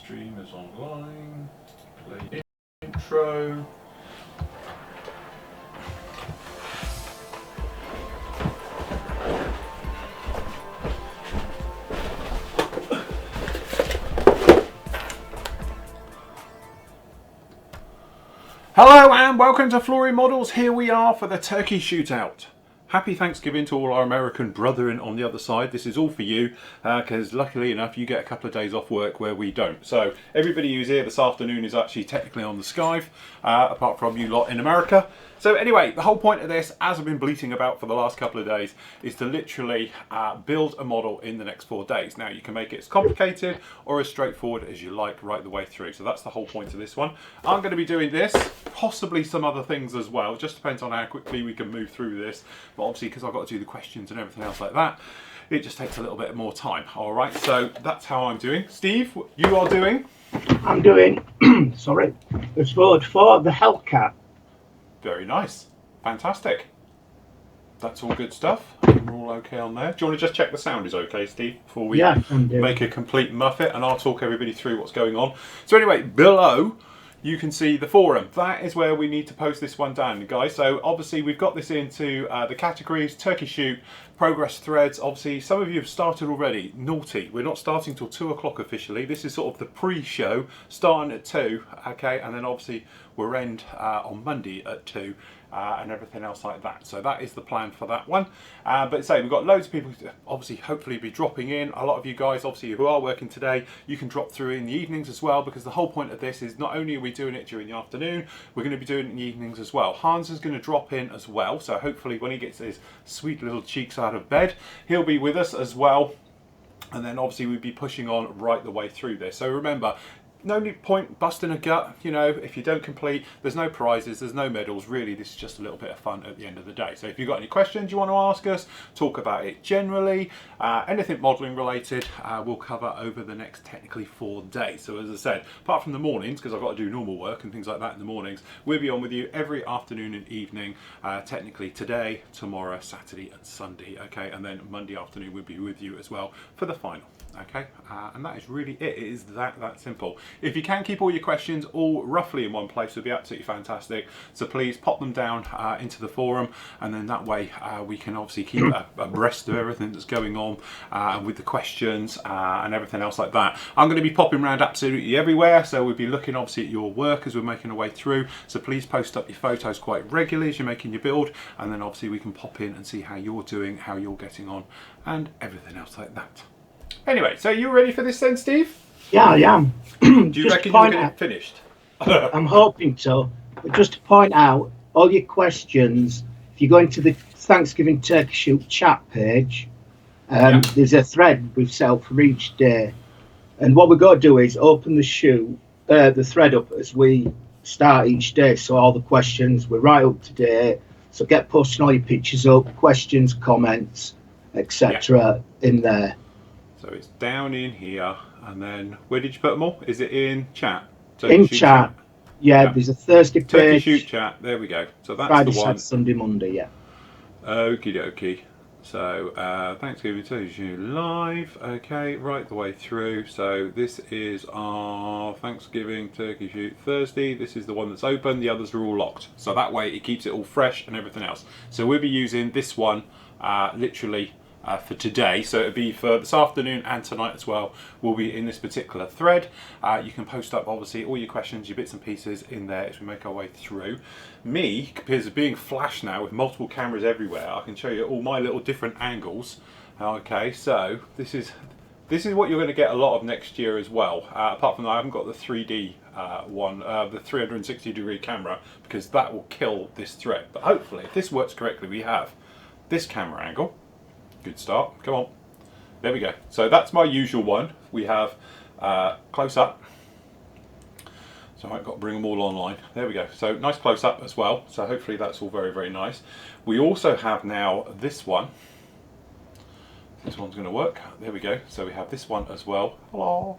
Stream is online. Play intro. Hello and welcome to Flory Models. Here we are for the turkey shootout. Happy Thanksgiving to all our American brethren on the other side. This is all for you because luckily enough you get a couple of days off work where we don't. So everybody who's here this afternoon is actually technically on the skive, apart from you lot in America. So anyway, the whole point of this, as I've been bleating about for the last couple of days, is to literally build a model in the next 4 days. Now you can make it as complicated or as straightforward as you like right the way through. So that's the whole point of this one. I'm going to be doing this, possibly some other things as well. It just depends on how quickly we can move through this. But obviously because I've got to do the questions and everything else like that, it just takes a little bit more time. All right, so that's how I'm doing. Steve, you are doing? I'm doing, sorry, it's forward for the Hellcat. Very nice. Fantastic. That's all good stuff. We're all okay on there. Do you want to just check the sound is okay, Steve, before we make a complete muffet, and I'll talk everybody through what's going on. So anyway, below you can see the forum. That is where we need to post this one down, guys. So obviously we've got this into the categories, turkey shoot, progress threads. Obviously some of you have started already. Naughty. We're not starting till 2 o'clock officially. This is sort of the pre-show, starting at 2, okay, and then obviously we'll end on Monday at 2. And everything else like that. So that is the plan for that one. But say we've got loads of people obviously hopefully be dropping in. A lot of you guys obviously who are working today, you can drop through in the evenings as well, because the whole point of this is not only are we doing it during the afternoon, we're going to be doing it in the evenings as well. Hans is going to drop in as well, so hopefully when he gets his sweet little cheeks out of bed, he'll be with us as well. And then obviously we'd be pushing on right the way through this. So remember, no point busting a gut, you know, if you don't complete, there's no prizes, there's no medals, really. This is just a little bit of fun at the end of the day. So if you've got any questions you want to ask us, talk about it generally, anything modelling related, we'll cover over the next technically 4 days. So as I said, apart from the mornings, because I've got to do normal work and things like that in the mornings, we'll be on with you every afternoon and evening, technically today, tomorrow, Saturday and Sunday, okay, and then Monday afternoon we'll be with you as well for the final. Okay, and that is really it. It is that simple. If you can keep all your questions all roughly in one place, it would be absolutely fantastic. So please pop them down into the forum, and then that way we can obviously keep abreast of everything that's going on with the questions and everything else like that. I'm going to be popping around absolutely everywhere, so we'll be looking obviously at your work as we're making our way through. So please post up your photos quite regularly as you're making your build, and then obviously we can pop in and see how you're doing, how you're getting on, and everything else like that. Anyway, so you ready for this then, Steve? Yeah, I am. Do you reckon you'll get it finished? I'm hoping so. But just to point out, all your questions, if you go into the Thanksgiving Turkey Shoot chat page, there's a thread we've set up for each day. And what we've got to do is open the thread up as we start each day. So all the questions, we're right up to date. So get posting all your pictures up, questions, comments, etc. in there. So it's down in here, and then where did you put them all? Is it in chat? In chat. Yeah, there's a Thursday page. Turkey Shoot chat. There we go. So that's Friday, the one. Saturday, Sunday, Monday. Yeah. Okie dokie. So Thanksgiving Turkey Shoot live. Okay, right the way through. So this is our Thanksgiving Turkey Shoot Thursday. This is the one that's open. The others are all locked. So that way it keeps it all fresh and everything else. So we'll be using this one literally for today, so it'll be for this afternoon and tonight as well. We'll be in this particular thread. You can post up obviously all your questions, your bits and pieces in there as we make our way through. Me, because of being flash now with multiple cameras everywhere, I can show you all my little different angles. Okay, so this is what you're going to get a lot of next year as well. Apart from that, I haven't got the 3D one, the 360-degree camera, because that will kill this thread. But hopefully, if this works correctly, we have this camera angle. Good start. Come on. There we go. So that's my usual one. We have close up. So I've got to bring them all online. There we go. So nice close up as well. So hopefully that's all very nice. We also have now this one. This one's going to work. There we go. So we have this one as well. Hello.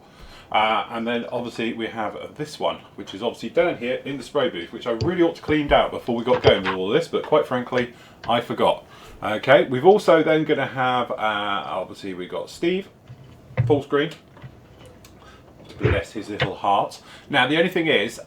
And then obviously we have this one, which is obviously down here in the spray booth, which I really ought to cleaned out before we got going with all this, but quite frankly, I forgot. Okay, we've also then going to have, obviously we've got Steve, full screen. bless his little heart. Now the only thing is,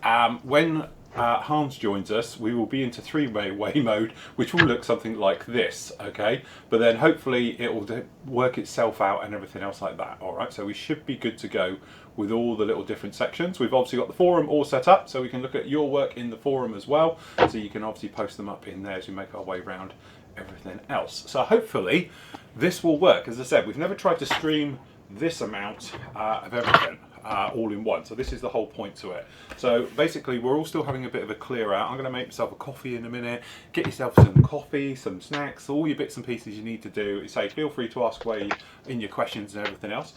when Hans joins us, we will be into three-way mode, which will look something like this, okay? But then hopefully it will work itself out and everything else like that, all right? So we should be good to go with all the little different sections. We've obviously got the forum all set up, so we can look at your work in the forum as well. So you can obviously post them up in there as we make our way around everything else. So hopefully this will work. As I said, we've never tried to stream this amount of everything all in one, so this is the whole point to it. So basically we're all still having a bit of a clear out. I'm going to make myself a coffee in a minute. Get yourself some coffee, some snacks, all your bits and pieces you need to do. Say feel free to ask away in your questions and everything else.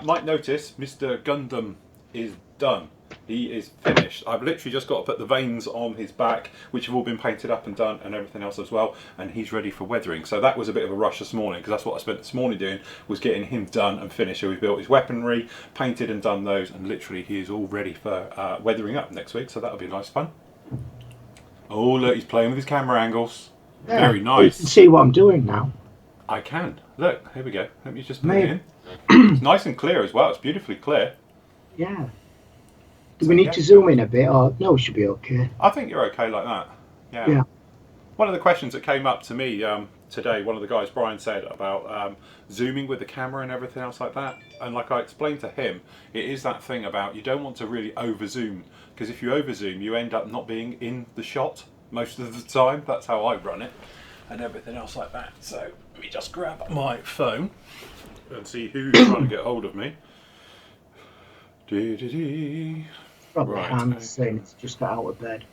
Might notice Mr. Gundam is done. He is finished. I've literally just got to put the veins on his back, which have all been painted up and done, and everything else as well, and he's ready for weathering. So that was a bit of a rush this morning, because that's what I spent this morning doing, was getting him done and finished. So we built his weaponry, painted and done those, and literally he is all ready for weathering up next week, so that'll be nice fun. Oh look, he's playing with his camera angles. Yeah, very nice. You can see what I'm doing now. I can. Look, here we go. Let me just put it in. It's nice and clear as well. It's beautifully clear. Yeah. Do we need to zoom in a bit, or no, we should be okay? I think you're okay like that. Yeah. One of the questions that came up to me today, one of the guys, Brian, said about zooming with the camera and everything else like that. And like I explained to him, it is that thing about you don't want to really over zoom, because if you over zoom, you end up not being in the shot most of the time. That's how I run it and everything else like that. So let me just grab my phone and see who's trying to get hold of me. Probably right, Hans saying it's just got out of bed.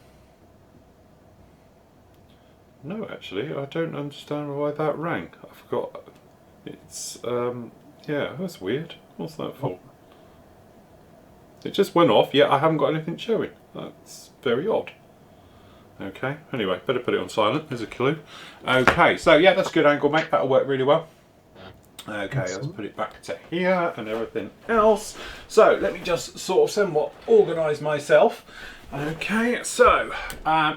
No, actually, I don't understand why that rang. I forgot. It's, yeah, that's weird. What's that for? It just went off, yet I haven't got anything showing. That's very odd. Okay, anyway, better put it on silent. There's a clue. Okay, so yeah, that's a good angle, mate. That'll work really well. Okay, let's put it back to here and everything else. So let me just sort of somewhat organise myself. Okay, so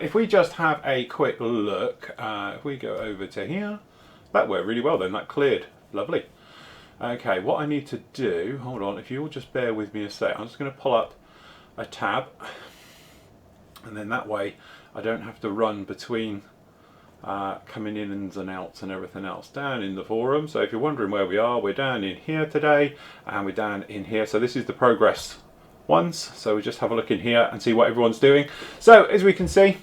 if we just have a quick look, if we go over to here, that worked really well then, that cleared, lovely. Okay, what I need to do, hold on, if you'll just bear with me a sec, I'm just going to pull up a tab, and then that way I don't have to run between coming in and outs and everything else down in the forum. So if you're wondering where we are, we're down in here today, and we're down in here. So this is the progress ones. So we just have a look in here and see what everyone's doing. So as we can see,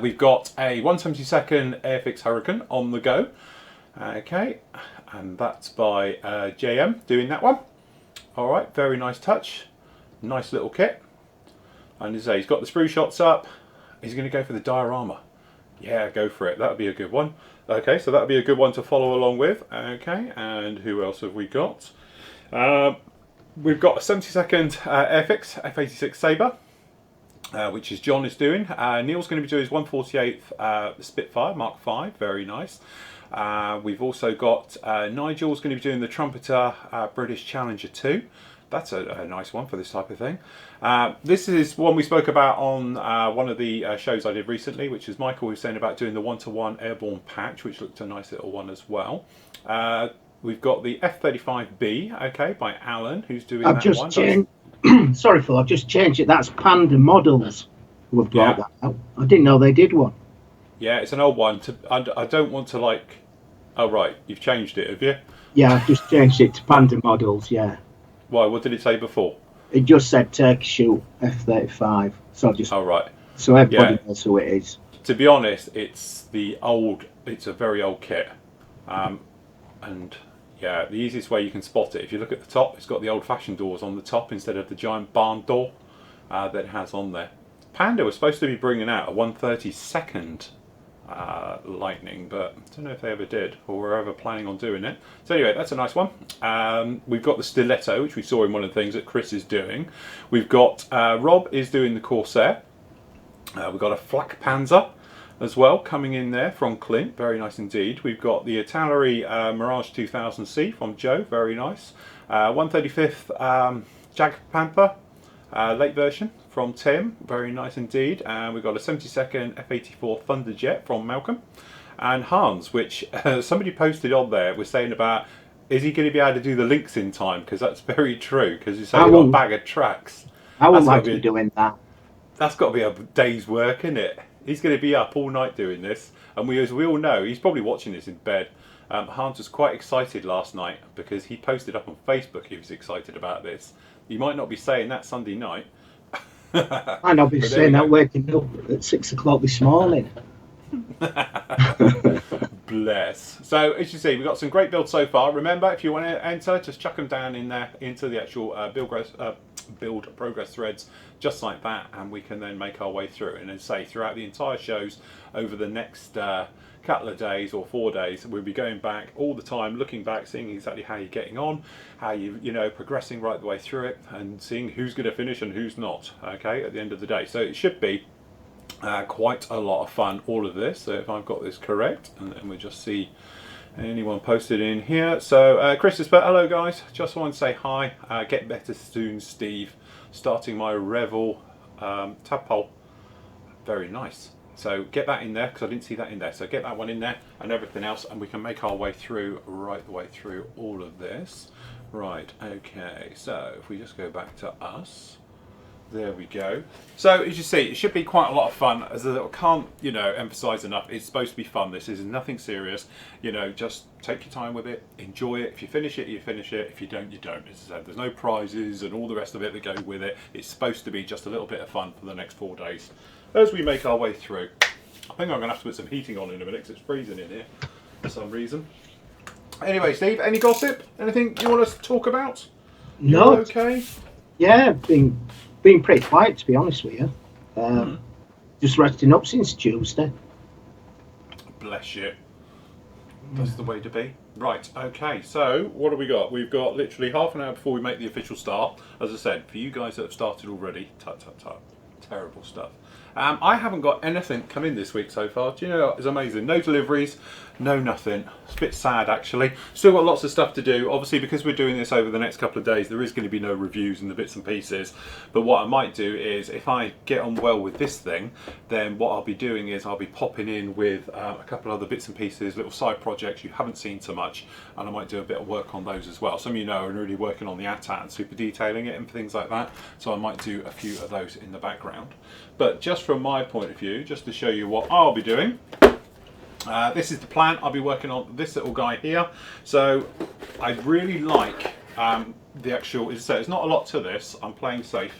we've got a 172nd Airfix Hurricane on the go. Okay, and that's by JM doing that one. All right, very nice touch, nice little kit. And as I say, he's got the sprue shots up. He's going to go for the diorama. Yeah, go for it. That would be a good one. Okay, so that would be a good one to follow along with. Okay, and who else have we got? We've got a 72nd Airfix F86 Sabre, which is John is doing. Neil's going to be doing his 148th Spitfire Mark V. Very nice. We've also got Nigel's going to be doing the Trumpeter British Challenger 2. That's a nice one for this type of thing. This is one we spoke about on one of the shows I did recently, which is Michael was saying about doing the 1-to-1 airborne patch, which looked a nice little one as well. We've got the F-35B, okay, by Alan, who's doing that one. Sorry, Phil, I've just changed it. That's Panda Models who have brought that out. I didn't know they did one. Yeah, it's an old one. I don't want to like... Oh, right, you've changed it, have you? Yeah, I've just changed it to Panda Models, yeah. Why? What did it say before? It just said Turkish shoot F-35. So I just. Oh right. So everybody knows who it is. To be honest, it's the old. It's a very old kit, and yeah, the easiest way you can spot it, if you look at the top, it's got the old-fashioned doors on the top instead of the giant barn door that it has on there. Panda was supposed to be bringing out a 132nd Lightning, but I don't know if they ever did or were ever planning on doing it. So anyway, that's a nice one. We've got the Stiletto, which we saw in one of the things that Chris is doing. We've got Rob is doing the Corsair. We've got a Flak Panzer as well coming in there from Clint, very nice indeed. We've got the Italeri Mirage 2000C from Joe, very nice. 135th Jag Panther late version from Tim, very nice indeed. And we've got a 72nd F-84 Thunderjet from Malcolm. And Hans, which somebody posted on there, was saying about is he going to be able to do the links in time? Because that's very true. Because you say you've got a bag of tracks. I wouldn't like to be doing that. That's got to be a day's work, isn't it? He's going to be up all night doing this. And as we all know, he's probably watching this in bed. Hans was quite excited last night because he posted up on Facebook he was excited about this. You might not be saying that Sunday night. Might not be saying that waking up at 6 o'clock this morning. Bless. So as you see, we've got some great builds so far. Remember, if you want to enter, just chuck them down in there into the actual build progress threads, just like that, and we can then make our way through. And then say throughout the entire shows over the next couple of days or 4 days, we'll be going back all the time, looking back, seeing exactly how you're getting on, how you know progressing right the way through it, and seeing who's going to finish and who's not. Okay, at the end of the day, so it should be quite a lot of fun, all of this. So if I've got this correct, and then we'll just see anyone posted in here. So Christopher, hello guys, just want to say hi. Get better soon, Steve. Starting my Revel tadpole. Very nice. So get that in there, because I didn't see that in there. So get that one in there and everything else, and we can make our way through, right the way through all of this. Right, okay, so if we just go back to us. There we go. So as you see, it should be quite a lot of fun. As I can't, emphasize enough, it's supposed to be fun. This is nothing serious. Just take your time with it, enjoy it. If you finish it, you finish it. If you don't, you don't. As I said, there's no prizes and all the rest of it that go with it. It's supposed to be just a little bit of fun for the next 4 days as we make our way through. I think I'm going to have to put some heating on in a minute because it's freezing in here for some reason. Anyway, Steve, any gossip? Anything you want us to talk about? No. You're okay? Yeah, been pretty quiet, to be honest with you. Just resting up since Tuesday. Bless you. That's the way to be. Right, okay, so what have we got? We've got literally half an hour before we make the official start. As I said, for you guys that have started already, terrible stuff. I haven't got anything come in this week so far. Do you know, it's amazing. No deliveries, no nothing. It's a bit sad actually. Still got lots of stuff to do. Obviously, because we're doing this over the next couple of days, there is going to be no reviews and the bits and pieces. But what I might do is, if I get on well with this thing, then what I'll be doing is I'll be popping in with a couple other bits and pieces, little side projects you haven't seen so much, and I might do a bit of work on those as well. Some of you know I'm really working on the ATAT and super detailing it and things like that, so I might do a few of those in the background. But just from my point of view, just to show you what I'll be doing, this is the plan. I'll be working on this little guy here. So I really like the actual, as I say, it's not a lot to this. I'm playing safe,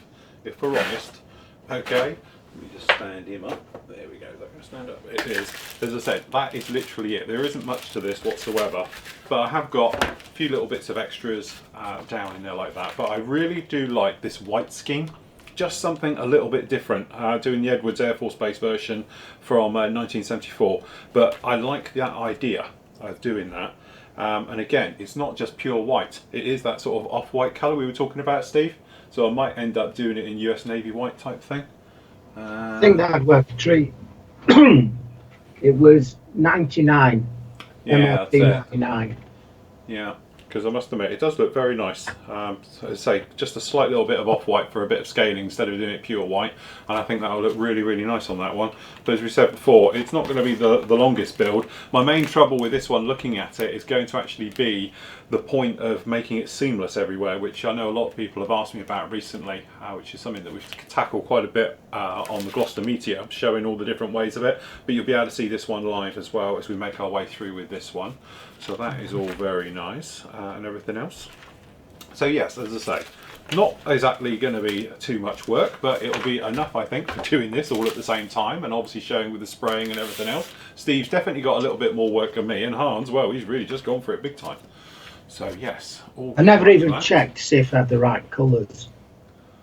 if we're honest. Okay, let me just stand him up. There we go, is that going to stand up? It is. As I said, that is literally it. There isn't much to this whatsoever. But I have got a few little bits of extras down in there like that. But I really do like this white scheme. Just something a little bit different, doing the Edwards Air Force Base version from 1974, but I like that idea of doing that. And again, it's not just pure white, it is that sort of off-white colour we were talking about, Steve, so I might end up doing it in US Navy white type thing. I think that'd work a treat. It was 99, yeah, MRP 99. Yeah. Because I must admit, it does look very nice. As I say, just a slight little bit of off-white for a bit of scaling instead of doing it pure white, and I think that will look really, really nice on that one. But as we said before, it's not going to be the longest build. My main trouble with this one, looking at it, is going to actually be the point of making it seamless everywhere, which I know a lot of people have asked me about recently, which is something that we've tackled quite a bit on the Gloucester Meteor, showing all the different ways of it. But you'll be able to see this one live as well as we make our way through with this one. So that is all very nice and everything else. So yes, as I say, not exactly going to be too much work, but it'll be enough, I think, for doing this all at the same time, and obviously showing with the spraying and everything else. Steve's definitely got a little bit more work than me, and Hans, well, he's really just gone for it big time. So yes, all I never even checked to see if I had the right colours.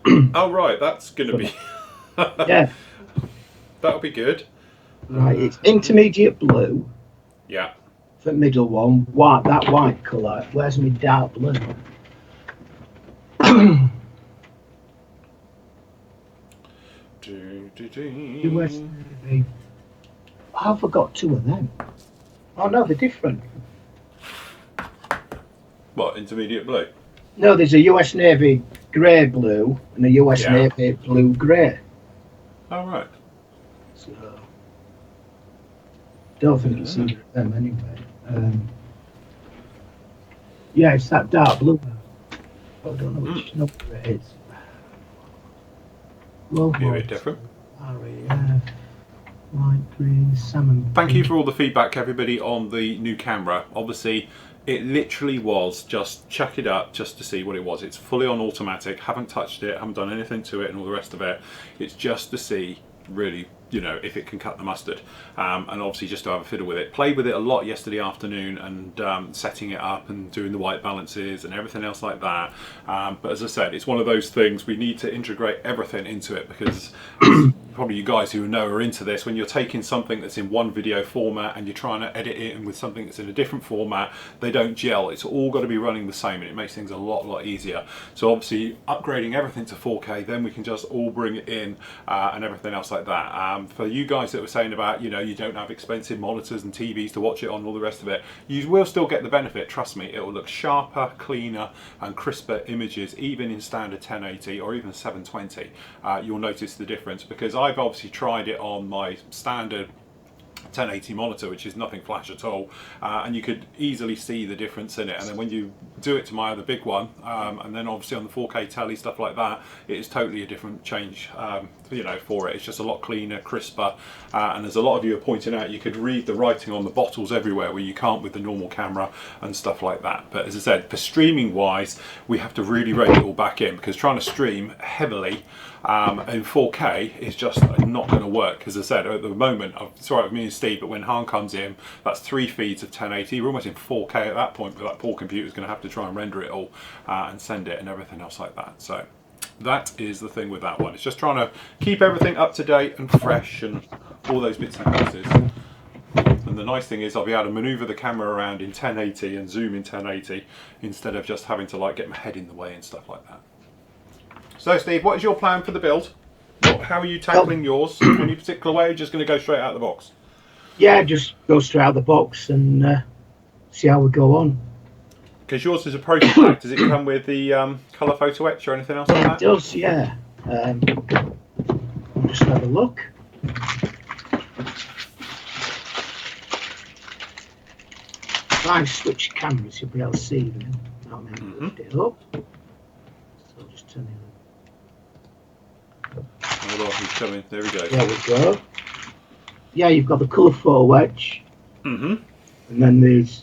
Oh right, that's going to be yeah, that'll be good. Right, it's intermediate blue. Yeah. For the middle one, white, that white colour. Where's my dark blue? US Navy. Oh, I forgot 2 of them. Oh no, they're different. What, intermediate blue? No, there's a US Navy grey blue and a US Navy blue grey. Oh right. So, don't think it's either of them anyway. Yeah, it's that dark blue. I don't know which number it is. Be a bit different. RAF, light green, salmon. Thank you for all the feedback, everybody, on the new camera. Obviously, it literally was just chuck it up just to see what it was. It's fully on automatic, haven't touched it, haven't done anything to it and all the rest of it. It's just to see, really, you know, if it can cut the mustard, and obviously just to have a fiddle with it. Played with it a lot yesterday afternoon and setting it up and doing the white balances and everything else like that, but as I said, it's one of those things we need to integrate everything into it, because probably you guys who know are into this, when you're taking something that's in one video format and you're trying to edit it in with something that's in a different format, they don't gel. It's all got to be running the same, and it makes things a lot easier. So obviously upgrading everything to 4K, then we can just all bring it in and everything else like that. For you guys that were saying about, you know, you don't have expensive monitors and TVs to watch it on and all the rest of it, you will still get the benefit. Trust me, it will look sharper, cleaner and crisper images, even in standard 1080 or even 720. You'll notice the difference, because I've obviously tried it on my standard 1080 monitor, which is nothing flash at all, and you could easily see the difference in it. And then when you do it to my other big one, and then obviously on the 4K telly, stuff like that, it is totally a different change, you know, for it. It's just a lot cleaner, crisper, and as a lot of you are pointing out, you could read the writing on the bottles everywhere where you can't with the normal camera and stuff like that. But as I said, for streaming wise, we have to really rein it all back in, because trying to stream heavily in 4K is just not going to work. As I said, at the moment, it's all right with me and Steve, but when Han comes in, that's 3 feeds of 1080. We're almost in 4K at that point, but that poor computer's going to have to try and render it all and send it and everything else like that. So that is the thing with that one. It's just trying to keep everything up to date and fresh and all those bits and pieces. And the nice thing is I'll be able to maneuver the camera around in 1080 and zoom in 1080 instead of just having to like get my head in the way and stuff like that. So Steve, what is your plan for the build? How are you tackling yours? Any particular way, or just going to go straight out of the box? Yeah, just go straight out of the box and see how we go on. Because yours is a prototype. Does it come with the colour photo etch or anything else like that? It does, yeah. I'll just have a look. If I switch cameras, you'll be able to see them. I'll lift it up. So I'll just turn it on. Hold on, he's coming. There we go. There we go. Yeah, you've got the colour photo wedge. And then there's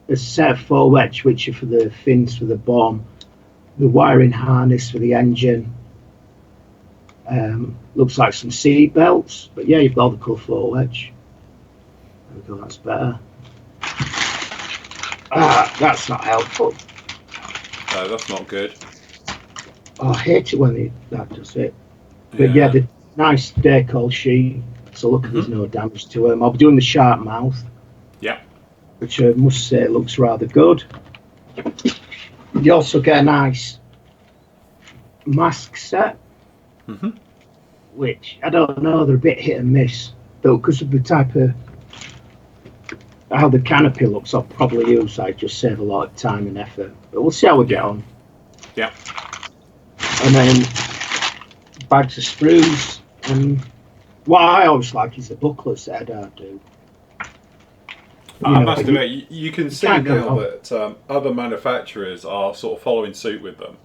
a set of photo wedge, which are for the fins for the bomb, the wiring harness for the engine. Looks like some seat belts, but yeah, you've got the colour photo wedge. There we go, that's better. That's not helpful. No, that's not good. Oh, I hate it when that does it. But yeah, the nice decal sheet. So look, there's no damage to them. I'll be doing the sharp mouth. Yeah. Which I must say looks rather good. You also get a nice mask set. Which, I don't know, they're a bit hit and miss. Though, because of the type of how the canopy looks, I'll probably use, I just save a lot of time and effort. But we'll see how we get on. Yeah. And then bags of sprues, and what I always like is the booklets that I do. I must admit, you can see now that other manufacturers are sort of following suit with them.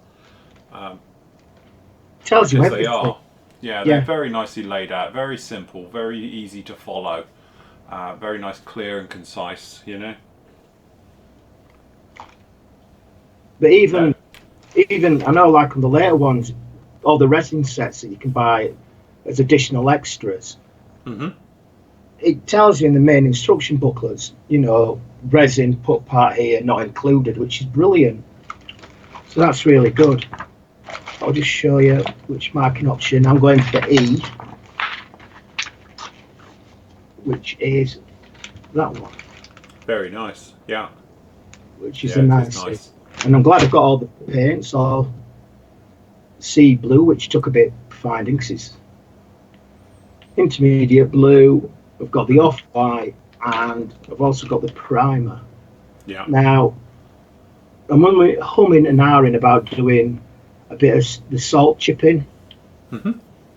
Tells you everything. They are. They're very nicely laid out, very simple, very easy to follow, very nice, clear and concise, you know. But even I know, like on the later ones, all the resin sets that you can buy as additional extras, it tells you in the main instruction booklets, you know, resin put part here, not included, which is brilliant. So that's really good. I'll just show you which marking option. I'm going for E, which is that one. Very nice, yeah. Which is a nice. And I'm glad I've got all the paints, all sea blue, which took a bit finding because it's intermediate blue. I've got the off-white, and I've also got the primer. Yeah. Now, I'm humming and ahhing about doing a bit of the salt chipping,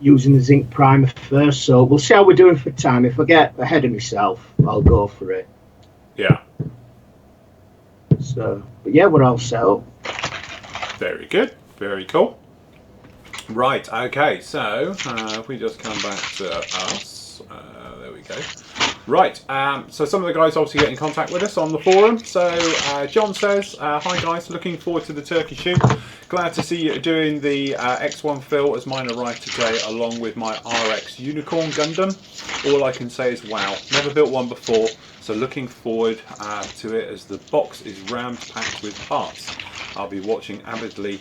using the zinc primer first. So we'll see how we're doing for time. If I get ahead of myself, I'll go for it. Yeah. So, but yeah, we're all set up. Very good. Very cool. Right, okay, so if we just come back to us, there we go. Right, so some of the guys obviously get in contact with us on the forum. So John says, hi guys, looking forward to the turkey shoot. Glad to see you doing the X1 fill as mine arrived today along with my RX Unicorn Gundam. All I can say is wow, never built one before, so looking forward to it as the box is rammed packed with parts. I'll be watching avidly.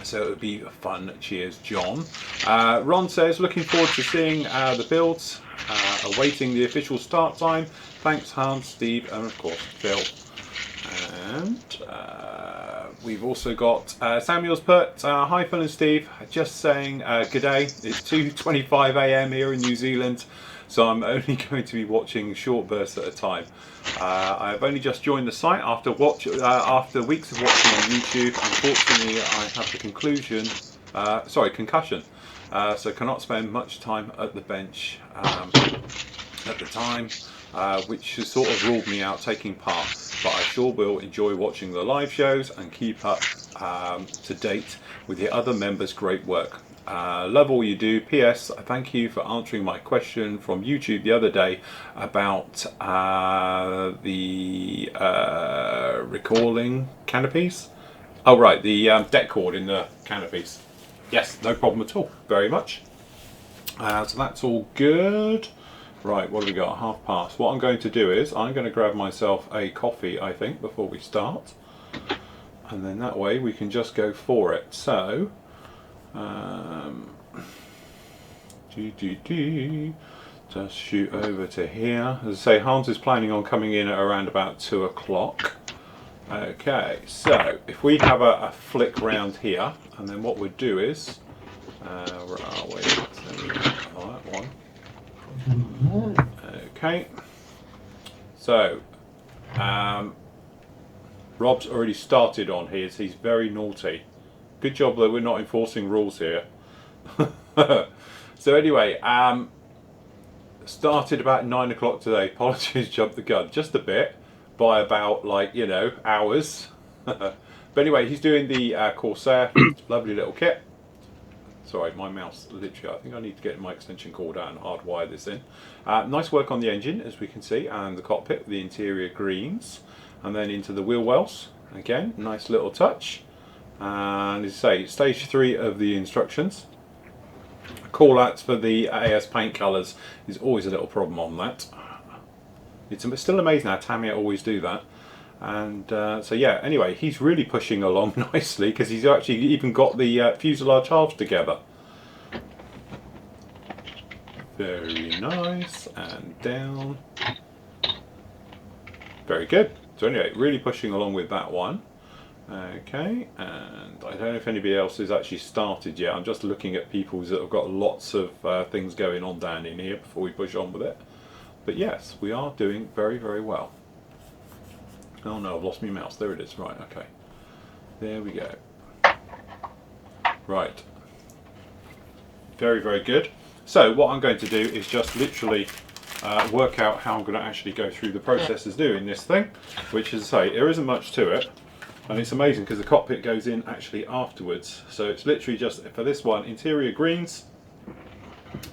So it would be fun. Cheers, John. Ron says, looking forward to seeing the builds. Awaiting the official start time. Thanks, Hans, Steve, and of course, Phil. And we've also got Samuel's put, hi, Phil and Steve. Just saying good day. It's 2:25 a.m. here in New Zealand, so I'm only going to be watching short bursts at a time. I have only just joined the site after weeks of watching on YouTube. Unfortunately, I have the concussion, so cannot spend much time at the bench at the time, which has sort of ruled me out taking part. But I sure will enjoy watching the live shows and keep up to date with the other members' great work. Love all you do. P.S. Thank you for answering my question from YouTube the other day about the recalling canopies. Oh right, the deck cord in the canopies. Yes, no problem at all. Very much. So that's all good. Right, what have we got? past. What I'm going to do is I'm going to grab myself a coffee, I think, before we start. And then that way we can just go for it. So, just shoot over to here. As I say, Hans is planning on coming in at around about 2 o'clock. Okay, so if we have a flick round here, and then what we'd do is, where are we? Oh, that one. Okay, so Rob's already started on his. He's very naughty. Good job that we're not enforcing rules here. So anyway, started about 9 o'clock today. Apologies, jumped the gun just a bit by about, like, you know, hours. But anyway, he's doing the Corsair. Lovely little kit. Sorry, my mouse literally, I think I need to get my extension cord out and hardwire this in. Nice work on the engine, as we can see, and the cockpit, the interior greens. And then into the wheel wells. Again, nice little touch. And as I say, stage 3 of the instructions. Call outs for the AS paint colours is always a little problem on that. It's still amazing how Tamiya always do that. And so yeah, anyway, he's really pushing along nicely because he's actually even got the fuselage halves together. Very nice, and down. Very good. So anyway, really pushing along with that one. Okay, and I don't know if anybody else has actually started yet. I'm just looking at people that have got lots of things going on down in here before we push on with it. But yes, we are doing very, very well. Oh no, I've lost my mouse. There it is. Right, okay. There we go. Right. Very, very good. So what I'm going to do is just literally work out how I'm going to actually go through the process of doing this thing, which is to say, there isn't much to it. And it's amazing because the cockpit goes in actually afterwards. So it's literally just, for this one, interior greens,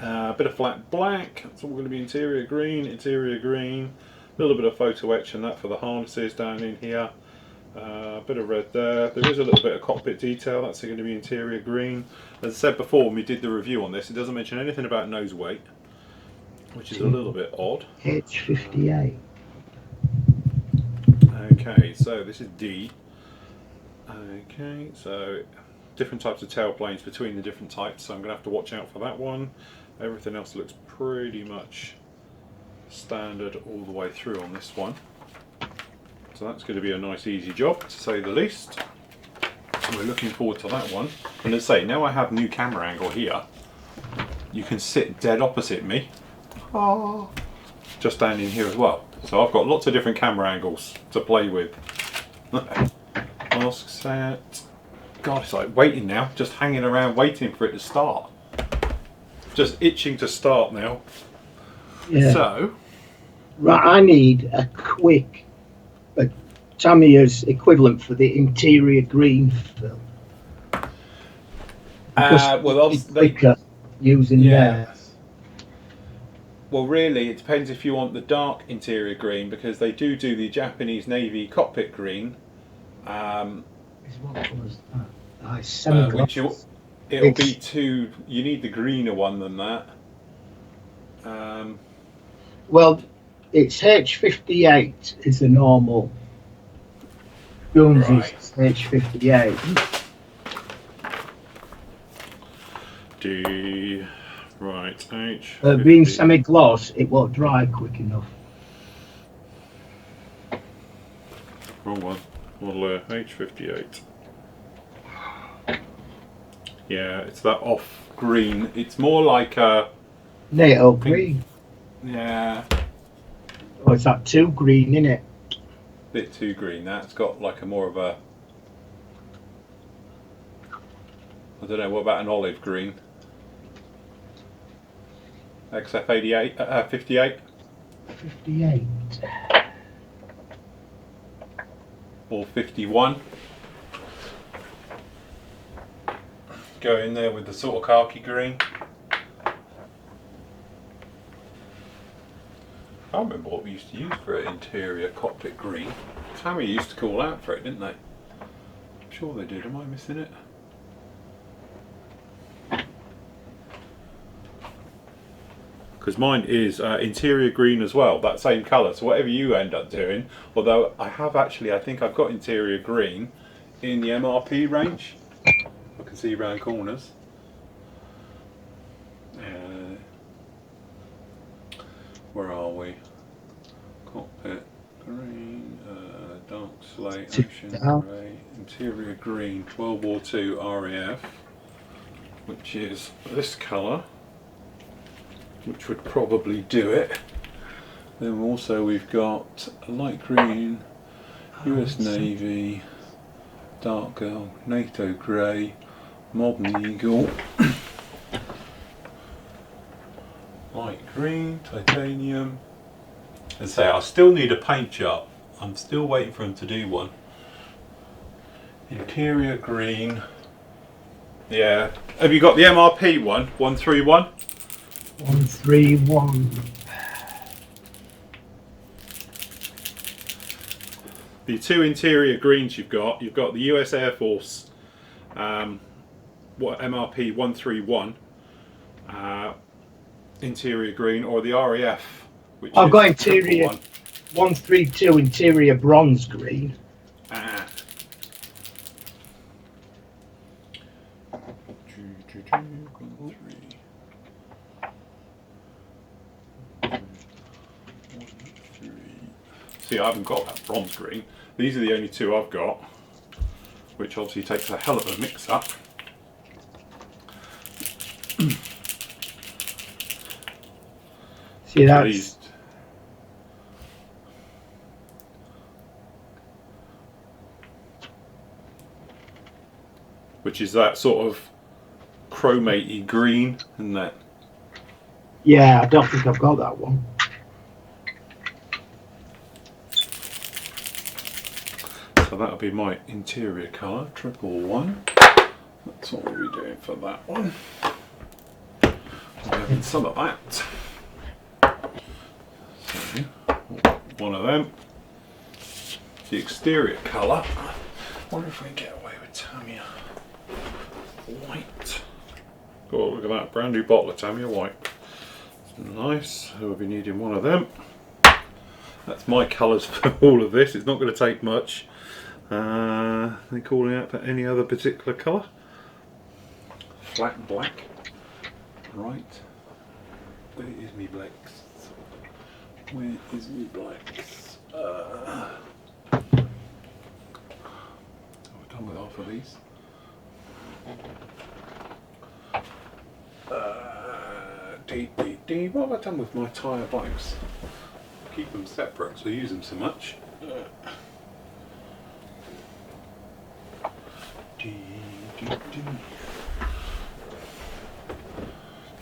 a bit of flat black. That's all going to be interior green, a little bit of photo etch and that for the harnesses down in here. A bit of red there. There is a little bit of cockpit detail. That's going to be interior green. As I said before when we did the review on this, it doesn't mention anything about nose weight, which is a little bit odd. H58. Okay, so this is D. Okay, so different types of tailplanes between the different types, so I'm going to have to watch out for that one. Everything else looks pretty much standard all the way through on this one. So that's going to be a nice easy job, to say the least. So we're looking forward to that one. And let's say, now I have new camera angle here, you can sit dead opposite me. Oh, just down in here as well. So I've got lots of different camera angles to play with. Mask set. God, it's like waiting now, just hanging around waiting for it to start. Just itching to start now. Yeah. So, right, I need a quick Tamiya's equivalent for the interior green film. Because well, it's quicker using yeah. theirs. Well, really, it depends if you want the dark interior green, because they do the Japanese Navy cockpit green. What colour's that? Semi-gloss. Which it'll be too. You need the greener one than that. Well, it's H58 is the normal. Jones is H58. H. Being semi-gloss, it won't dry quick enough. Wrong one. Model H58. Yeah, it's that off green. It's more like a NATO green. Yeah. Oh, is that too green, isn't it? Bit too green. That's got like a more of a. I don't know. What about an olive green? XF88, 58. 58. Or 51. Go in there with the sort of khaki green. I remember what we used to use for an interior cockpit green. Tammy used to call out for it, didn't they? I'm sure they did. Am I missing it? Because mine is interior green as well, that same colour. So whatever you end up doing, although I have actually, I think I've got interior green in the MRP range. I can see round corners. Where are we? Cockpit green, dark slate, ocean grey, interior green, World War II RAF, which is this colour, which would probably do it. Then also we've got a light green, US Navy, dark NATO grey, modern eagle, light green, titanium. And say I still need a paint job. I'm still waiting for him to do one. Interior green. Yeah. Have you got the MRP one? 131? 131. The two interior greens you've got the US Air Force MRP 131 interior green, or the RAF, which I've is got interior 132 interior bronze green. See, I haven't got that bronze green. These are the only two I've got, which obviously takes a hell of a mix up. See, that's which is that sort of chromatey green, isn't that? Yeah, I don't think I've got that one. So that'll be my interior colour, 111. That's what we'll be doing for that one. I'm having some of that. So, one of them. The exterior colour. I wonder if we can get away with Tamiya White. Oh, look at that, brand new bottle of Tamiya White. Nice, so we'll be needing one of them. That's my colours for all of this. It's not going to take much. They calling out for any other particular colour? Flat black. Right. Where is me blacks? Where is me blacks? I've done with half of these. What have I done with my tyre blacks? Keep them separate, so I use them so much.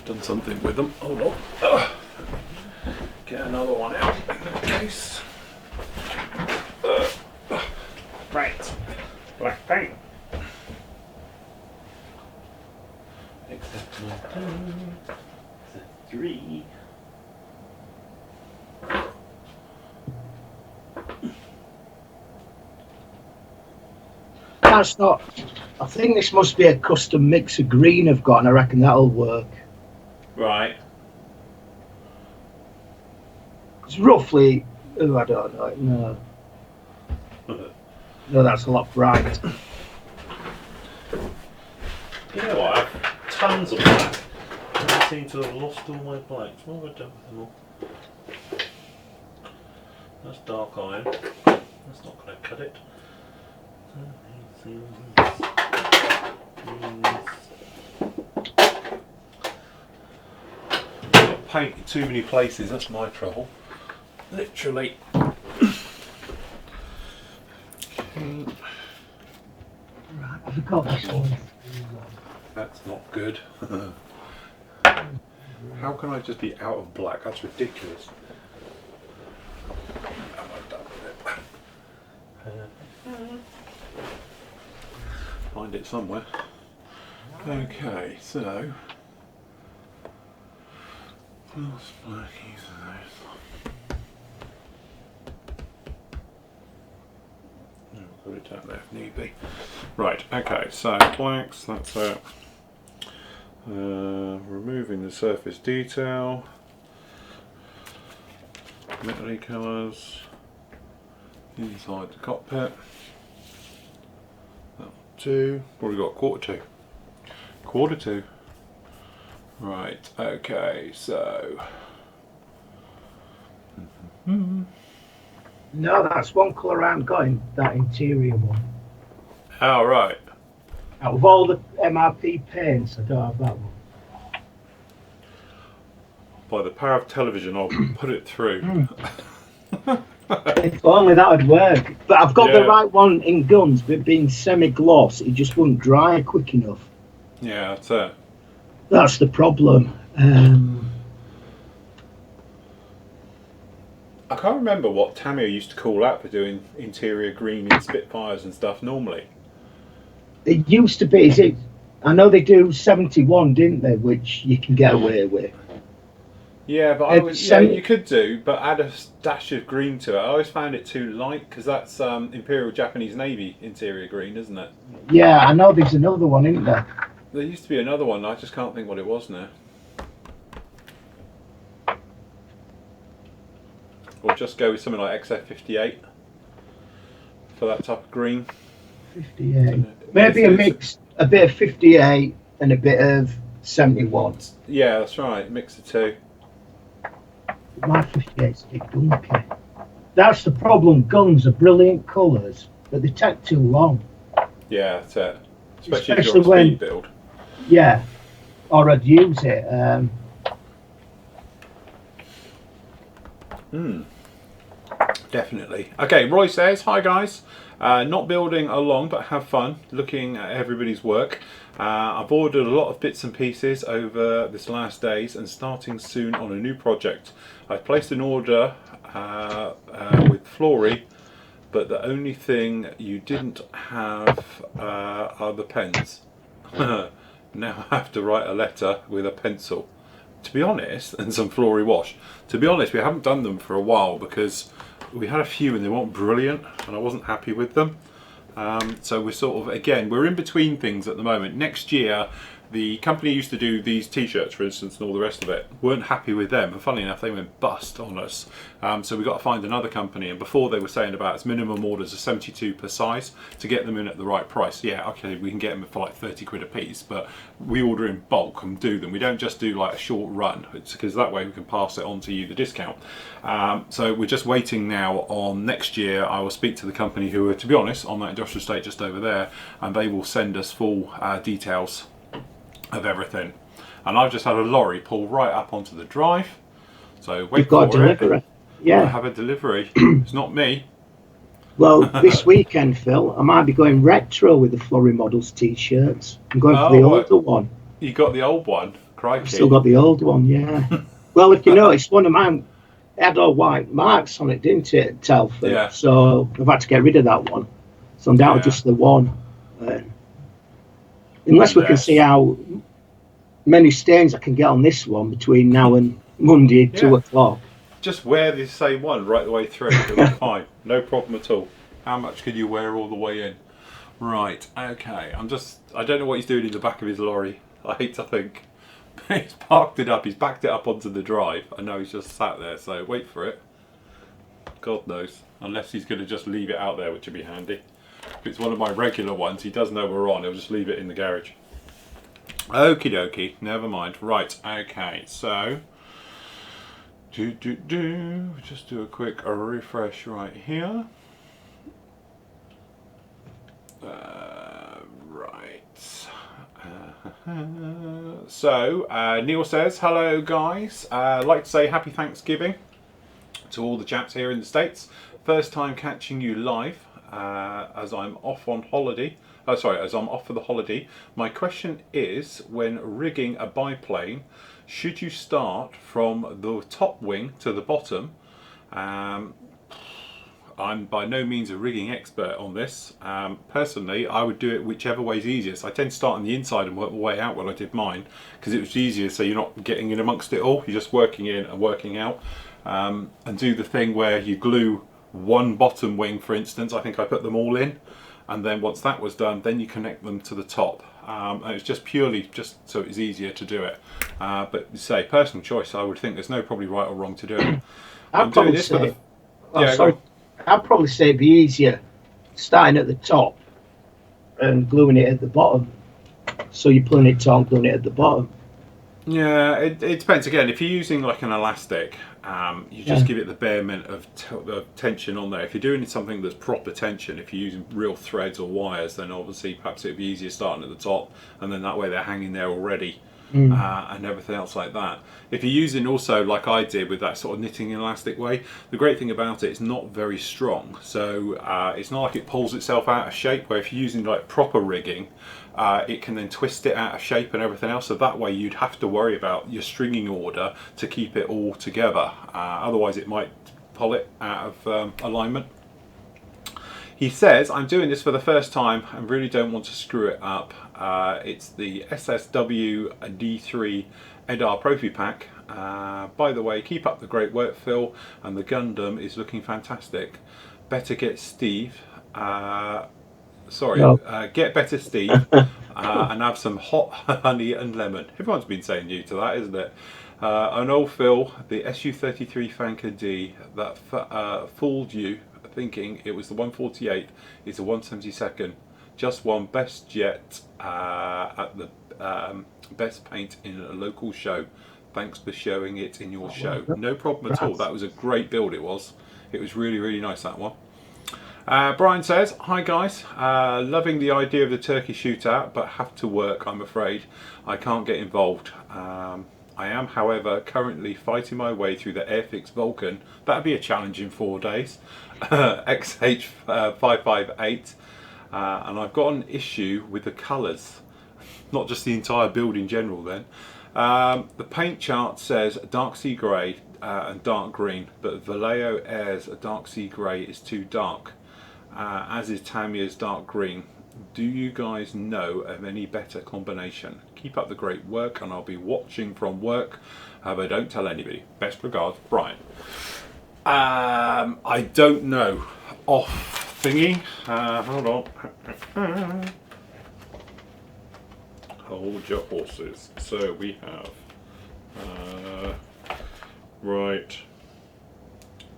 Done something with them. Hold on. Get another one out in that case. that's not. I think this must be a custom mix of green I've got, and I reckon that'll work. Right. It's roughly. Oh, I don't know. No, that's a lot bright. You know what? I have tons of black. I seem to have lost all my blacks. What have I done with them all? That's dark iron. That's not going to cut it. I've painted too many places, that's my trouble. Literally. Right, I forgot this one. That's not good. How can I just be out of black? That's ridiculous. How am I done with it? Find it somewhere. Okay, so what's black use of those? Put it down there if need be. Right, okay, so blacks, that's it. Removing the surface detail, metally colours inside the cockpit. That 2. What have we got? Quarter two. Right, okay, so. No, that's one colour I haven't got in that interior one. Oh, right. Out of all the MRP paints, I don't have that one. By the power of television, I'll put it through. If only that would work. But I've got the right one in guns, but being semi-gloss, it just wouldn't dry quick enough. Yeah, that's it. That's the problem. I can't remember what Tamio used to call out for doing interior green in Spitfires and stuff normally. It used to be, I know they do 71, didn't they, which you can get away with. Yeah, but you could do, but add a dash of green to it. I always found it too light because that's Imperial Japanese Navy interior green, isn't it? Yeah, I know there's another one, isn't there? There used to be another one. I just can't think what it was now. Or just go with something like XF58 for that type of green. 58. Maybe a bit of 58 and a bit of 71. Yeah, that's right. Mix the two. My 58's a bit gunky. That's the problem. Guns are brilliant colours, but they take too long. Yeah, that's it. Especially if you're on a speed build. Yeah, or I'd use it. Definitely. Okay, Roy says, hi guys. Not building along, but have fun looking at everybody's work. I've ordered a lot of bits and pieces over this last days and starting soon on a new project. I've placed an order with Flory, but the only thing you didn't have are the pens. Now I have to write a letter with a pencil. To be honest, and some Flory wash. To be honest, we haven't done them for a while because we had a few and they weren't brilliant and I wasn't happy with them. So we're sort of, again, we're in between things at the moment. Next year, the company used to do these t-shirts, for instance, and all the rest of it, weren't happy with them, and funnily enough they went bust on us. So we've got to find another company, and before they were saying about its minimum orders of 72 per size to get them in at the right price. Yeah, okay, we can get them for like 30 quid a piece, but we order in bulk and do them. We don't just do like a short run, because that way we can pass it on to you, the discount. So we're just waiting now on next year. I will speak to the company who are, to be honest, on that industrial estate just over there, and they will send us full details of everything. And I've just had a lorry pull right up onto the drive, so wait for it. Yeah, I have a delivery. It's not me. Well, this weekend, Phil, I might be going retro with the florymodels t-shirts. I'm going for the older one. You got the old one? Crikey. I've still got the old one, yeah. Well, if you notice, one of mine had all white marks on it, didn't it, at Telford? Yeah. So I've had to get rid of that one. So I'm down to just the one. Unless we can see how many stains I can get on this one between now and Monday at 2 o'clock. Just wear the same one right the way through. It'll be fine. No problem at all. How much can you wear all the way in? Right, okay. I don't know what he's doing in the back of his lorry. I hate to think. He's parked it up, he's backed it up onto the drive. I know he's just sat there, so wait for it. God knows. Unless he's going to just leave it out there, which would be handy. If it's one of my regular ones, he does know we're on, he'll just leave it in the garage. Okie dokie, never mind. Right, okay, so... Just do a quick refresh right here. So Neil says, hello guys, I'd like to say happy Thanksgiving to all the chaps here in the States. First time catching you live as I'm off on holiday. As I'm off for the holiday. My question is, when rigging a biplane, should you start from the top wing to the bottom? I'm by no means a rigging expert on this. Personally, I would do it whichever way is easiest. I tend to start on the inside and work my way out when I did mine, because it was easier, so you're not getting in amongst it all. You're just working in and working out. And do the thing where you glue one bottom wing, for instance. I think I put them all in, and then once that was done, then you connect them to the top. And it's just purely just so it's easier to do it. But say, personal choice, I would think there's no probably right or wrong to do it. I'm doing this for the... Yeah, sorry. I'd probably say it'd be easier starting at the top and gluing it at the bottom. So you're pulling it taut, gluing it at the bottom. Yeah, it depends. Again, if you're using like an elastic, you just give it the bare mint of tension on there. If you're doing something that's proper tension, if you're using real threads or wires, then obviously perhaps it'd be easier starting at the top, and then that way they're hanging there already. And everything else like that. If you're using also like I did with that sort of knitting elastic way, the great thing about it is not very strong, so it's not like it pulls itself out of shape, where if you're using like proper rigging, it can then twist it out of shape and everything else, so that way you'd have to worry about your stringing order to keep it all together, otherwise it might pull it out of alignment. He says, I'm doing this for the first time and really don't want to screw it up. It's the SSW D3 Edar Profi Pack. By the way, keep up the great work, Phil, and the Gundam is looking fantastic. Better get Steve. Get better Steve and have some hot honey and lemon. Everyone's been saying you to that, isn't it? And old Phil, the SU-33 Fanker D that fooled you thinking it was the 148 is the 172nd. Just won best jet at the best paint in a local show. Thanks for showing it in your show. No problem at all. That was a great build. It was really, really nice, that one. Brian says, hi guys, loving the idea of the turkey shootout, but have to work, I'm afraid. I can't get involved. I am, however, currently fighting my way through the Airfix Vulcan. That'd be a challenge in 4 days. XH558. And I've got an issue with the colours, not just the entire build in general then. The paint chart says dark sea grey and dark green, but Vallejo Air's dark sea grey is too dark, as is Tamiya's dark green. Do you guys know of any better combination? Keep up the great work, and I'll be watching from work, but don't tell anybody. Best regards, Brian. I don't know. Off thingy. Hold on. Hold your horses. So we have. Right.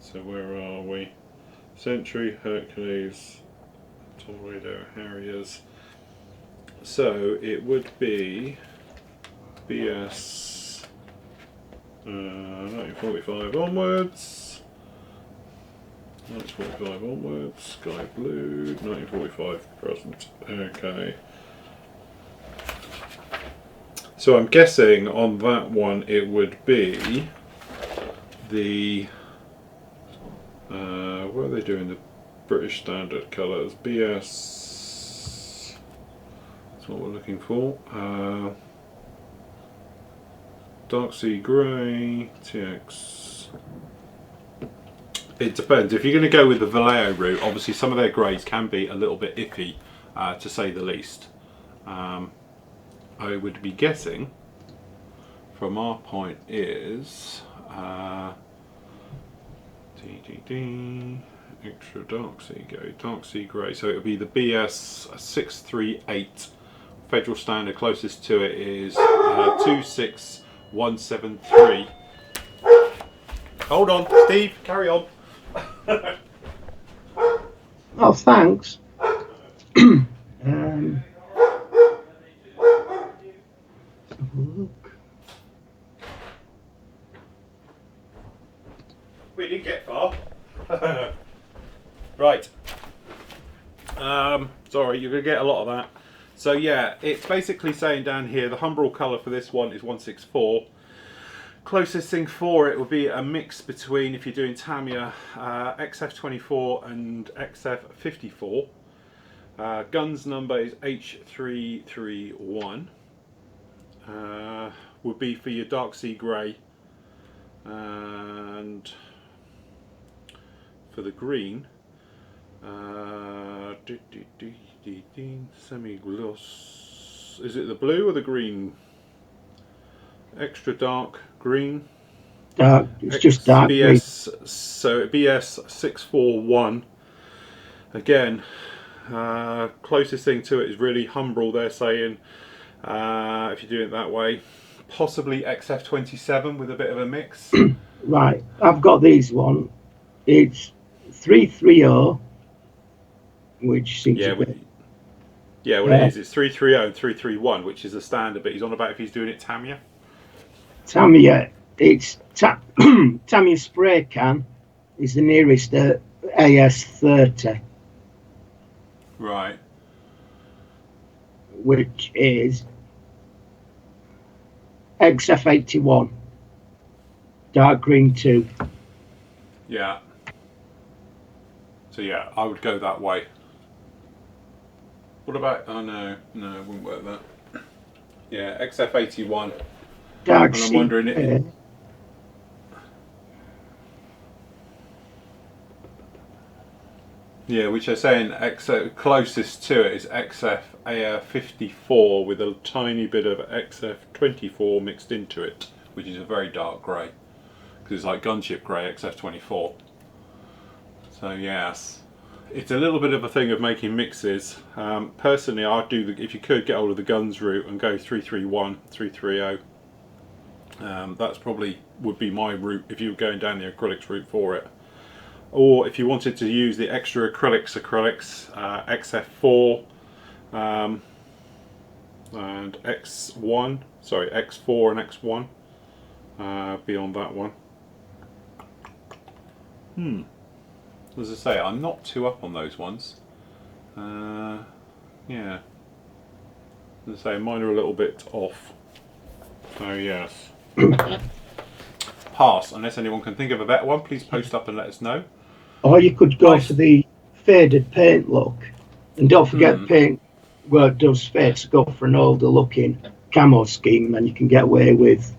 So where are we? Century, Hercules, Tornado, Harriers. So it would be BS 1945 onwards. 1945 onwards, Sky Blue, 1945 present. Okay. So I'm guessing on that one it would be the what are they doing? The British Standard colours. BS. That's what we're looking for. Dark Sea Grey, TX. It depends. If you're going to go with the Vallejo route, obviously some of their greys can be a little bit iffy, to say the least. I would be guessing, from our point, is Extra dark sea grey. So it would be the BS 638 federal standard. Closest to it is 26173. Hold on, Steve. Carry on. Oh, thanks. Let's have a look. We didn't get far. Right. Sorry, you're going to get a lot of that. So yeah, it's basically saying down here the Humbrol colour for this one is 164. Closest thing for it would be a mix between, if you're doing Tamiya, XF24 and XF54. Guns number is H331. Would be for your dark sea grey, and for the green, semi-gloss. Is it the blue or the green? Extra dark green. Dark. It's just dark green. So BS 641. Again, closest thing to it is really Humbrol. They're saying, if you do it that way, possibly XF27 with a bit of a mix. Right. I've got these one. It's 330, which seems a bit. Yeah, well, it is. It's 330 and 331, which is the standard. But he's on about if he's doing it Tamiya. Tamiya, it's Tamiya spray can is the nearest AS30, right? Which is XF81, dark green 2. Yeah. So yeah, I would go that way. What about? Oh no, it wouldn't work that. Yeah, XF81. Dark and I'm wondering it. Yeah, which they're saying closest to it is XF54 with a tiny bit of XF24 mixed into it, which is a very dark grey, because it's like gunship grey XF24. So yes, it's a little bit of a thing of making mixes. Personally, I'd do if you could get hold of the guns route and go 331, 330. That's probably would be my route if you were going down the acrylics route for it. Or if you wanted to use the extra acrylics, XF4 and X1, sorry, X4 and X1, beyond that one. As I say, I'm not too up on those ones. Yeah. As I say, mine are a little bit off. So yes. Pass. Unless anyone can think of a better one, please post up and let us know. Or you could go for the faded paint look. And don't forget paint, well, it does fade, so go for an older looking camo scheme, and you can get away with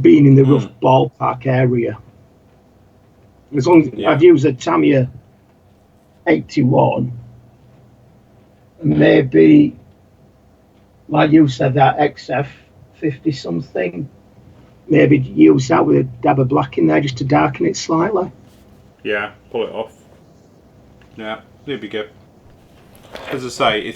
being in the rough ballpark area. As long as I'd use a Tamiya 81, and maybe, like you said, that XF 50 something, maybe use that with a dab of black in there just to darken it slightly. Yeah, pull it off. Yeah, it'd be good. As I say,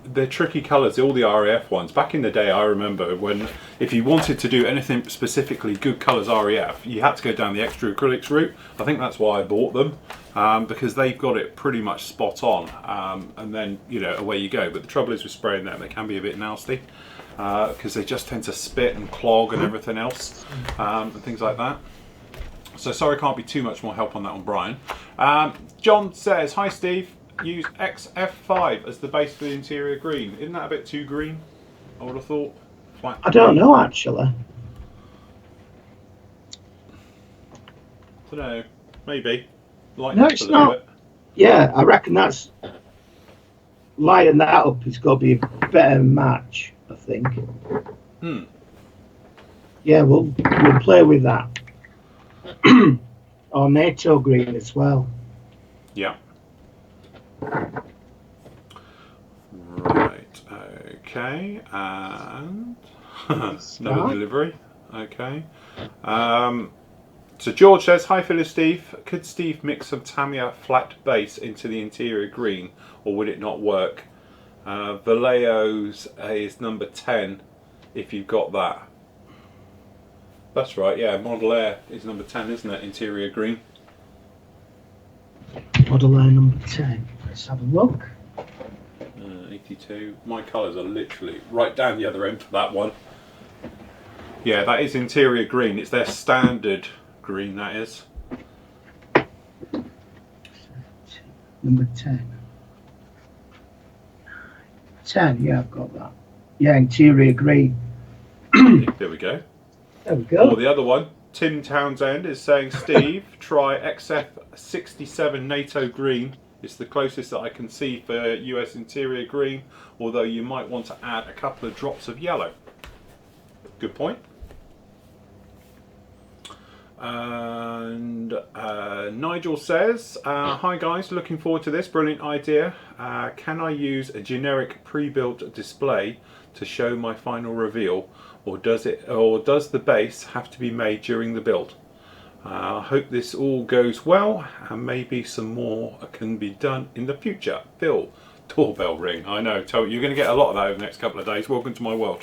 they're tricky colours, all the RAF ones. Back in the day, I remember when, if you wanted to do anything specifically good colours RAF, you had to go down the extra acrylics route. I think that's why I bought them, because they've got it pretty much spot on, and then, you know, away you go. But the trouble is with spraying them, they can be a bit nasty, because they just tend to spit and clog and everything else, and things like that. So sorry, can't be too much more help on that one, Brian. John says, hi Steve, use XF5 as the base for the interior green. Isn't that a bit too green? I would have thought. I don't know, actually. I don't know, maybe. Lighten No, up it's a little not. bit. Yeah, I reckon that's lighten that up. It's got to be a better match, I think. Yeah, we'll play with that. Or NATO green as well. Yeah. Right. Okay. And another delivery. Okay. So George says, hi Phil and Steve, could Steve mix some Tamiya flat base into the interior green, or would it not work? Vallejo's is number 10, if you've got that. That's right, yeah, Model Air is number 10, isn't it? Interior green. Model Air number 10. Let's have a look. 82. My colours are literally right down the other end for that one. Yeah, that is interior green. It's their standard green, that is. Number 10. 10, yeah, I've got that. Yeah, interior green. There we go. There we go. Or the other one, Tim Townsend is saying, Steve, try XF67 NATO green. It's the closest that I can see for US interior green, although you might want to add a couple of drops of yellow. Good point. And Nigel says, hi guys, looking forward to this, brilliant idea. Can I use a generic pre-built display to show my final reveal, or does the base have to be made during the build? I hope this all goes well, and maybe some more can be done in the future. Phil, doorbell ring. I know, you're going to get a lot of that over the next couple of days. Welcome to my world.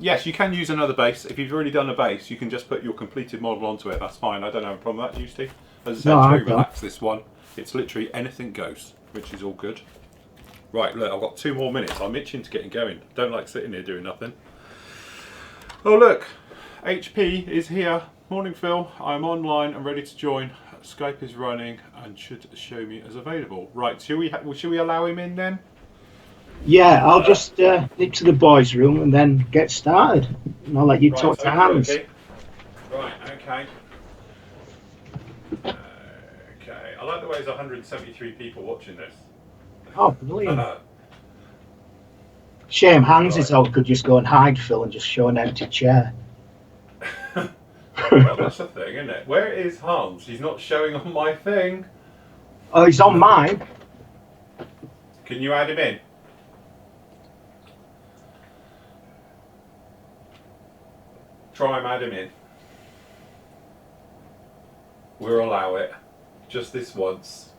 Yes, you can use another base. If you've already done a base, you can just put your completed model onto it. That's fine. I don't have a problem with that. You, Steve? As I said, very relaxed, this one. It's literally anything goes, which is all good. Right, look, I've got 2 more minutes. I'm itching to get going. Don't like sitting here doing nothing. Oh, look. HP is here. Morning, Phil. I'm online and ready to join. Skype is running and should show me as available. Right, should we allow him in then? Yeah, I'll just nip to the boys' room and then get started. And I'll let you talk to Hans. Okay. Right, okay. Okay, I like the way there's 173 people watching this. Oh, brilliant. Shame Hans is out, could just go and hide, Phil, and just show an empty chair. Well, that's the thing, isn't it? Where is Hans? He's not showing on my thing. Oh, he's on mine. Can you add him in? Try and add him in. We'll allow it. Just this once.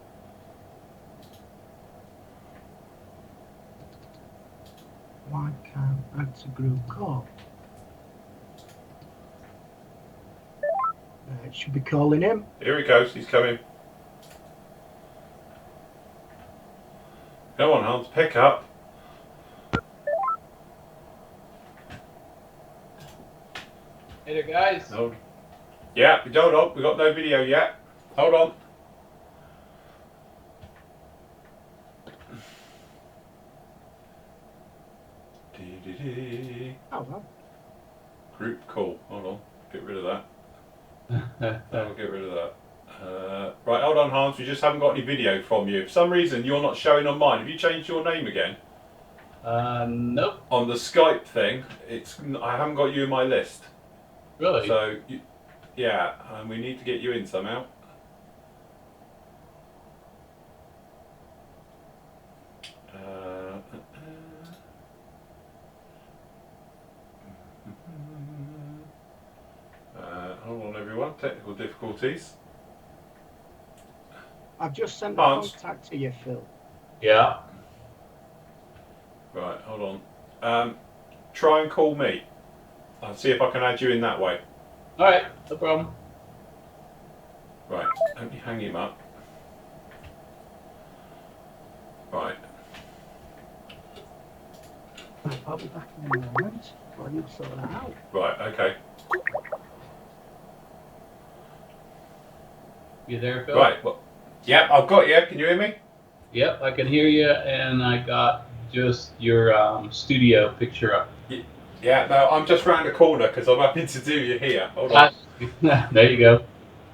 Why can't add to group call? It should be calling him. Here he goes, he's coming. Come on, Hans, pick up. Hey there, guys. Hold. Yeah, hold on, we've got no video yet. Hold on. Oh, well. Group call. Hold on. Get rid of that. I'll get rid of that. Right, hold on, Hans. We just haven't got any video from you. For some reason, you're not showing on mine. Have you changed your name again? Nope. On the Skype thing, I haven't got you in my list. Really? So, yeah, and we need to get you in somehow. Hold on, everyone. Technical difficulties. I've just sent the Hans. contact to you, Phil. Yeah. Right, hold on. Try and call me. I'll see if I can add you in that way. Alright, no problem. Right, let me hang him up. Right. I'll be back in a moment while you sort that out. Right, okay. You there, Phil? Right, well, yep, I've got you. Can you hear me? Yep, I can hear you, and I got just your studio picture up. Yeah, no, I'm just round the corner because I'm happy to do you here. Hold on. There you go.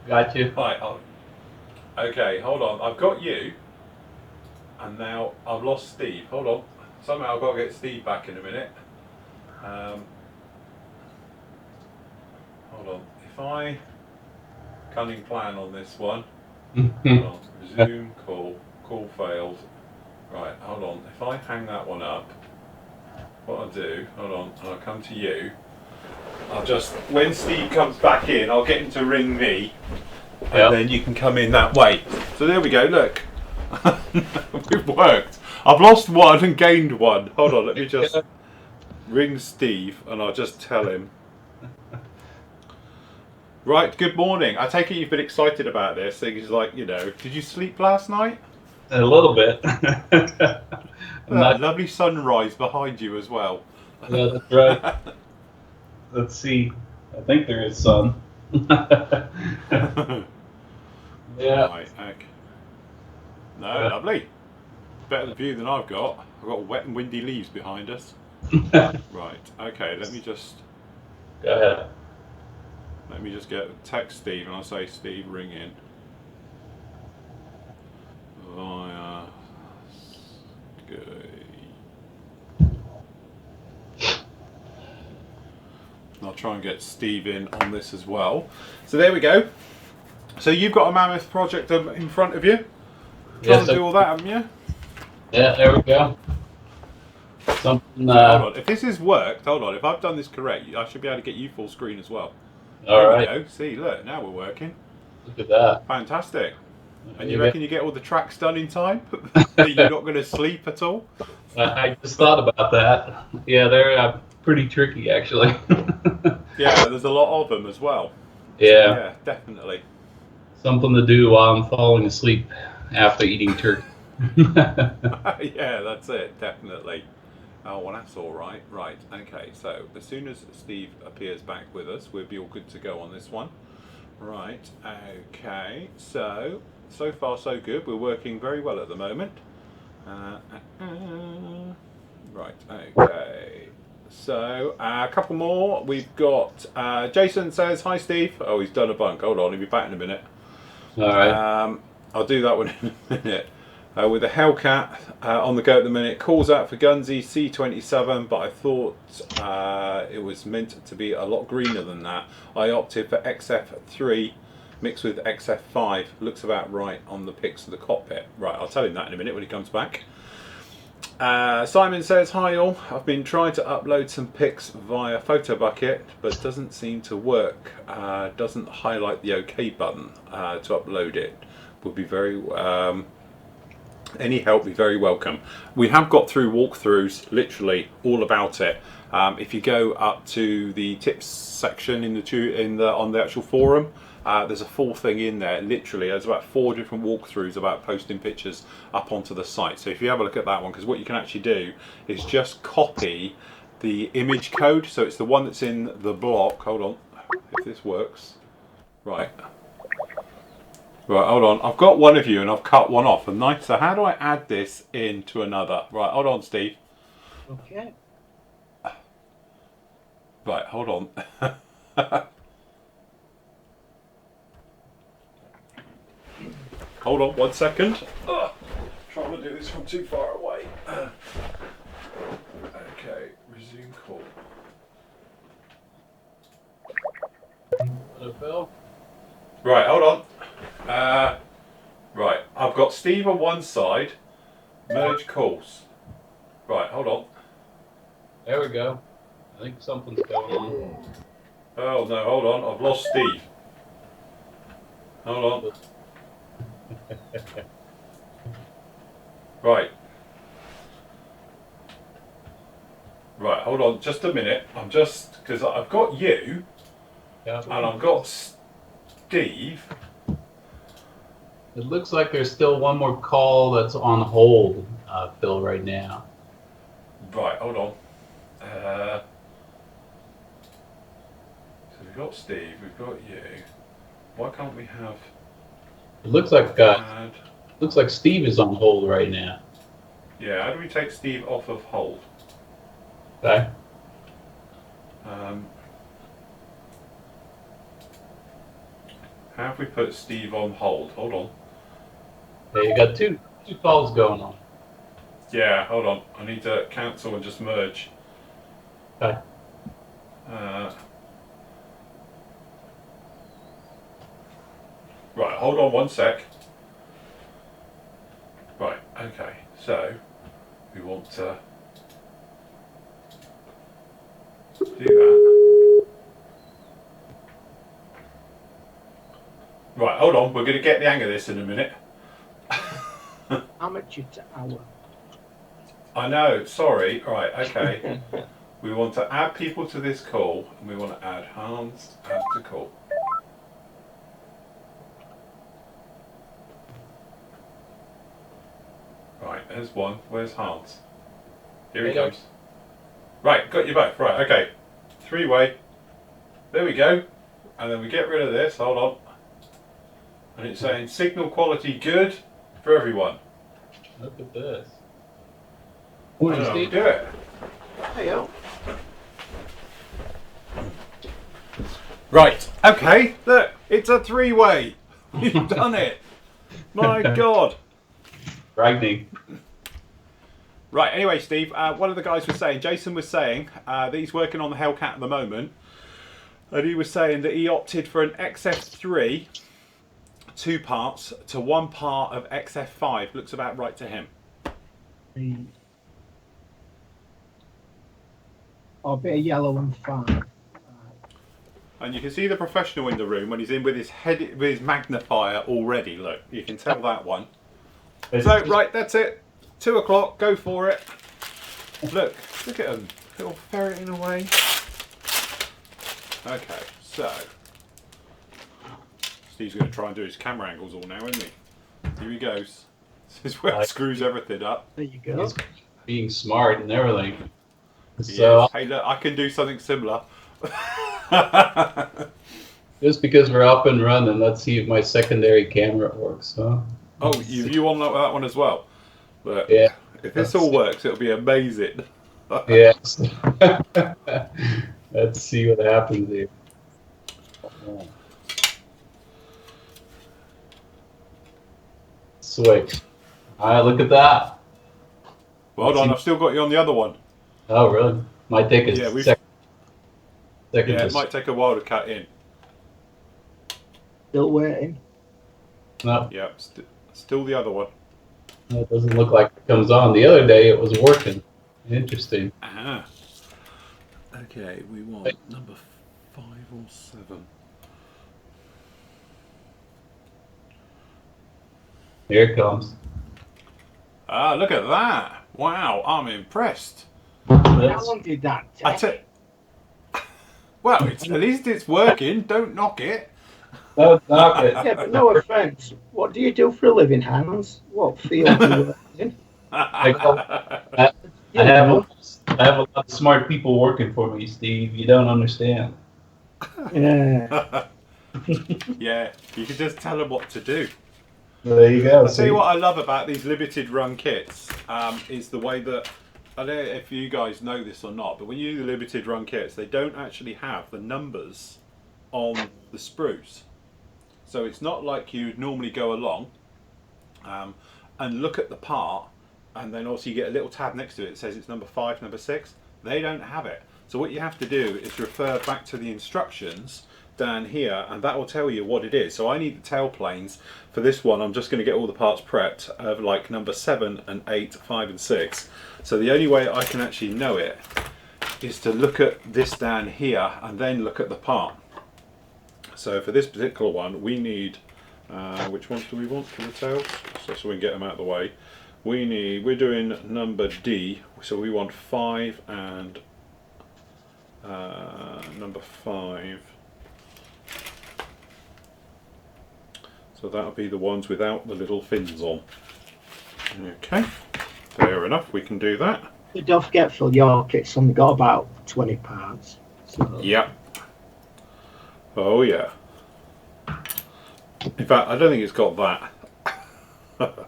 Got you. Right, okay, hold on. I've got you, and now I've lost Steve. Hold on. Somehow I've got to get Steve back in a minute. Hold on. If I cunning plan on this one. Hold on. Resume call. Call failed. Right, hold on. If I hang that one up, what I'll do, hold on, and I'll come to you. I'll just, when Steve comes back in, I'll get him to ring me, and then you can come in that way. So there we go, look. We've worked. I've lost one and gained one. Hold on, let me just ring Steve and I'll just tell him. Right, good morning. I take it you've been excited about this. Things like, you know, did you sleep last night? A little bit. Lovely sunrise behind you as well. Yeah, that's right. Let's see. I think there is sun. Yeah. Right, okay. No, lovely. Better view than I've got. I've got wet and windy leaves behind us. Right, okay, let me just... Go ahead. Let me just text Steve and I'll say, Steve, ring in. Via... I'll try and get Steve in on this as well. So there we go. So you've got a mammoth project in front of you. Trying to do all that, haven't you? Yeah, there we go. Something. Hold on. If this has worked, hold on. If I've done this correct, I should be able to get you full screen as well. There we go. See, look, now we're working. Look at that. Fantastic. And you reckon you get all the tracks done in time? That you're not going to sleep at all? I just thought about that. Yeah, they're pretty tricky, actually. Yeah, there's a lot of them as well. Yeah. Yeah, definitely. Something to do while I'm falling asleep after eating turkey. Yeah, that's it, definitely. Oh, well, that's all right. Right, okay, so as soon as Steve appears back with us, we'll be all good to go on this one. Right, okay, so far so good. We're working very well at the moment. Right, okay. So, a couple more. We've got, Jason says, hi Steve. Oh, he's done a bunk. Hold on, he'll be back in a minute. All right. I'll do that one in a minute. With the Hellcat on the go at the minute. Calls out for Gunsy C27, but I thought it was meant to be a lot greener than that. I opted for XF3 mixed with XF5. Looks about right on the pics of the cockpit. Right, I'll tell him that in a minute when he comes back. Simon says, hi all, I've been trying to upload some pics via PhotoBucket, but doesn't seem to work. Doesn't highlight the OK button to upload it. Would be very, any help be very welcome. We have got through walkthroughs, literally all about it. If you go up to the tips section on the actual forum, there's a full thing in there. Literally, there's about 4 different walkthroughs about posting pictures up onto the site. So if you have a look at that one, because what you can actually do is just copy the image code. So it's the one that's in the block. Hold on, if this works. Right. Right, hold on. I've got one of you and I've cut one off. And nice. So how do I add this into another? Right, hold on, Steve. Okay. Right, hold on. Hold on 1 second. Trying to do this from too far away. Okay, resume call. Right, hold on. Right, I've got Steve on one side. Merge calls. Right, hold on. There we go. I think something's going on. Oh no, hold on. I've lost Steve. Hold on. Right. Right, hold on just a minute. I'm just, because I've got you, and I've got Steve. It looks like there's still one more call that's on hold, Phil, right now. Right, hold on. So we've got Steve, we've got you. Why can't we have... It looks like Steve is on hold right now. Yeah, how do we take Steve off of hold? Okay. How have we put Steve on hold? Hold on. Okay, you got two calls going on. Yeah, hold on. I need to cancel and just merge. Okay. Right, hold on 1 sec. Right, okay, so we want to do that. Right, hold on. We're going to get the hang of this in a minute. Amateur to hour. I know. Sorry. Right. Okay. We want to add people to this call, and we want to add Hans to call. Right. There's one. Where's Hans? Here he comes. Right. Got you both. Right. Okay. 3-way. There we go. And then we get rid of this. Hold on. And it's saying signal quality good for everyone. Look at this. I don't know how to do it. Hey, oh. Right. Okay. Look, it's a 3-way. You've done it. My God. Frightening. Right. Anyway, Steve. One of the guys was saying, Jason was saying that he's working on the Hellcat at the moment, and he was saying that he opted for an XF3. 2 parts to 1 part of XF5 looks about right to him. A bit of yellow and fine. And you can see the professional in the room when he's in with his head, with his magnifier already. Look, you can tell that one. So right, that's it. 2 o'clock. Go for it. Look at him, little ferreting away. Okay, so. Steve's going to try and do his camera angles all now, isn't he? Here he goes. This is where he screws everything up. There you go. He's being smart and everything. Yes. So, hey, look, I can do something similar. just because we're up and running, let's see if my secondary camera works. Huh? Oh, you on that one as well? Look, Yeah. if this all works, it'll be amazing. Yes. Let's see what happens here. Switch. Alright, look at that. Well done, I've still got you on the other one. Oh, really? Might take a second. Yeah, it might take a while to cut in. Still waiting. No, Yeah, still the other one. it doesn't look like it comes on. The other day it was working. Interesting. Ah. Okay, we want number 5 or 7. Here it comes. Ah, look at that! Wow, I'm impressed. How long did that take? Well, at least it's working. Don't knock it. Don't knock it. Yeah, but no offence. What do you do for a living, Hans? What field do you work in? I have a lot of smart people working for me, Steve. You don't understand. Yeah. Yeah, you can just tell them what to do. There you go. I'll tell you what I love about these limited run kits is the way that, I don't know if you guys know this or not, but when you do the limited run kits, they don't actually have the numbers on the sprues. So it's not like you'd normally go along and look at the part, and then also you get a little tab next to it that says it's number 5, number 6. They don't have it. So what you have to do is refer back to the instructions down here, and that will tell you what it is. So I need the tail planes for this one. I'm just going to get all the parts prepped of like number 7 and 8, 5 and 6. So the only way I can actually know it is to look at this down here and then look at the part. So for this particular one we need which ones do we want for the tails, so we can get them out of the way. We're doing number D, so we want 5 and number 5. So that'll be the ones without the little fins on. Okay, fair enough, we can do that. But don't forget, Phil, your kit's only got about 20 parts. So. Yeah. Oh yeah. In fact, I don't think it's got that. Oh,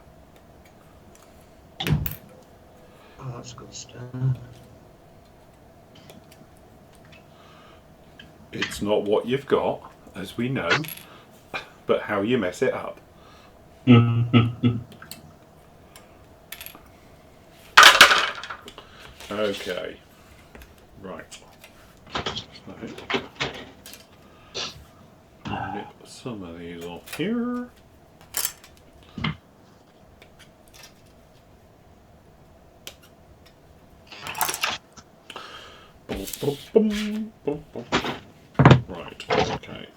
that's good stuff. It's not what you've got, as we know, but how you mess it up. Okay. Right. Nip some of these off here. Right, okay.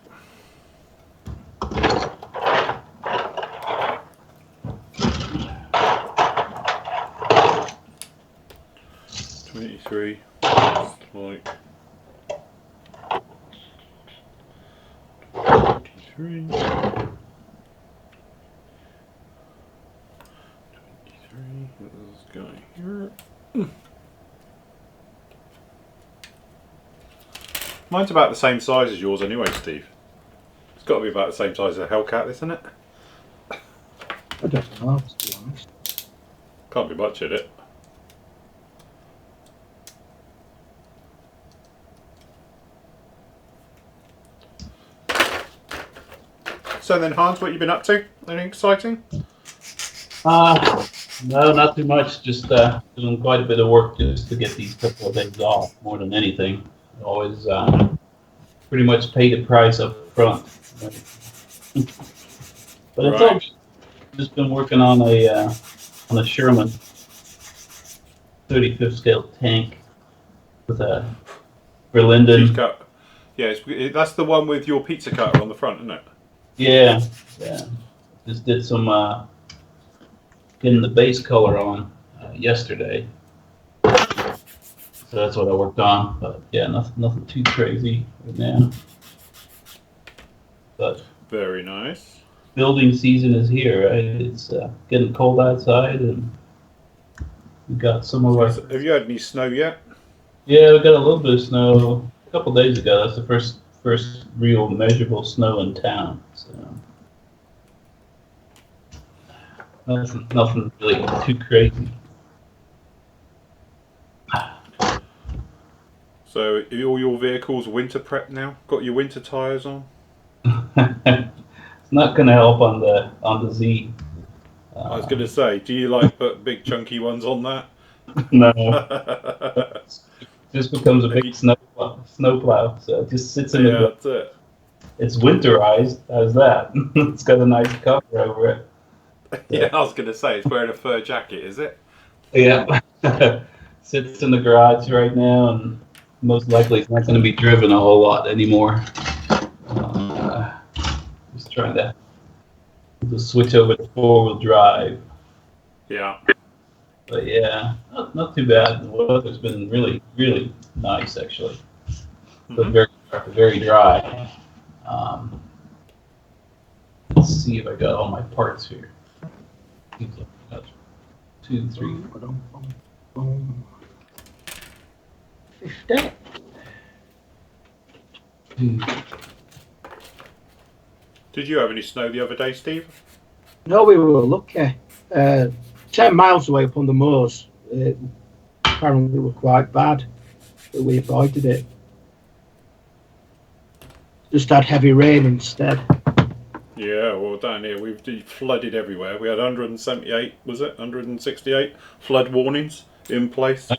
23. It's like 23. 23. This guy here. Mine's about the same size as yours anyway, Steve. It's got to be about the same size as a Hellcat, isn't it? I don't know, to be honest. Can't be much at it. So then, Hans, what have you been up to? Anything exciting? No, not too much. Just doing quite a bit of work just to get these couple of days off, more than anything. Always pretty much pay the price up front. Right? But it's all just been working on a Sherman 35th scale tank with a Berlinden. Yeah, that's the one with your pizza cutter on the front, isn't it? Yeah. Just did some getting the base color on yesterday, so that's what I worked on. But yeah, nothing too crazy right now. But very nice. Building season is here, right? It's getting cold outside, and we got some of our. Have you had any snow yet? Yeah, we got a little bit of snow a couple days ago. That's the first real measurable snow in town. So nothing really too crazy. So, are all your vehicles winter prep now? Got your winter tyres on? It's not going to help on the Z. I was going to say, do you like put big chunky ones on that? No. Just becomes a big snowplow. So it just sits in the ground. That's it. It's winterized. How's that? It's got a nice cover over it. Yeah, I was going to say, it's wearing a fur jacket, is it? Yeah. Sits in the garage right now, and most likely it's not going to be driven a whole lot anymore. Just trying to switch over to four-wheel drive. Yeah. But yeah, not too bad. The weather's been really, really nice, actually. But very dry. Let's see if I got all my parts here. Seems like I got 2, 3. 50. Did you have any snow the other day, Steve? No, we were lucky. 10 miles away up on the moors. Apparently were quite bad, but we avoided it. Just had heavy rain instead. Yeah, well, down here we've flooded everywhere. We had 178, was it? 168 flood warnings in place.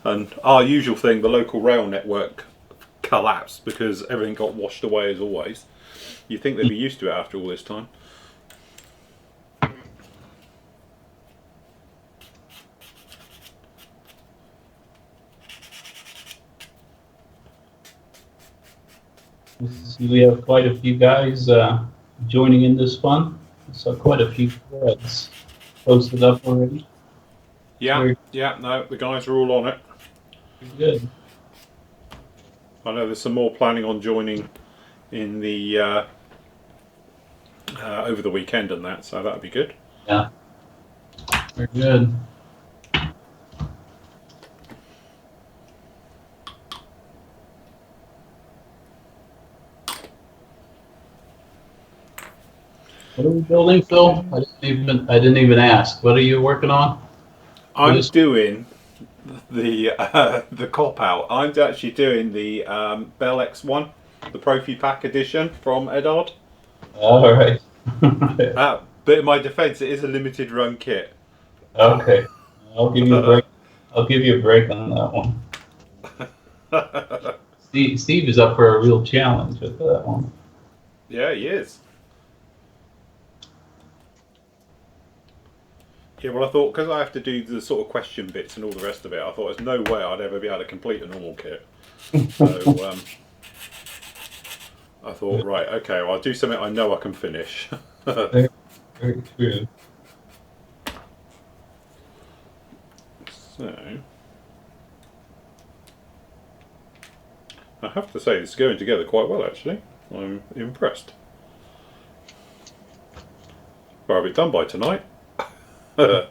And our usual thing, the local rail network collapsed because everything got washed away as always. You'd think they'd be used to it after all this time. We have quite a few guys joining in this fun. So quite a few threads posted up already. Yeah, no, the guys are all on it. Good. I know there's some more planning on joining in the over the weekend and that, so that'd be good. Yeah. Very good. What are we building, Phil? I didn't even ask. What are you working on? I'm doing the cop out. I'm actually doing the Bell X1, the Profi Pack edition from Edard. All right. But in my defence, it is a limited run kit. Okay, I'll give you a break. I'll give you a break on that one. Steve is up for a real challenge with that one. Yeah, he is. Yeah, well, I thought because I have to do the sort of question bits and all the rest of it, I thought there's no way I'd ever be able to complete a normal kit. So I thought, right, okay, well, I'll do something I know I can finish. Very true. So, I have to say, it's going together quite well, actually. I'm impressed. Well, I'll be done by tonight. You'll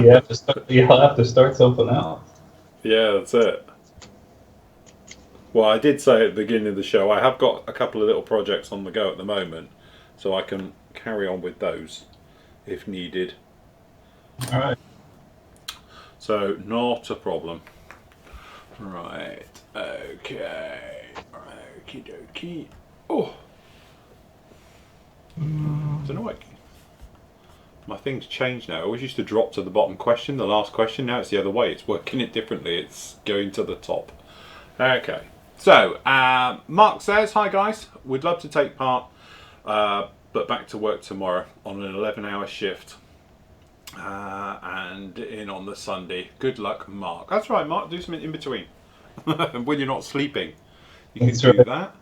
have to start something else. Yeah, that's it. Well, I did say at the beginning of the show, I have got a couple of little projects on the go at the moment, so I can carry on with those if needed. All right. So, not a problem. Right, okay. Okie dokie. Oh! I don't know why. My thing's changed now. I always used to drop to the bottom question, the last question. Now it's the other way. It's working it differently. It's going to the top. Okay. So, Mark says, hi guys. We'd love to take part, but back to work tomorrow on an 11-hour shift. And in on the Sunday. Good luck, Mark. That's right, Mark. Do something in between. When you're not sleeping. You can do that.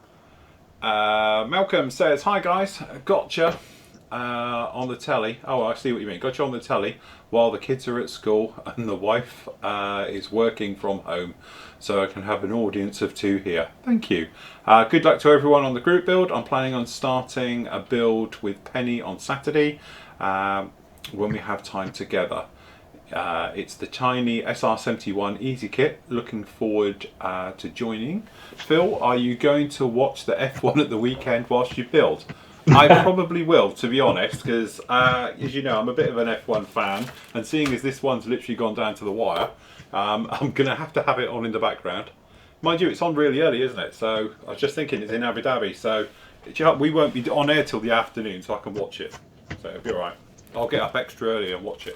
Malcolm says, hi guys. Gotcha. On the telly. Oh, I see what you mean. Got you on the telly while the kids are at school and the wife is working from home, so I can have an audience of 2 here. Thank you. Good luck to everyone on the group build. I'm planning on starting a build with Penny on Saturday when we have time together. It's the tiny SR71 Easy Kit. Looking forward to joining. Phil, are you going to watch the F1 at the weekend whilst you build? I probably will, to be honest, because as you know, I'm a bit of an F1 fan, and seeing as this one's literally gone down to the wire, I'm going to have it on in the background. Mind you, it's on really early, isn't it? So I was just thinking it's in Abu Dhabi, so we won't be on air till the afternoon, so I can watch it. So it'll be alright. I'll get up extra early and watch it.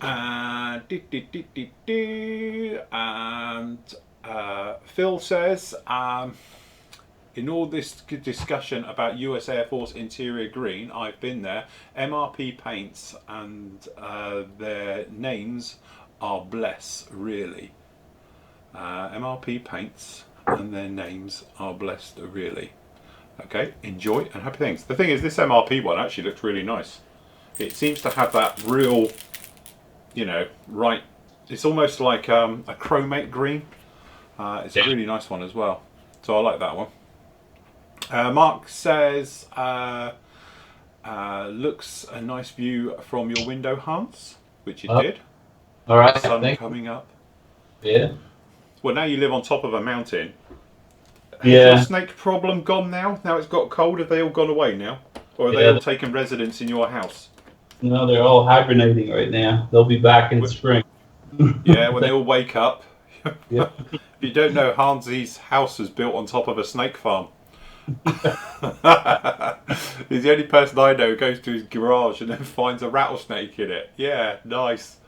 And Phil says, in all this discussion about US Air Force interior green, I've been there. MRP paints and their names are bless, really. MRP paints and their names are blessed, really. Okay, enjoy and happy things. The thing is, this MRP one actually looks really nice. It seems to have that real, you know, right. It's almost like a chromate green. It's a really nice one as well. So I like that one. Mark says, looks a nice view from your window, Hans, which it did. All right. Sun coming up. Yeah. Well, now you live on top of a mountain. Yeah. Has your snake problem gone now? Now it's got cold, have they all gone away now? Or are they all taking residence in your house? No, they're all hibernating right now. They'll be back in spring. Yeah, when they all wake up. Yeah. If you don't know, Hansi's house is built on top of a snake farm. He's the only person I know who goes to his garage and then finds a rattlesnake in it. Yeah, nice.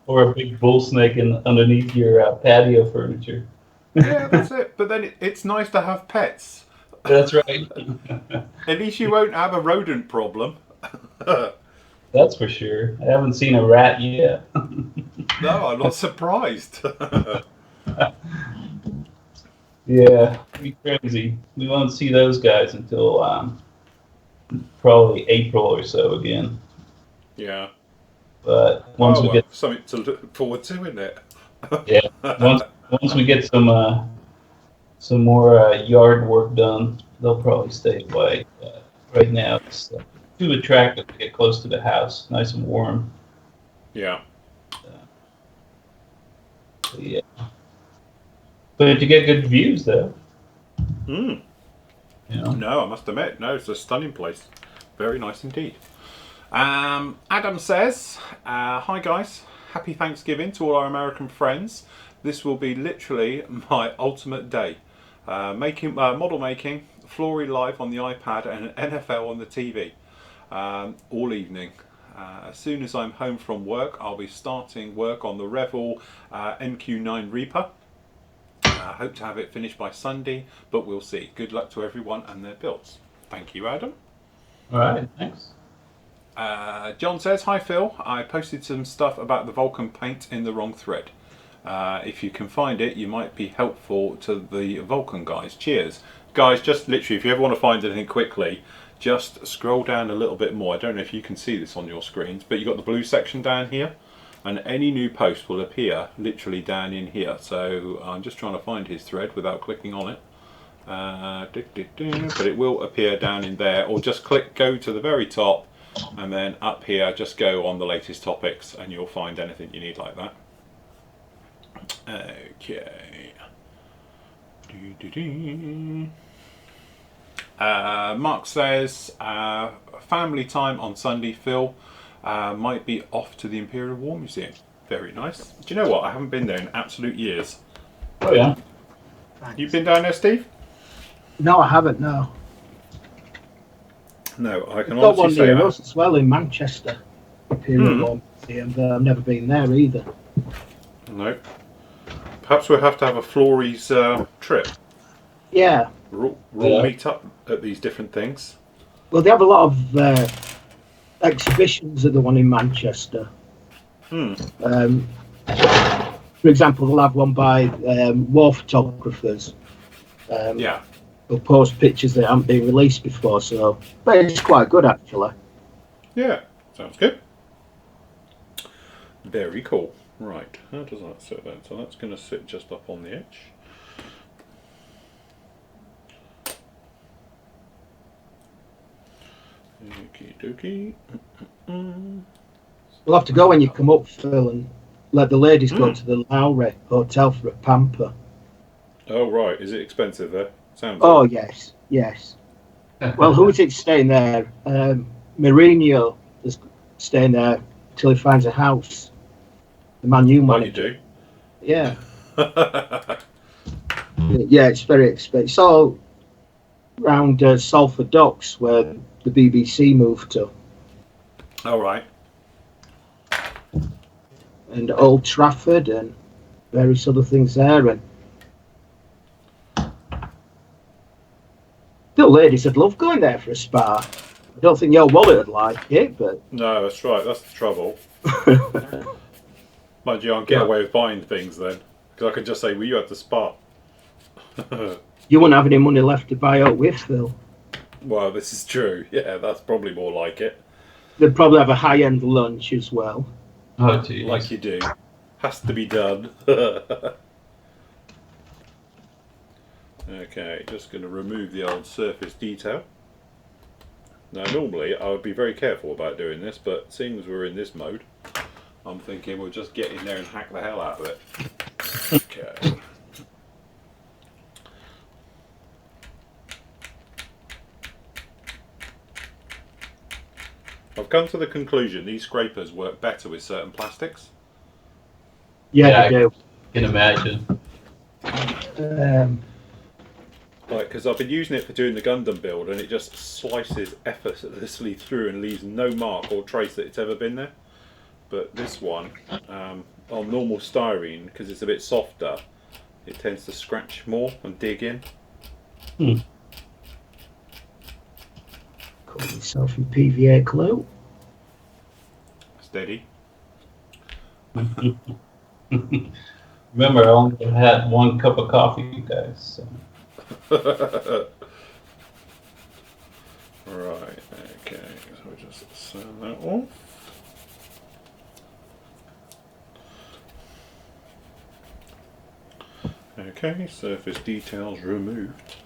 Or a big bull snake underneath your patio furniture. Yeah, that's it. But then it's nice to have pets. That's right. At least you won't have a rodent problem. That's for sure. I haven't seen a rat yet. No, I'm not surprised. Yeah, be crazy. We won't see those guys until probably April or so again. Yeah. But once we get something to look forward to, isn't it? Yeah, once we get some more yard work done, they'll probably stay away. Right now, it's too attractive to get close to the house, nice and warm. Yeah. Yeah. But you get good views, though. Mm. You know? No, I must admit, no, it's a stunning place. Very nice indeed. Adam says, hi guys, happy Thanksgiving to all our American friends. This will be literally my ultimate day. Model making, Flory live on the iPad and NFL on the TV all evening. As soon as I'm home from work, I'll be starting work on the Revel MQ9 Reaper. I hope to have it finished by Sunday, but we'll see. Good luck to everyone and their builds. Thank you, Adam. All right, thanks. John says, hi Phil, I posted some stuff about the Vulcan paint in the wrong thread. If you can find it, you might be helpful to the Vulcan guys. Cheers. Guys, just literally, if you ever want to find anything quickly, just scroll down a little bit more. I don't know if you can see this on your screens, but you've got the blue section down here. and any new post will appear literally down in here. So I'm just trying to find his thread without clicking on it. But it will appear down in there, or just go to the very top, and then up here just go on the latest topics, and you'll find anything you need like that. Okay. Mark says family time on Sunday. Phil might be off to the Imperial War Museum. Very nice. Do you know what? I haven't been there in absolute years. Oh yeah. Thanks. You've been down there, Steve? No, I haven't. No. No, I can We've got one honestly say near that. us as well in Manchester, Imperial War Museum, but I've never been there either. No. Perhaps we'll have to have a Flory's trip. Yeah. We'll all meet up at these different things. Well, they have a lot of exhibitions at the one in Manchester. For example, they'll have one by war photographers. Yeah. They'll post pictures that haven't been released before, but it's quite good actually. Yeah, sounds good. Very cool. Right, how does that sit then? So that's going to sit just up on the edge. Okie dokie. We'll have to go when you come up, Phil, and let the ladies go to the Lowry Hotel for a pamper. Oh right, is it expensive there? Sounds Oh like. yes. Well, who's it staying there? Mourinho is staying there till he finds a house. The Man U What you manager. do? Yeah. Yeah, it's very expensive. It's all around Salford Docks where the BBC moved to, All right. and Old Trafford and various other things there. And the ladies would love going there for a spa. I don't think your wallet would like it, but No, that's right. That's the trouble. Mind you, I'll get away with buying things then, because I can just say, "Well, you had the spa." you wouldn't have any money left to buy out with, Phil. Well, this is true. Yeah, that's probably more like it. They'd probably have a high-end lunch as well. Oh, geez. Like you do. Has to be done. Okay, just going to remove the old surface detail. Now, normally I would be very careful about doing this, but seeing as we're in this mode, I'm thinking we'll just get in there and hack the hell out of it. Okay. I've come to the conclusion these scrapers work better with certain plastics. Yeah, they do. I can imagine. Like, because I've been using it for doing the Gundam build, and it just slices effortlessly through and leaves no mark or trace that it's ever been there. But this one, on normal styrene, because it's a bit softer, it tends to scratch more and dig in. Call yourself your PVA clue. Steady. Remember, I only had one cup of coffee, you guys. So. Right, okay, so we just send that off. Okay, surface details removed.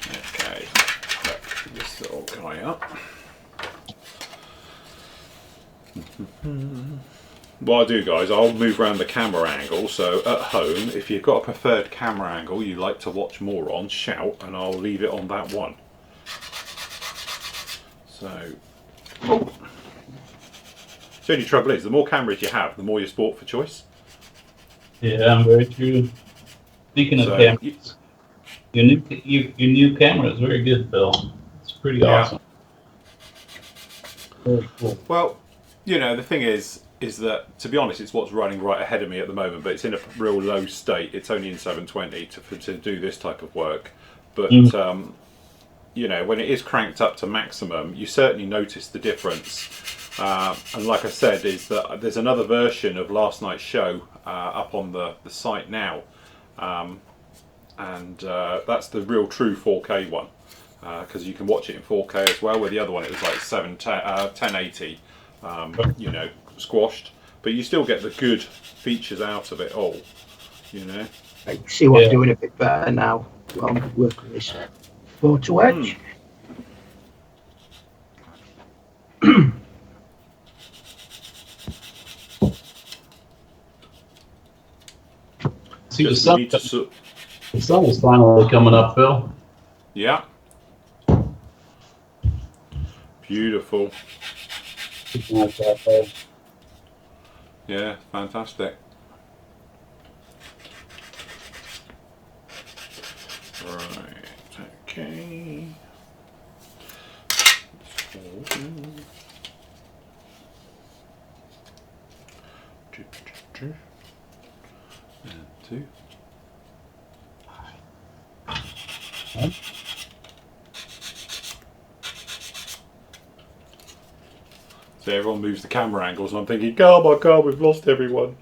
Okay, back this little guy up. What I'll do, guys, I'll move around the camera angle, so at home, if you've got a preferred camera angle you like to watch more on, shout, and I'll leave it on that one. So, the only trouble is, the more cameras you have, the more you sport for choice. Yeah, very true. Speaking of cameras, your new camera is very good, Phil. It's pretty awesome. Very cool. Well, you know, the thing is that, to be honest, it's what's running right ahead of me at the moment, but it's in a real low state. It's only in 720 to do this type of work. But, you know, when it is cranked up to maximum, you certainly notice the difference. And like I said, is that there's another version of last night's show up on the site now. And that's the real true 4K one. Because you can watch it in 4K as well, where the other one it was like 1080, you know, squashed. but you still get the good features out of it all, you know. I see what I'm doing a bit better now while I'm working this photo edge. See, the sun is finally coming up, Phil. Yeah. Beautiful. Yeah, fantastic. Right, okay. And 2. So everyone moves the camera angles, and I'm thinking, oh my god, we've lost everyone.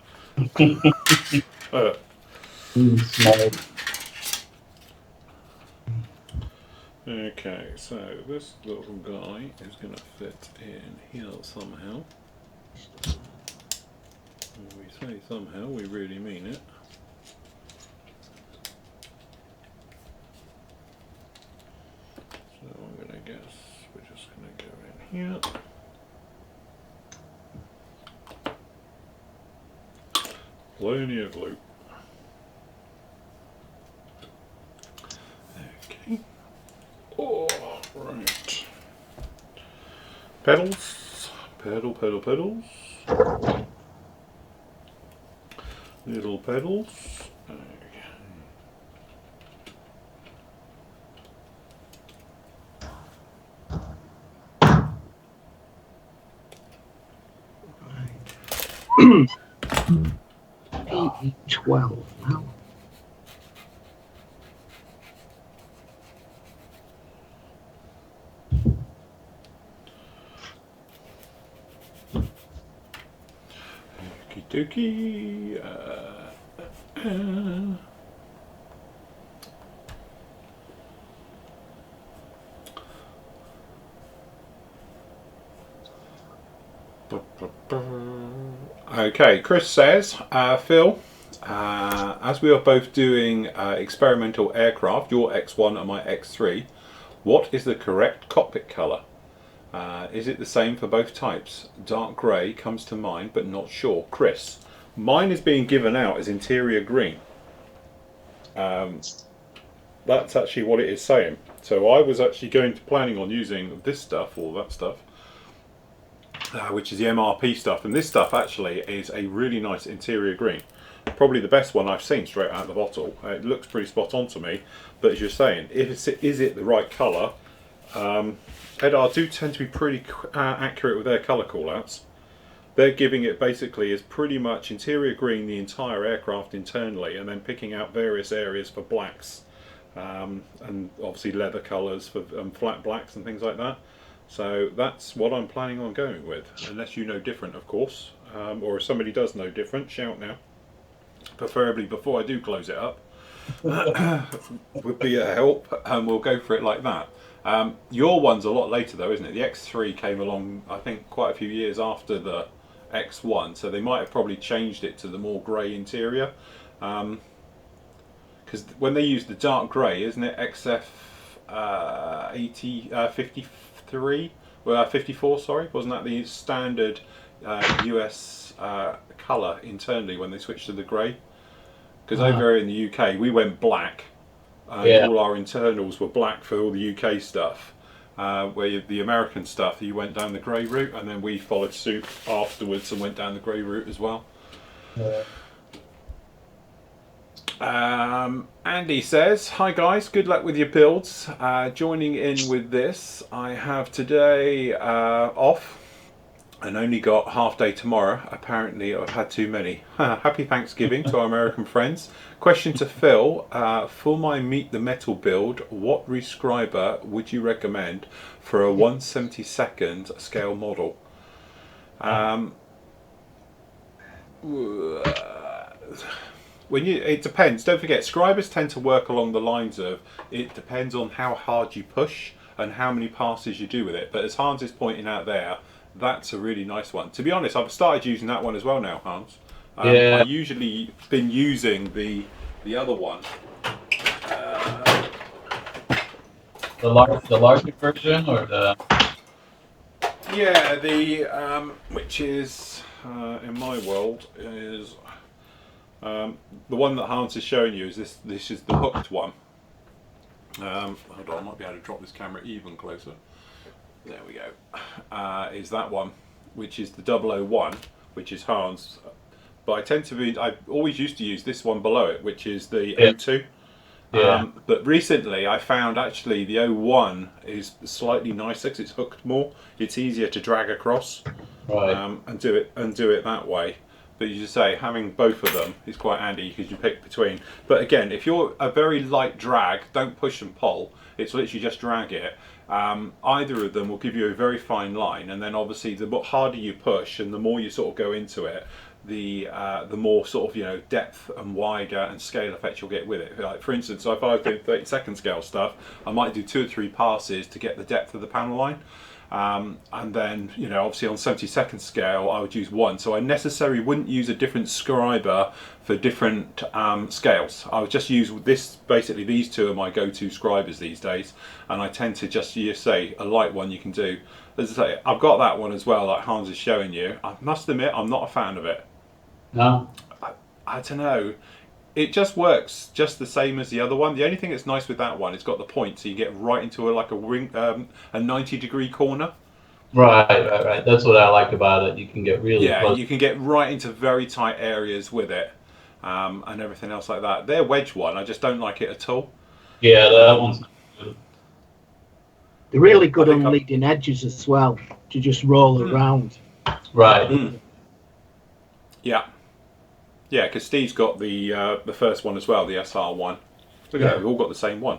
Okay, so this little guy is going to fit in here somehow. When we say somehow, we really mean it. So I'm going to guess we're just going to go in here. Plenty of glue. Okay. Oh, right. Pedals. Pedals. Little pedals. Okay. PE12 now. Okie dokie. Okay, Chris says, Phil, as we are both doing experimental aircraft, your X1 and my X3, what is the correct cockpit colour? Is it the same for both types? Dark grey comes to mind, but not sure. Chris, mine is being given out as interior green. That's actually what it is saying. So I was actually planning on using this stuff, or that stuff, which is the MRP stuff, and this stuff actually is a really nice interior green. Probably the best one I've seen straight out of the bottle. It looks pretty spot on to me, but as you're saying, is it the right colour? Edar do tend to be pretty accurate with their colour callouts. They're giving it basically as pretty much interior green the entire aircraft internally, and then picking out various areas for blacks, and obviously leather colours for flat blacks and things like that. So that's what I'm planning on going with, unless you know different, of course, or if somebody does know different, shout now. Preferably before I do close it up, would be a help, and we'll go for it like that. Your one's a lot later though, isn't it? The X3 came along, I think, quite a few years after the X1, so they might have probably changed it to the more grey interior. Because when they use the dark grey, isn't it XF 53? Well, 54, sorry. Wasn't that the standard US colour internally when they switched to the grey? Because over in the UK, we went black. All our internals were black for all the UK stuff. Where the American stuff, you went down the grey route, and then we followed suit afterwards and went down the grey route as well. Andy says, hi guys, good luck with your builds. Joining in with this, I have today off and only got half day tomorrow. Apparently I've had too many. Happy Thanksgiving to our American friends. Question to Phil, for my Meet the Metal build, what rescriber would you recommend for a 1/72nd scale model? It depends. Don't forget, scribers tend to work along the lines of, it depends on how hard you push and how many passes you do with it. But as Hans is pointing out there, That's a really nice one. To be honest, I've started using that one as well now, Hans. Yeah. I usually been using the other one. The larger version or the Yeah, the which is in my world is the one that Hans is showing you is this. This is the hooked one. Hold on, I might be able to drop this camera even closer. There we go. Is that one, which is the 001, which is Hans. But I tend to be. I always used to use this one below it, which is the O2. yeah. But recently I found actually the O1 is slightly nicer because it's hooked more. It's easier to drag across Right. and do it that way. But you just say having both of them is quite handy because you pick between. But again, if you're a very light drag, don't push and pull. It's literally just drag it. Either of them will give you a very fine line, and then obviously the harder you push and the more you sort of go into it, the more sort of depth and wider and scale effect you'll get with it. Like for instance, if I was doing 30-second scale stuff, I might do 2 or 3 passes to get the depth of the panel line. And then, obviously on 70-second scale, I would use one. So I necessarily wouldn't use a different scriber for different scales. I would just use this. Basically, these two are my go-to scribers these days, and I tend to just say a light one you can do. As I say, I've got that one as well, like Hans is showing you. I must admit, I'm not a fan of it. No. I don't know. It just works just the same as the other one. The only thing that's nice with that one, it's got the point, so you get right into a 90-degree corner. Right. That's what I like about it. You can get really close. You can get right into very tight areas with it, and everything else like that. Their wedge one, I just don't like it at all. Yeah, that one's good. They're really good on leading edges as well, to just roll around. Right. Yeah, because Steve's got the first one as well, the SR one. Look at that, we've all got the same one.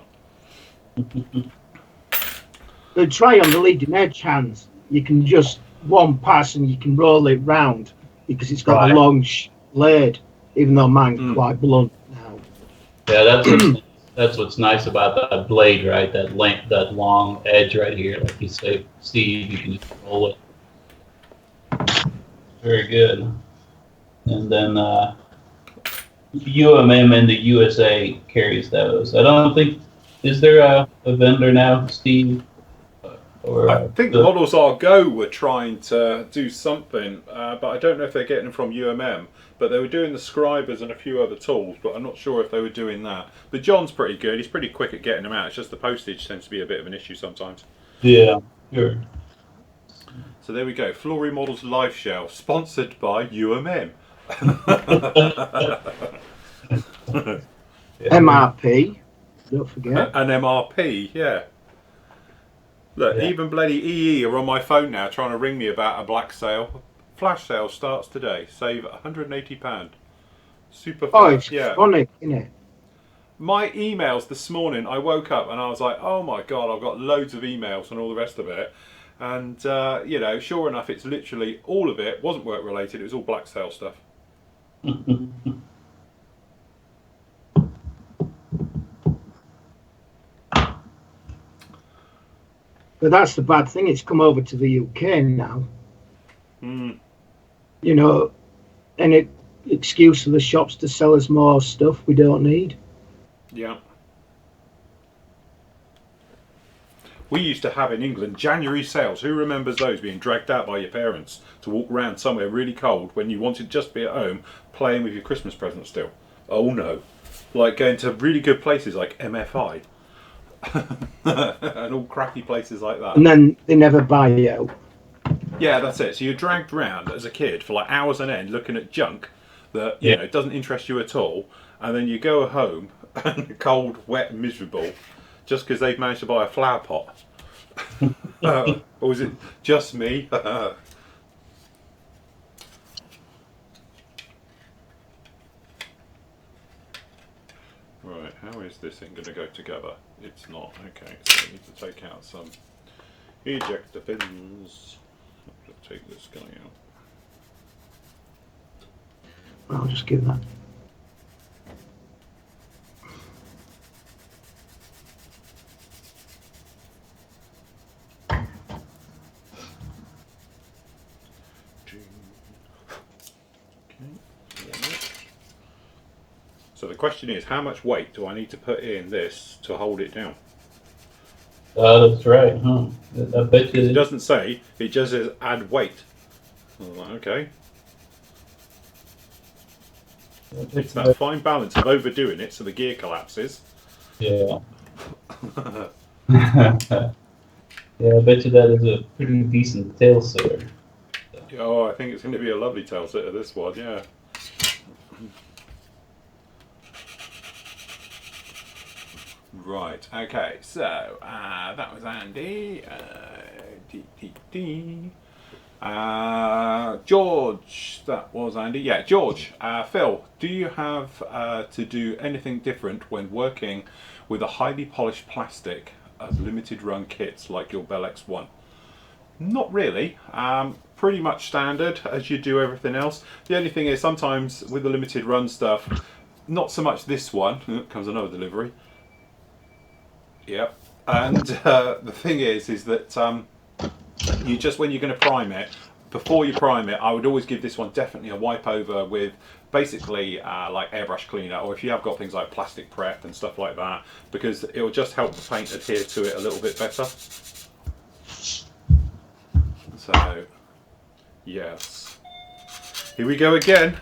But try on the leading edge hands. You can just one pass and you can roll it round because it's got a long blade, even though mine's quite blunt now. Yeah, that's what's nice about that blade, right? That long edge right here, like you say, Steve, you can just roll it. Very good. And then UMM in the USA carries those. I don't think, is there a vendor now, Steve? I think Models R Go were trying to do something, but I don't know if they're getting them from UMM. But they were doing the scribers and a few other tools, but I'm not sure if they were doing that. But John's pretty good. He's pretty quick at getting them out. It's just the postage tends to be a bit of an issue sometimes. Yeah, sure. So there we go. Flory Models Live Shelf, sponsored by UMM. MRP, don't forget. An MRP, yeah. Look, even bloody EE are on my phone now trying to ring me about a black sale. Flash sale starts today. Save £180. Super fast. It's funny, isn't it? My emails this morning, I woke up and I was like, oh my God, I've got loads of emails and all the rest of it. And, sure enough, it's literally all of it wasn't work related. It was all black sale stuff. But that's the bad thing. It's come over to the UK now. Any excuse for the shops to sell us more stuff we don't need. Yeah. We used to have in England January sales. Who remembers those, being dragged out by your parents to walk around somewhere really cold when you wanted to just be at home playing with your Christmas presents still? Oh no. Like going to really good places like MFI. And all crappy places like that. And then they never buy you out. Yeah, that's it. So you're dragged around as a kid for like hours on end looking at junk that doesn't interest you at all, and then you go home and cold, wet, and miserable just because they've managed to buy a flower pot. Or is it just me? Right, how is this thing going to go together? It's not. Okay, so I need to take out some ejector pins. Let's take this guy out. I'll just give that. So the question is, how much weight do I need to put in this to hold it down? That's right, huh? I bet you It doesn't say, it just says add weight. I'm like, okay. It's that fine balance of overdoing it so the gear collapses. Yeah. Yeah, I bet you that is a pretty decent tail sitter. Oh, I think it's going to be a lovely tail sitter, this one, yeah. Right, okay, so that was Andy. George, that was Andy. Yeah, George. Phil, do you have to do anything different when working with a highly polished plastic as limited run kits like your Bell X1? Not really. Pretty much standard as you do everything else. The only thing is sometimes with the limited run stuff, not so much this one. Comes another delivery. Yep. And the thing is that you just, when you're going to prime it, before you prime it, I would always give this one definitely a wipe over with basically like airbrush cleaner, or if you have got things like plastic prep and stuff like that, because it will just help the paint adhere to it a little bit better. So, yes. Here we go again.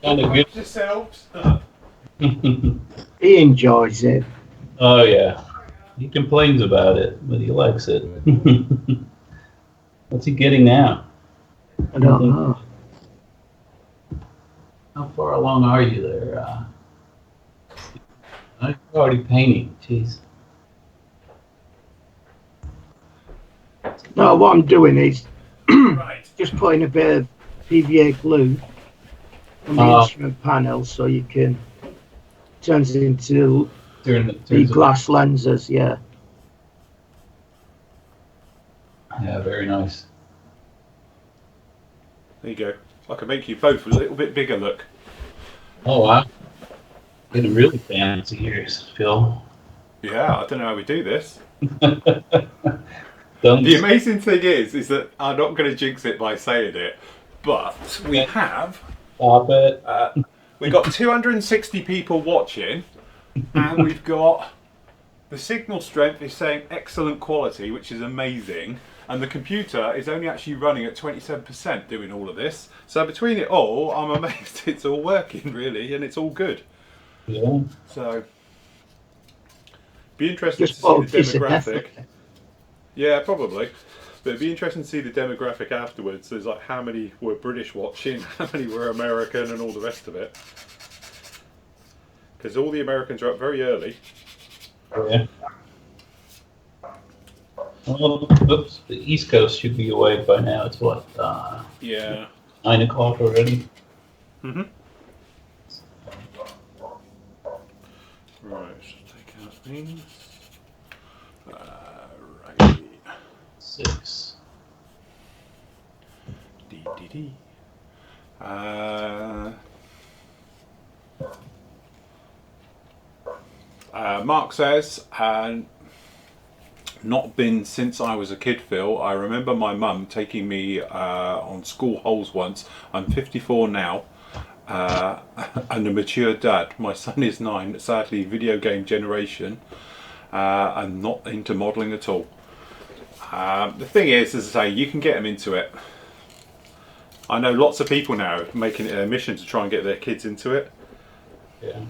Watch yourselves. He enjoys it. Oh yeah, he complains about it, but he likes it. What's he getting now? I don't know. How far along are you there? I'm already painting. Jeez. No, what I'm doing is Right. just putting a bit of PVA glue on the instrument panel so you can turns it into the glass lenses. Yeah. Yeah, very nice. There you go. I can make you both a little bit bigger look. Oh wow. Getting really fancy here, Phil. Yeah, I don't know how we do this. Don't The amazing thing is that I'm not going to jinx it by saying it, but we have. Stop it. We've got 260 people watching, and we've got the signal strength is saying excellent quality, which is amazing, and the computer is only actually running at 27% doing all of this. So between it all, I'm amazed it's all working really, and it's all good. Yeah. So, be interested Just to see the demographic. effort. Yeah, probably. But it'd be interesting to see the demographic afterwards. There's like how many were British watching, how many were American, and all the rest of it. Because all the Americans are up very early. Yeah. Well, oops, the East Coast should be awake by now. It's what? Yeah. 9 o'clock already. Mhm. Right, so take out these. Right. 6. D. Mark says, not been since I was a kid, Phil. I remember my mum taking me on school holes once. I'm 54 now. And a mature dad. My son is 9, sadly video game generation, and not into modelling at all. The thing is, as I say, you can get them into it. I know lots of people now making it a mission to try and get their kids into it. Yeah.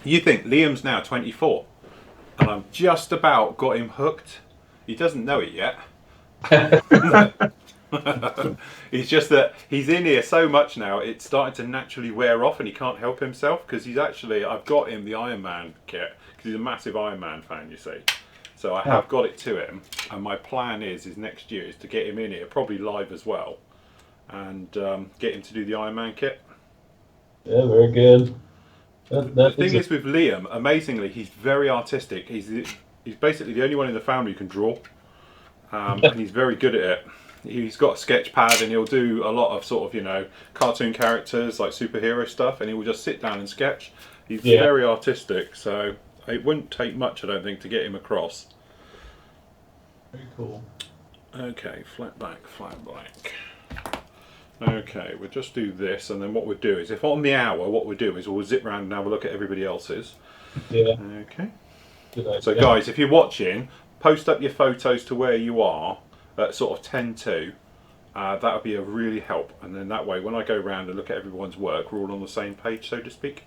You think Liam's now 24, and I've just about got him hooked. He doesn't know it yet. It's just that he's in here so much now, it's starting to naturally wear off and he can't help himself, because he's actually, I've got him the Iron Man kit, because he's a massive Iron Man fan, you see. So I have got it to him, and my plan is next year is to get him in here, probably live as well, and get him to do the Iron Man kit. Yeah, very good. The thing is with Liam, amazingly, he's very artistic. He's basically the only one in the family who can draw, and he's very good at it. He's got a sketch pad and he'll do a lot of sort of, you know, cartoon characters like superhero stuff, and he will just sit down and sketch. He's very artistic, so it wouldn't take much, I don't think, to get him across. Very cool. Okay, flat back, flat black. Okay, we'll just do this, and then what we'll do is, if on the hour, what we'll do is we'll zip round and have a look at everybody else's. Yeah. Okay. Good idea. So guys, if you're watching, post up your photos to where you are at sort of 10 to. That would be a really help, and then that way when I go around and look at everyone's work, we're all on the same page, so to speak.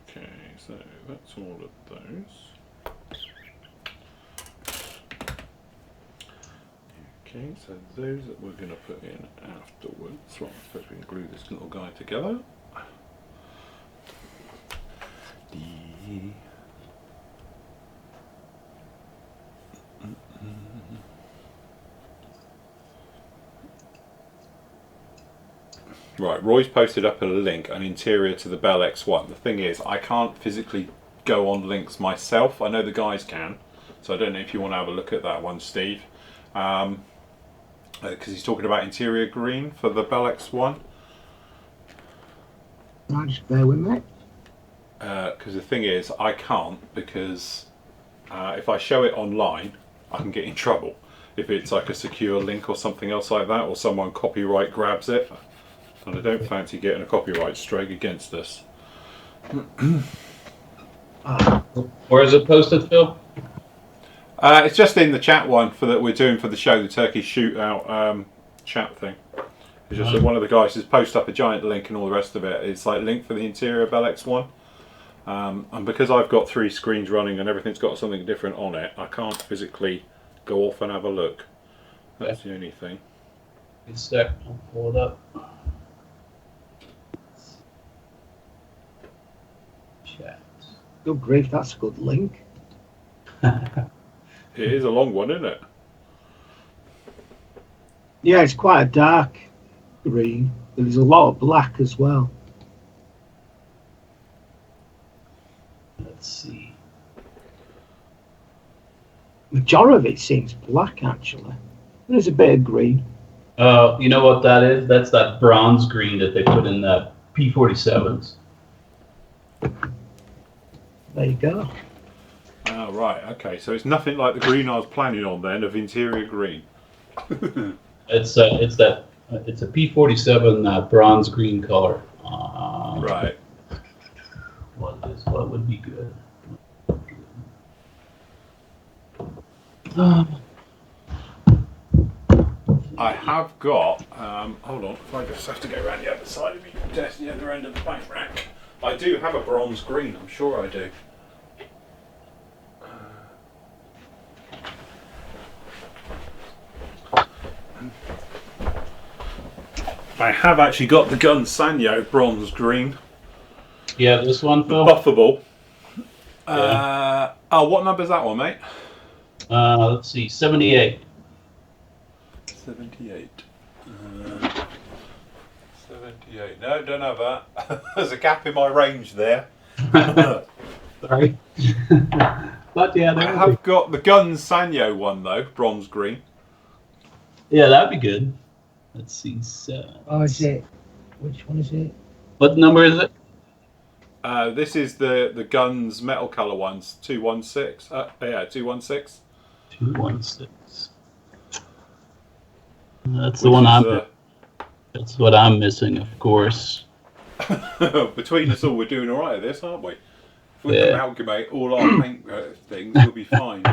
Okay, so that's all of those. Okay, so those that we're going to put in afterwards. Right, I suppose we can glue this little guy together. Right, Roy's posted up a link, an interior to the Bell X1. The thing is, I can't physically go on links myself. I know the guys can, so I don't know if you want to have a look at that one, Steve. Because he's talking about interior green for the Bell X1. I'll just bear with me. Because the thing is, I can't, because if I show it online, I can get in trouble. If it's like a secure link or something else like that, or someone copyright grabs it. And I don't fancy getting a copyright strike against us. Where is it posted, Phil? It's just in the chat one for that we're doing for the show, the Turkey Shootout chat thing. It's just that one of the guys has posted up a giant link and all the rest of it. It's like link for the interior Bell X1. And because I've got 3 screens running and everything's got something different on it, I can't physically go off and have a look. That's the only thing. It's stuck. I'll pull it up. Chat. Good grief, that's a good link. It is a long one, isn't it? Yeah, it's quite a dark green. There's a lot of black as well. Let's see. Majority of it seems black, actually. There's a bit of green. You know what that is? That's that bronze green that they put in the P47s. There you go. Oh, right, okay. So it's nothing like the green I was planning on then, of interior green. It's a P47 bronze green color. Right. What would be good? I have got, hold on, if I just have to go around the other side of your desk, the other end of the paint rack. I do have a bronze green, I'm sure I do. I have actually got the Gun Sanyo bronze green. Yeah, this one, Phil? Buffable. Yeah. Oh, what number's that one, mate? Let's see, 78. 78. 78. No, don't have that. There's a gap in my range there. Sorry. But yeah, I have got the Gun Sanyo one though, bronze green. Yeah, that'd be good. Let's see. Oh, is it? Which one is it? What number is it? This is the Guns metal colour ones, 216. Yeah, 216. 216. That's the one that's what I'm missing, of course. Between us all, we're doing all right at this, aren't we? If we can amalgamate all our paint things, we'll be fine.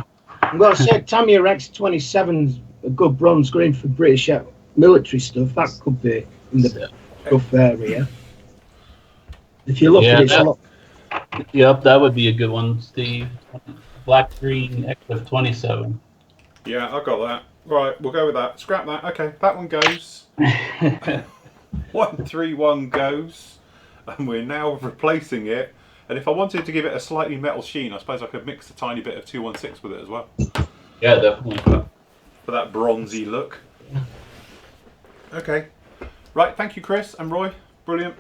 Well, say Tamiya X27's a good bronze green for British military stuff. That could be in the rough area. If you look at it, yep, that would be a good one, Steve. Black green X27. Yeah, I got that. Right, we'll go with that. Scrap that. Okay, that one goes. 131 goes, and we're now replacing it. And if I wanted to give it a slightly metal sheen, I suppose I could mix a tiny bit of 216 with it as well. Yeah, definitely. For that bronzy look. Okay. Right, thank you, Chris and Roy. Brilliant.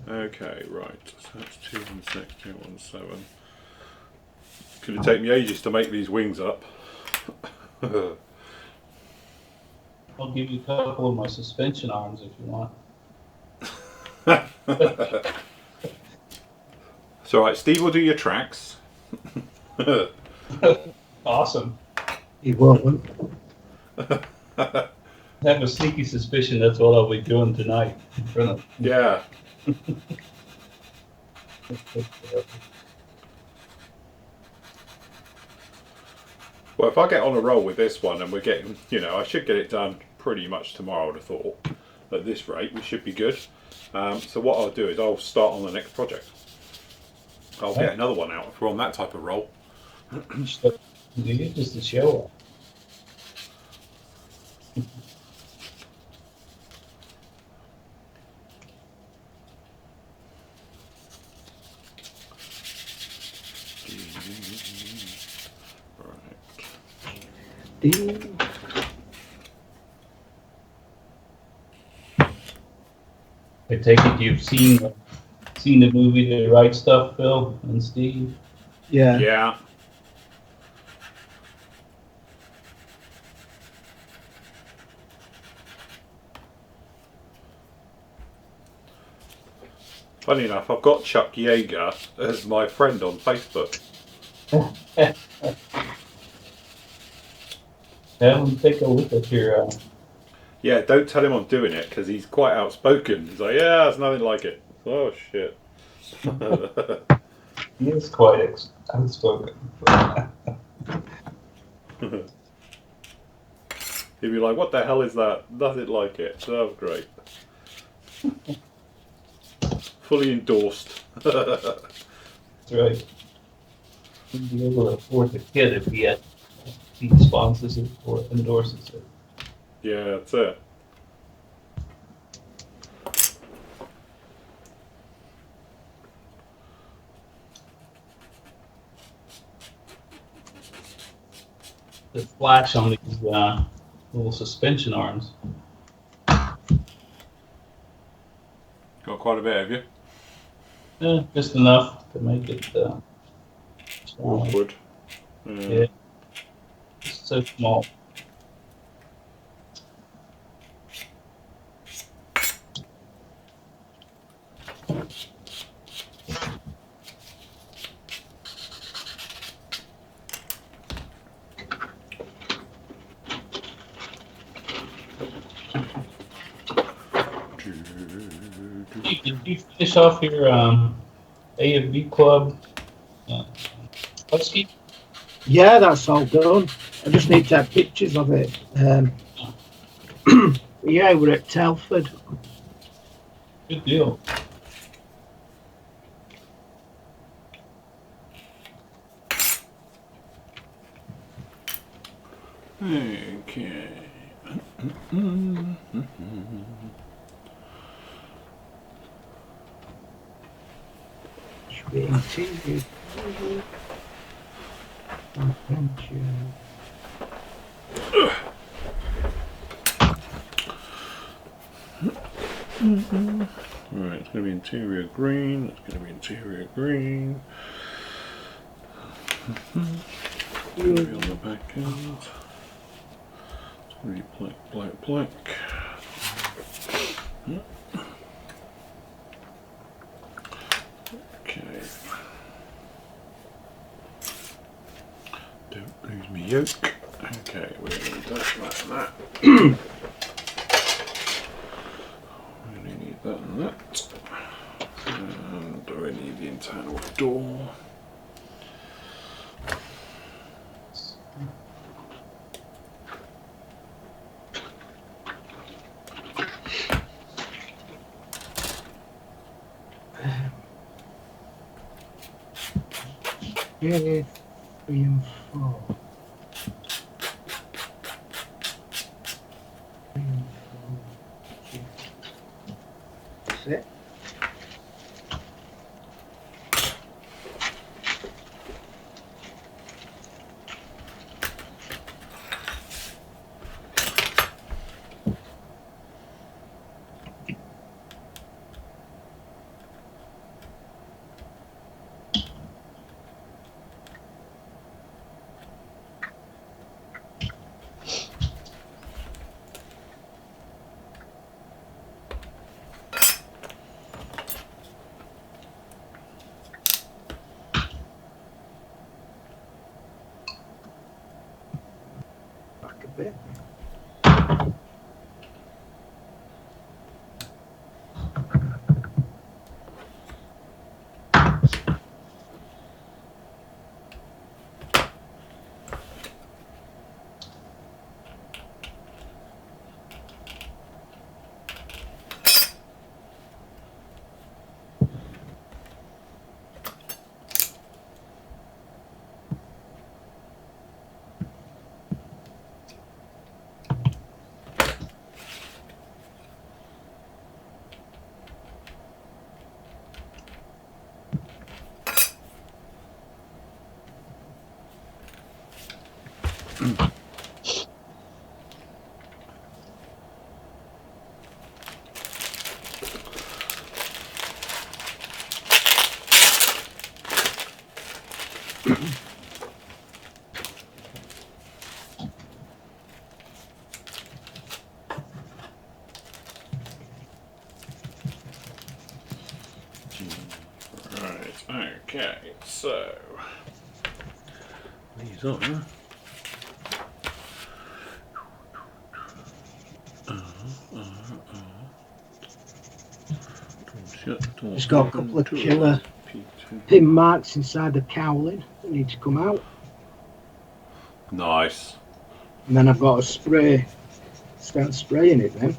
Okay, right. So that's 216, 217. Could it take me ages to make these wings up? I'll give you a couple of my suspension arms if you want. It's all right. Steve will do your tracks. Awesome. He won't. I have a sneaky suspicion that's what I'll be doing tonight in front of. Yeah. Well, if I get on a roll with this one and we're getting, I should get it done pretty much tomorrow, I would have thought. At this rate, we should be good. So what I'll do is I'll start on the next project. I'll get another one out if we're on that type of roll. Just to show off. I take it you've seen the movie The Right Stuff, Phil and Steve? Yeah. Yeah. Funny enough, I've got Chuck Yeager as my friend on Facebook. Have him take a look at your. Yeah, don't tell him I'm doing it because he's quite outspoken. He's like, yeah, it's nothing like it. Oh, shit. He is quite outspoken. He'd be like, what the hell is that? Nothing like it. Oh, great. Fully endorsed. That's right. He'd be able to afford the kid if he sponsors it or endorses it. Yeah, that's it. The flash on these little suspension arms. Got quite a bit, have you? Just enough to make it Awkward. Yeah. Just so small. Did you finish off your A and B club husky? Yeah, that's all done. I just need to have pictures of it. Yeah, we're at Telford. Good deal. Okay. Should be interior. Adventure. Right, it's going to be interior green. It's going to be interior green. It's going to be on the back end. It's going to be black, black, black. Okay. Don't lose me yoke. Okay, we're going to need that and that and that. We need that and that. And do I need the internal door? Yeah, 3 and 4. 3 and 4. That's it. bit. Right, okay, so these are It's got a couple of killer pin marks inside the cowling that need to come out. Nice. And then I've got to start spraying it then.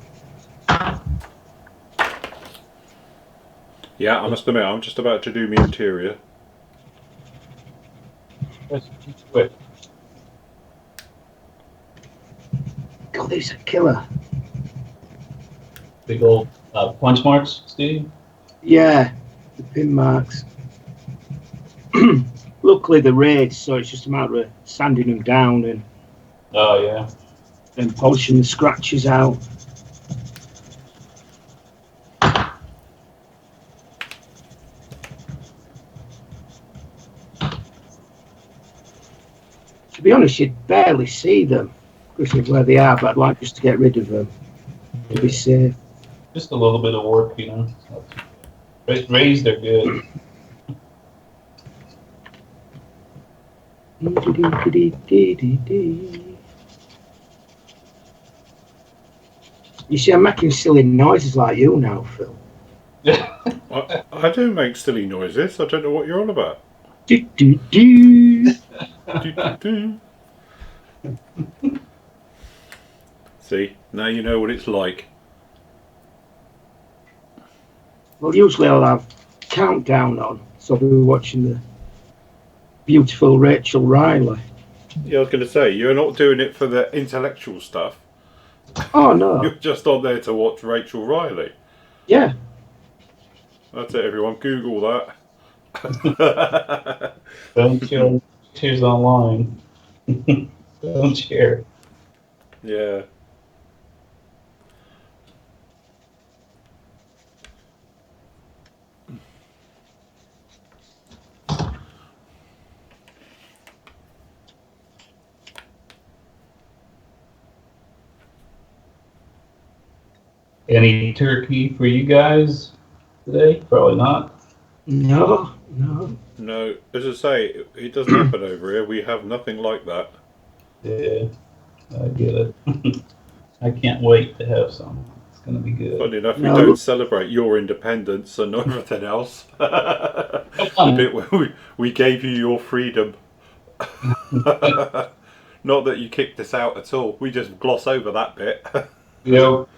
Yeah, I must admit, I'm just about to do my interior. Quick. God, these are killer. Big old punch marks, Steve. Yeah, the pin marks. Luckily they're raised, so it's just a matter of sanding them down and Oh yeah. then polishing the scratches out. To be honest, you'd barely see them because of where they are, but I'd like just to get rid of them to be safe. Just a little bit of work, you know. Raised, they're good. You see, I'm making silly noises like you now, Phil. I do make silly noises. I don't know what you're on about. Do, do, do. See, now you know what it's like. Well, usually I'll have countdown on, so I'll be watching the beautiful Rachel Riley. Yeah, I was going to say, you're not doing it for the intellectual stuff. Oh, no. You're just on there to watch Rachel Riley. Yeah. That's it, everyone. Google that. Don't share pictures online. Don't share. Yeah. Any turkey for you guys today? Probably not. No. No, as I say, it doesn't happen over here. We have nothing like that. Yeah, I get it. I can't wait to have some. It's gonna be good. Funny enough, No. we don't celebrate your independence and everything else. The bit where we gave you your freedom. Not that you kicked us out at all. We just gloss over that bit. Yep.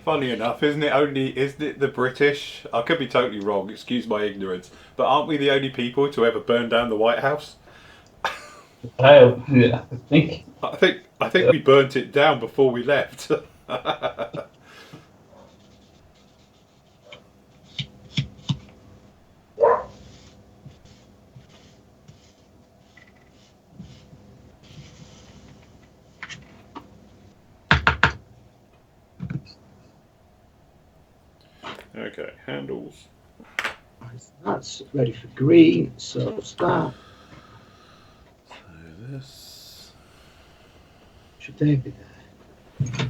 Funny enough, isn't it the British? I could be totally wrong, excuse my ignorance, but aren't we the only people to ever burn down the White House? I think. I think we burnt it down before we left. Okay, handles. That's ready for green, so start. So this. Should they be there?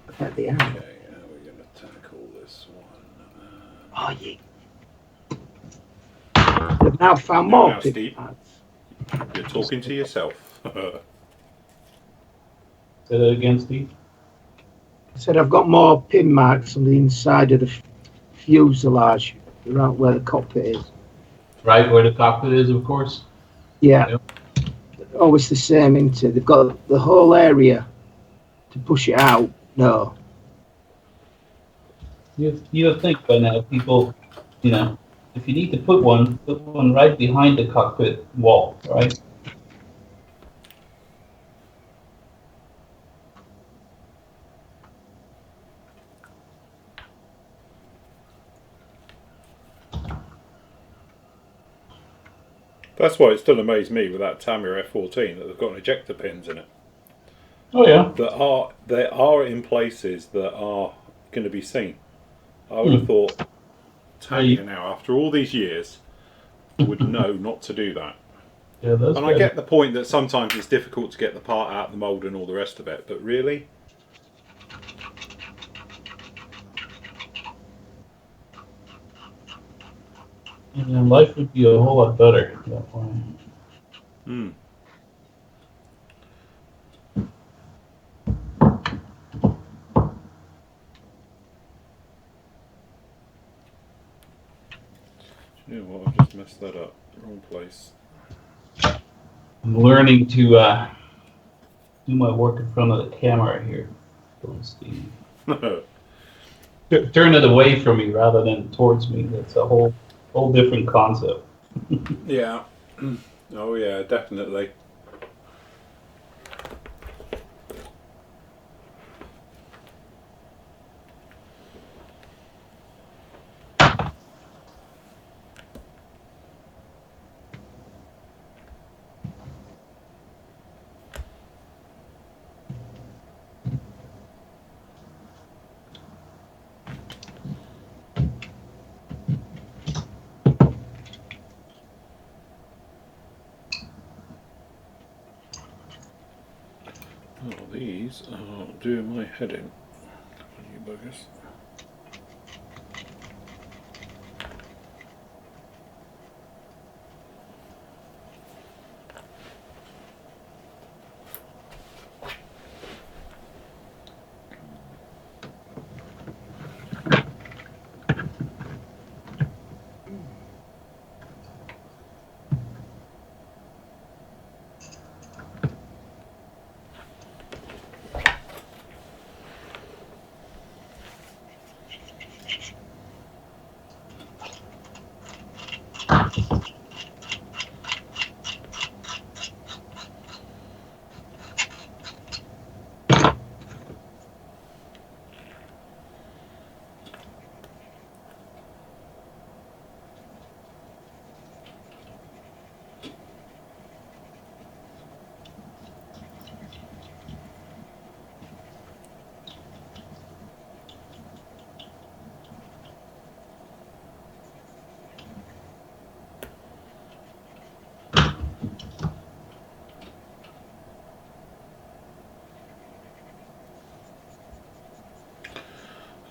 I bet they are. Okay, how are we going to tackle this one? Oh, yeah. They've now found Now, more now, pin Steve, marks. you're talking to yourself. Say that again, Steve. I said I've got more pin marks on the inside of the fuselage, around where the cockpit is. Right where the cockpit is, of course. Yeah. Yep. Always the same, isn't it? They've got the whole area to push it out. No. You think by now, people, you know, if you need to put one right behind the cockpit wall, right? That's why it still amazed me with that Tamiya F14 that they've got ejector pins in it. Oh yeah. They are in places that are going to be seen. I would have thought Tamiya now, after all these years, would know not to do that. Yeah, those And I get the point that sometimes it's difficult to get the part out of the mould and all the rest of it, but really? And life would be a whole lot better that way. Hmm. You know what? I've just messed that up. Wrong place. I'm learning to do my work in front of the camera here, Steve. Turn it away from me rather than towards me. That's a whole different concept. Yeah. Oh yeah, definitely. Oh, these are doing my head in. You buggers.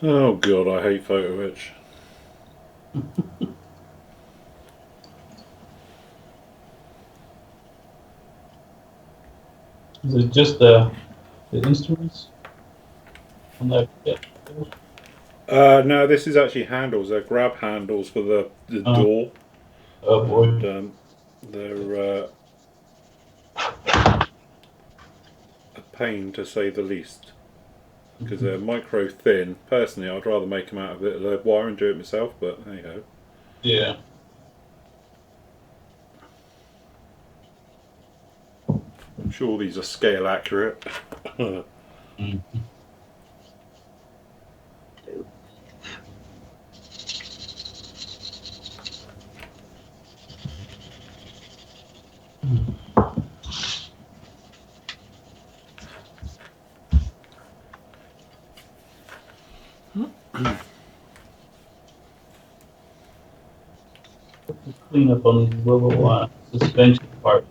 Oh god, I hate photo etch. Is it just the instruments on that kit? No, this is actually handles. They're grab handles for the door. Oh boy. And they're a pain to say the least. Because they're micro thin. Personally, I'd rather make them out of a bit of lead wire and do it myself, but there you go. Yeah. I'm sure these are scale accurate. Clean up on these little suspension parts.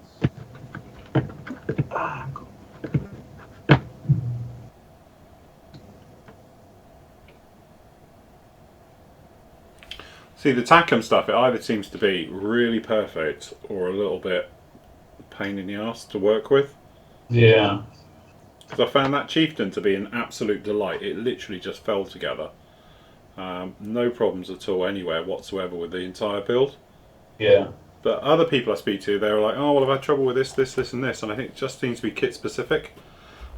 See, the Tackham stuff, it either seems to be really perfect or a little bit pain in the ass to work with. Yeah. Because I found that Chieftain to be an absolute delight. It literally just fell together. No problems at all anywhere whatsoever with the entire build. Yeah. But other people I speak to, they're like, oh, well, I've had trouble with this, this, this, and this. And I think it just seems to be kit specific.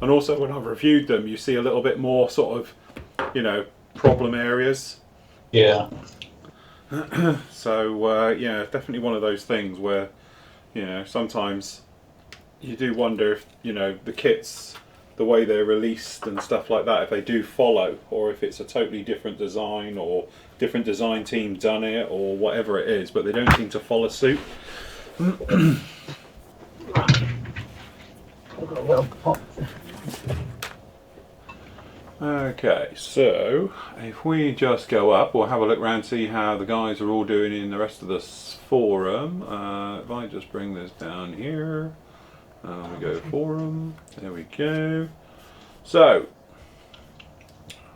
And also, when I've reviewed them, you see a little bit more sort of, you know, problem areas. Yeah. So, yeah, definitely one of those things where, you know, sometimes you do wonder if, you know, the kits, the way they're released and stuff like that, if they do follow, or if it's a totally different design, or different design team done it, or whatever it is, but they don't seem to follow suit. Okay, so if we just go up, we'll have a look around, see how the guys are all doing in the rest of the forum. If I just bring this down here, we go forum, there we go. So,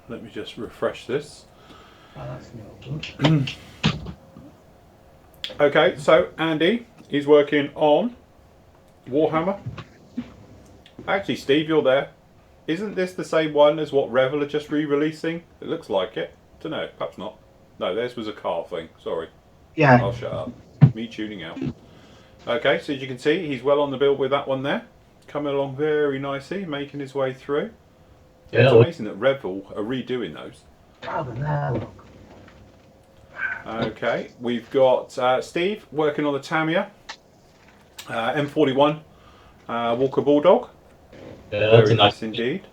let me just refresh this. Okay, so Andy is working on Warhammer. Actually, Steve, you're there. Isn't this the same one as what Revel are just re-releasing? It looks like it. Don't know, perhaps not. No, theirs was a car thing. Sorry. Yeah. I'll shut up. Me tuning out. Okay, so as you can see, he's well on the build with that one there. Coming along very nicely, making his way through. Yeah, it's amazing that Revel are redoing those. Okay, we've got Steve working on the Tamiya. M41 Walker Bulldog. Yeah, that's very a nice indeed.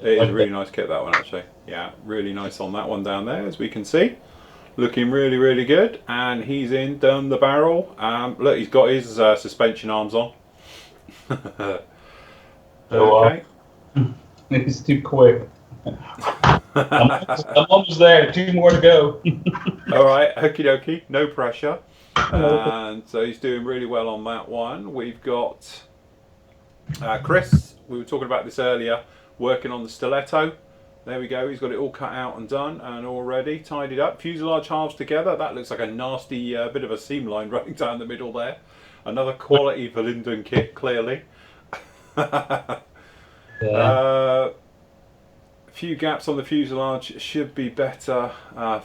It is a really nice kit, that one, actually. Yeah, really nice on that one down there, as we can see. Looking really, really good. And he's in down the barrel. Look, he's got his suspension arms on. Okay. It's too quick. I'm almost there. 2 more to go. All right, okie dokie, no pressure. And so he's doing really well on that one. We've got Chris, we were talking about this earlier, working on the stiletto. There we go, he's got it all cut out and done and already tidied up. Fuselage halves together, that looks like a nasty bit of a seam line running down the middle there. Another quality Verlinden kit, clearly. Yeah. Few gaps on the fuselage, should be better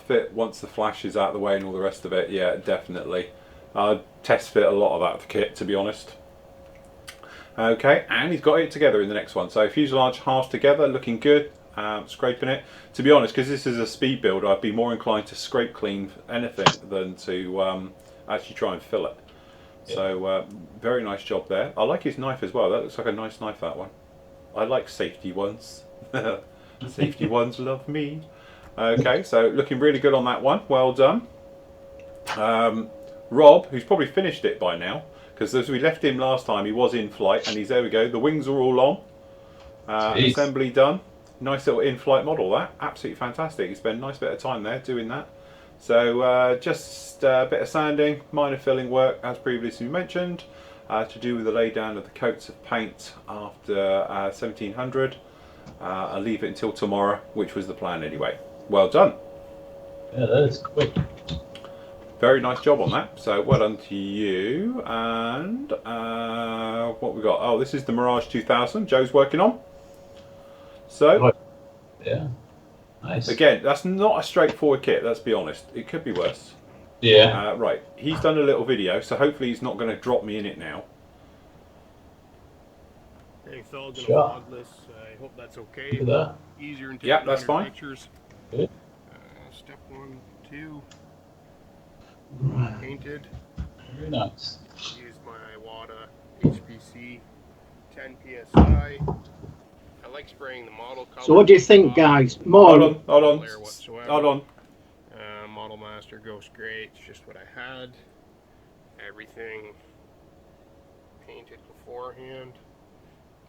fit once the flash is out of the way and all the rest of it. Yeah, definitely. Test fit a lot of that kit, to be honest. Okay, and he's got it together in the next one. So fuselage halves together, looking good. Scraping it. To be honest, because this is a speed build, I'd be more inclined to scrape clean anything than to actually try and fill it. Yeah. So very nice job there. I like his knife as well. That looks like a nice knife, that one. I like safety ones. Safety ones love me. Okay, so looking really good on that one. Well done. Rob, who's probably finished it by now, because as we left him last time, he was in flight, and he's there we go. The wings are all on. Assembly done. Nice little in-flight model, that. Absolutely fantastic. He spent a nice bit of time there doing that. So just a bit of sanding, minor filling work, as previously mentioned, to do with the lay down of the coats of paint after 1700. I'll leave it until tomorrow, which was the plan anyway. Well done. Yeah, that is quick. Very nice job on that. So well done to you. And what we got? Oh, this is the Mirage 2000 Joe's working on. So yeah, nice. Again, that's not a straightforward kit. Let's be honest. It could be worse. Yeah. Right. He's done a little video, so hopefully he's not going to drop me in it now. Hey, Phil, gonna log this. I hope that's okay. Look at that. Easier and Yeah, that's fine. pictures. Good. Step 1, 2. Right. Painted. Very nice. Use my WADA HPC 10 psi. I like spraying the model color. So what do you think, guys? More. Hold on. Hold on. Model Master goes great. It's just what I had. Everything painted beforehand.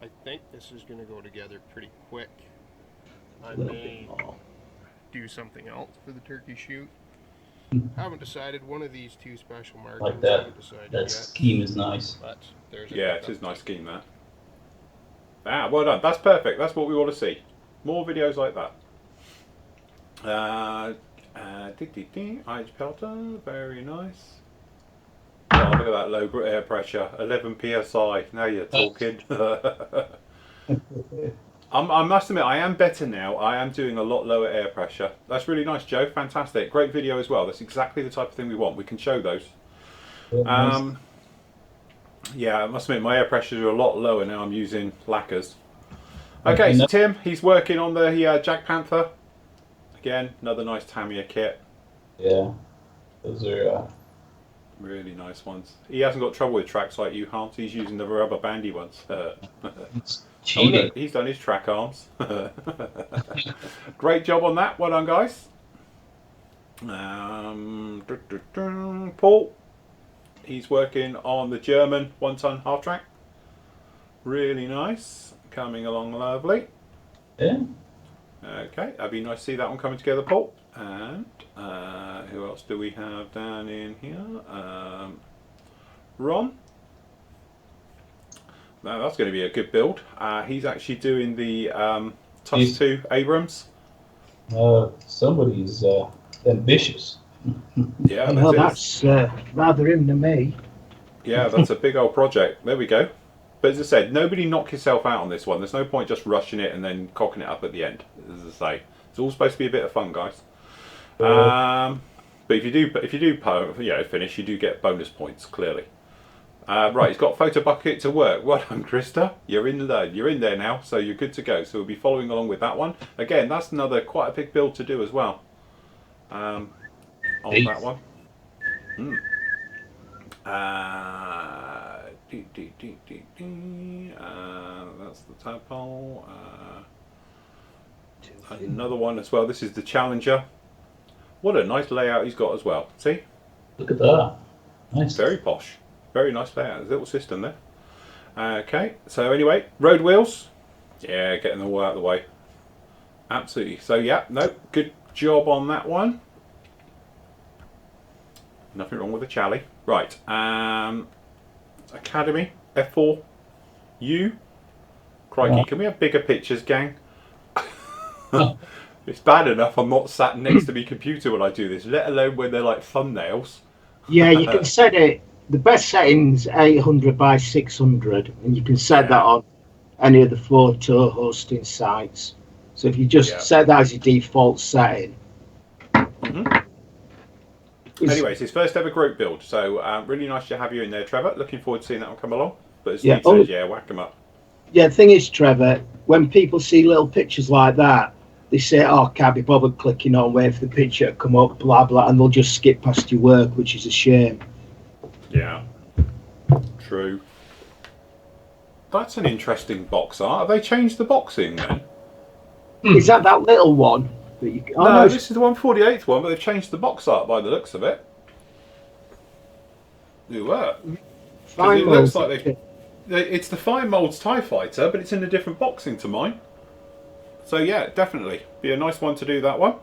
I think this is going to go together pretty quick. I may do something else for the turkey shoot. Haven't decided. One of these 2 special markings. Like that. Haven't decided That yet. scheme is nice. But there's a Yeah, it is a nice scheme, that. Well done. That's perfect. That's what we want to see. More videos like that. Age pelter, very nice. Oh, look at that low air pressure, 11 psi. Now you're talking. I must admit, I am better now. I am doing a lot lower air pressure. That's really nice, Joe. Fantastic. Great video as well. That's exactly the type of thing we want. We can show those. Yeah, I must admit, my air pressures are a lot lower now. I'm using lacquers. Okay, so Tim, he's working on the Jack Panther. Again, another nice Tamiya kit. Yeah, those are really nice ones. He hasn't got trouble with tracks like you, Hans. He's using the rubber bandy ones. it's cheating. Oh, look, he's done his track arms. Great job on that. Well done, guys. Paul, he's working on the German 1-ton half track. Really nice. Coming along lovely. Yeah. Okay, that'd be nice to see that one coming together, Paul. And who else do we have down in here? Ron. Now that's going to be a good build. He's actually doing the TUS 2 Abrams. Somebody's ambitious. Yeah, that's rather him than me. Yeah, that's a big old project. There we go. But as I said, nobody knock yourself out on this one. There's no point just rushing it and then cocking it up at the end. As I say, it's all supposed to be a bit of fun, guys. But if you do finish, you do get bonus points. Clearly, right. He's got photo bucket to work. Well done, Krista. You're in there now, so you're good to go. So we'll be following along with that one. Again, that's another quite a big build to do as well. On that one. That's the tadpole. Another one as well. This is the Challenger. What a nice layout he's got as well. See? Look at that. Nice. Very posh. Very nice layout. There's a little system there. Okay. So anyway, road wheels. Yeah, getting them all out of the way. Absolutely. So yeah, no, good job on that one. Nothing wrong with the Chally. Right. Academy F4U. Crikey, can we have bigger pictures, gang? It's bad enough I'm not sat next to my computer when I do this, let alone when they're like thumbnails. Yeah, you can set it. The best setting's 800 by 600, and you can set that on any of the photo hosting sites. So if you just set that as your default setting. Anyway, it's his first ever group build, so really nice to have you in there, Trevor. Looking forward to seeing that one come along. But as Steve says, whack them up. Yeah, the thing is, Trevor, when people see little pictures like that, they say, oh, can't be bothered clicking on, wait for the picture to come up, blah, blah, and they'll just skip past your work, which is a shame. Yeah, true. That's an interesting box art. Have they changed the boxing then? Is that little one? That you, no, this is the 148th one, but they've changed the box art by the looks of it. You were. Because it looks like it's the Fine Molds TIE Fighter, but it's in a different boxing to mine. So yeah, definitely. Be a nice one to do that one.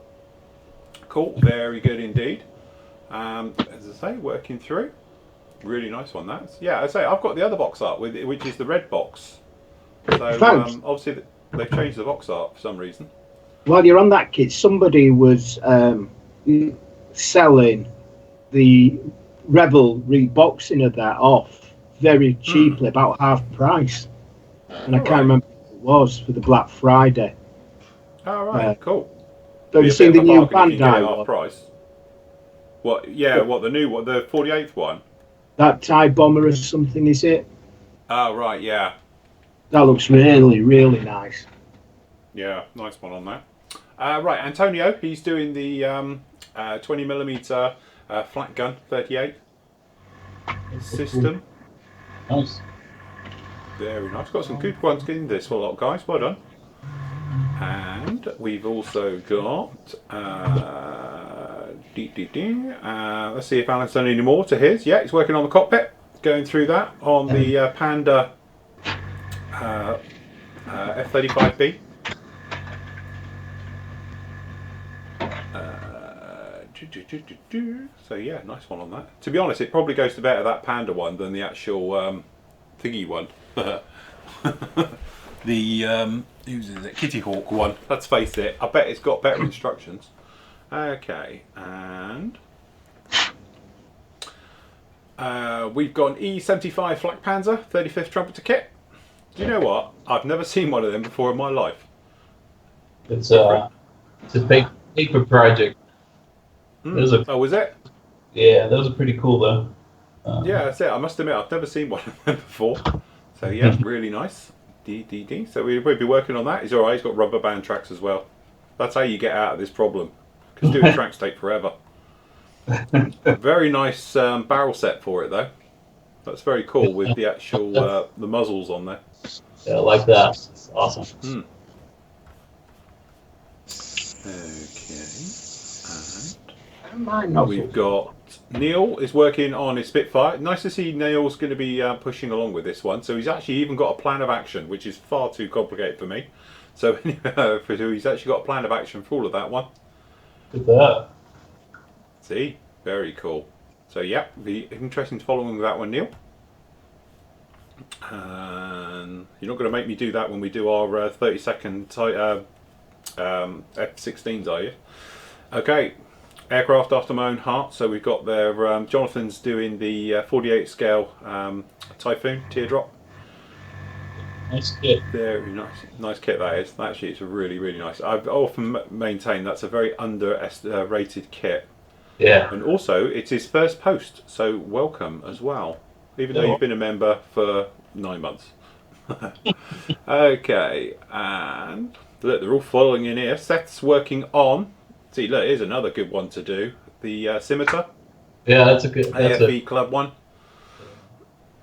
Cool, very good indeed. As I say, working through. Really nice one, that's. Yeah, as I say, I've got the other box art, which is the red box. So obviously they've changed the box art for some reason. While you're on that, kid, somebody was selling the Rebel reboxing of that off very cheaply, about half price. And I can't remember what it was for the Black Friday. Oh, right, cool. Have you seen the new Bandai half price? What? Yeah, what, the new one, the 48th one? That TIE Bomber or something, is it? Oh, right, yeah. That looks really, really nice. Yeah, nice one on that. Right, Antonio, he's doing the 20mm flat gun 38 system. Nice. Very nice. Got some good ones in this for a lot, guys. Well done. And we've also got let's see if Alan's done any more to his. Yeah, he's working on the cockpit, going through that on the Panda F-35B. So yeah, nice one on that. To be honest, it probably goes to better that Panda one than the actual thingy one. The who's is it? Kitty Hawk one. Let's face it. I bet it's got better instructions. Okay, and we've got an E75 Flak Panzer 35th Trumpeter kit. Do you know what? I've never seen one of them before in my life. It's a paper project. Oh, was it? Yeah, those are pretty cool though. Yeah, that's it. I must admit, I've never seen one of them before. So yeah, really nice. DDD. So we'll be working on that. He's all right. He's got rubber band tracks as well. That's how you get out of this problem. Because doing tracks take forever. A very nice barrel set for it though. That's very cool with the actual the muzzles on there. Yeah, I like that. It's awesome. Okay. And we've got Neil is working on his Spitfire. Nice to see Neil's going to be pushing along with this one. So he's actually even got a plan of action, which is far too complicated for me. So he's actually got a plan of action for all of that one. Look at that. See? Very cool. So yeah, be interesting to follow along with that one, Neil. And you're not going to make me do that when we do our 30-second F-16s, are you? Okay, aircraft after my own heart. So we've got there, Jonathan's doing the 48 scale Typhoon teardrop. Nice kit. Very nice kit that is. Actually, it's really, really nice. I've often maintained that's a very underrated kit. Yeah. And also, it's his first post, so welcome as well. Even though you've been a member for 9 months. Okay, and look, they're all following in here. Seth's working on. See, look, here's another good one to do. The Scimitar. Yeah, that's a good. AFE Club one.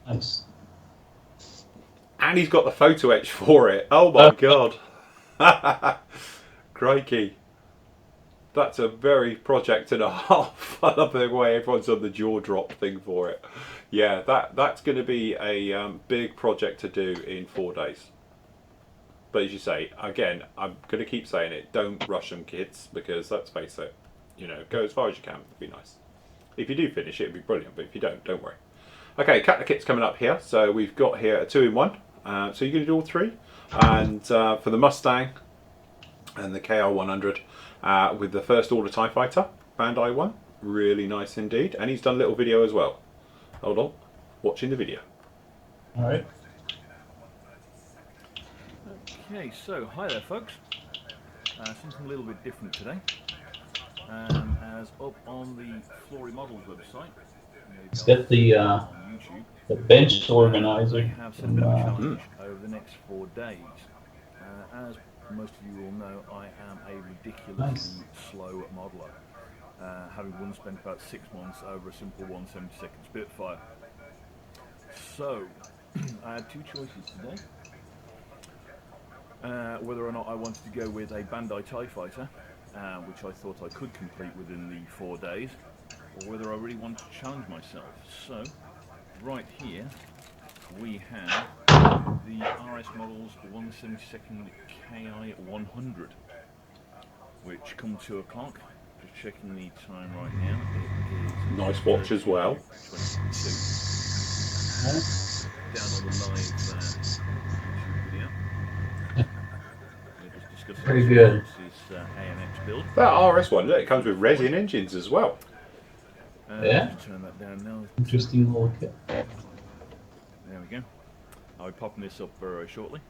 Nice. And he's got the photo etch for it. Oh my god. Crikey. That's a very project and a half. I love the way everyone's on the jaw drop thing for it. Yeah, that's going to be a big project to do in 4 days. But as you say, again, I'm going to keep saying it. Don't rush them, kids, because let's face it, go as far as you can. It'd be nice. If you do finish it, it'd be brilliant. But if you don't worry. Okay, Catler kit's coming up here. So we've got here a 2-in-1. So you're going to do all 3, and for the Mustang and the KR100. With the first order TIE Fighter, Bandai one. Really nice indeed. And he's done a little video as well. Hold on. Watching the video. Alright. Okay, so hi there folks. Something a little bit different today. As up on the Flory Models website. Let's get the bench organizer. We have set a bit of a challenge over the next 4 days. As most of you all know, I am a ridiculously slow modeler, having once spent about 6 months over a simple 1/72 Spitfire. So, I had 2 choices today. Whether or not I wanted to go with a Bandai TIE Fighter, which I thought I could complete within the 4 days, or whether I really wanted to challenge myself. So, right here, we have the RS Models 1/72 KI 100, which come 2 o'clock. Just checking the time right now. It is nice watch as well. 22. Down on the live YouTube video. We're just discussing Very good. This AMX build. That RS one, look, it comes with resin engines as well. Yeah. Just turn that down now. Interesting little kit. There we go. I'll be popping this up very shortly.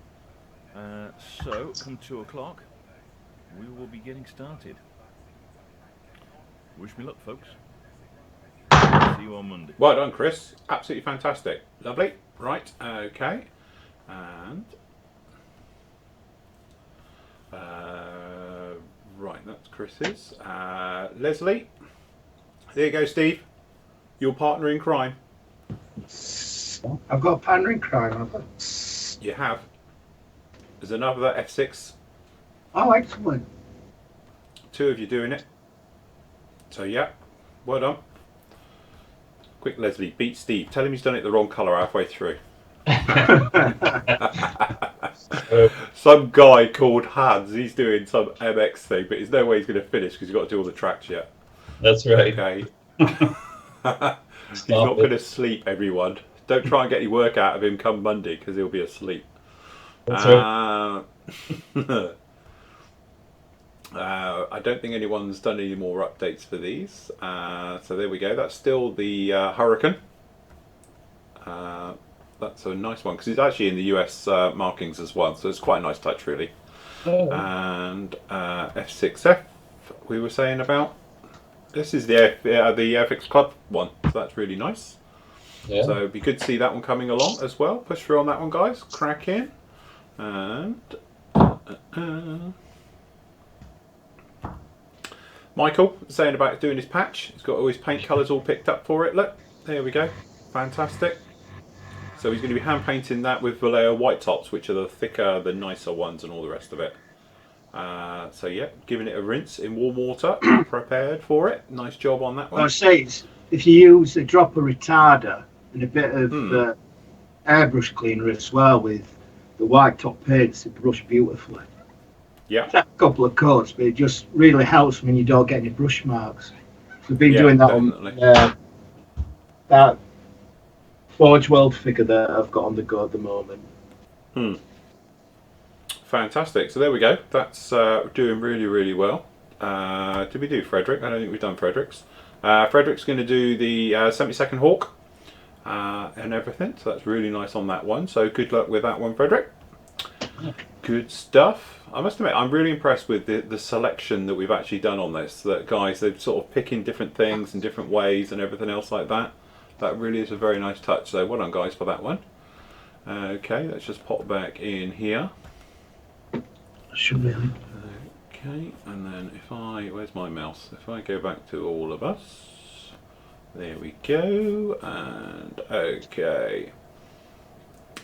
So, come 2 o'clock, we will be getting started. Wish me luck, folks. See you on Monday. Well done, Chris. Absolutely fantastic. Lovely. Right, okay. And... right, that's Chris's. Leslie. There you go, Steve. Your partner in crime. I've got a partner in crime, have I? You have. There's another F6. Oh, excellent. 2 of you doing it. So yeah, well done. Quick, Leslie, beat Steve. Tell him he's done it the wrong colour halfway through. Some guy called Hans, he's doing some MX thing, but there's no way he's going to finish because he's got to do all the tracks yet. That's right. Okay. He's not going to sleep, everyone. Don't try and get any work out of him come Monday because he'll be asleep. That's right. I don't think anyone's done any more updates for these. So there we go. That's still the Hurricane. That's a nice one because it's actually in the US markings as well, so it's quite a nice touch really. Oh. And F6F we were saying about. This is the FX Club one, so that's really nice. Yeah. So it'd be good to see that one coming along as well. Push through on that one, guys. Crack in. And Michael saying about doing his patch. He's got all his paint colours all picked up for it. Look, there we go. Fantastic. So he's going to be hand painting that with Vallejo white tops, which are the thicker, the nicer ones, and all the rest of it. So yeah, giving it a rinse in warm water, prepared for it. Nice job on that one. I say if you use a drop of retarder and a bit of airbrush cleaner as well with the white top paints, it brush beautifully. Yeah. It's a couple of coats, but it just really helps when you don't get any brush marks. We've been doing that definitely. on that Forge World figure that I've got on the go at the moment. Fantastic. So there we go. That's doing really, really well. Did we do Frederick? I don't think we've done Frederick's. Frederick's going to do the 72nd Hawk and everything. So that's really nice on that one. So good luck with that one, Frederick. Good stuff. I must admit, I'm really impressed with the selection that we've actually done on this. That guys, they're sort of picking different things in different ways and everything else like that. That really is a very nice touch. So well done, guys, for that one. Okay, let's just pop back in here. Should really. Okay, and then if I, where's my mouse? If I go back to all of us, there we go, and okay.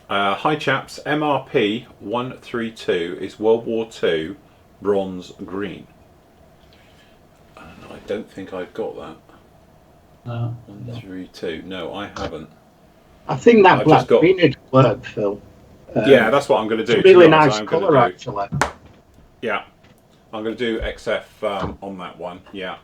Hi chaps, MRP 132 is World War II bronze green. And I don't think I've got that. No. 132, no I haven't. I think that I've black just got- green would work, Phil. Yeah, that's what I'm going to do. It's a really to be honest. nice colour, actually. Yeah, I'm going to do XF on that one, yeah.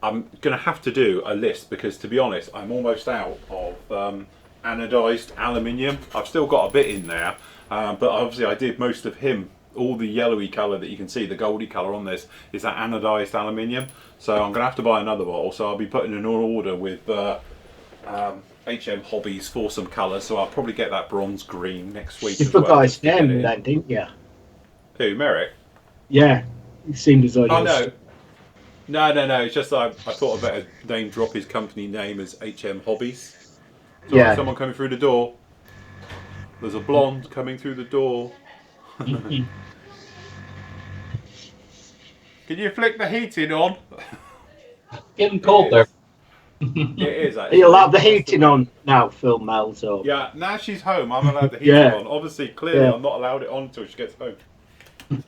I'm going to have to do a list because, to be honest, I'm almost out of anodised aluminium. I've still got a bit in there, but obviously I did most of him. All the yellowy colour that you can see, the goldy colour on this, is that anodised aluminium. So I'm going to have to buy another bottle, so I'll be putting an order with HM Hobbies for some colours, so I'll probably get that bronze green next week You as well. forgot his name then, didn't you? Who, Merrick? Yeah, it seemed as though Oh no. No, it's just I thought I'd better name drop his company name as HM Hobbies. So Yeah. someone coming through the door. There's a blonde coming through the door. Can you flick the heating on? Getting cold there. It is actually. You'll have the heating on now, Phil Melzo. Yeah, now she's home, I'm allowed the heating Yeah. on. Obviously, clearly Yeah. I'm not allowed it on until she gets home.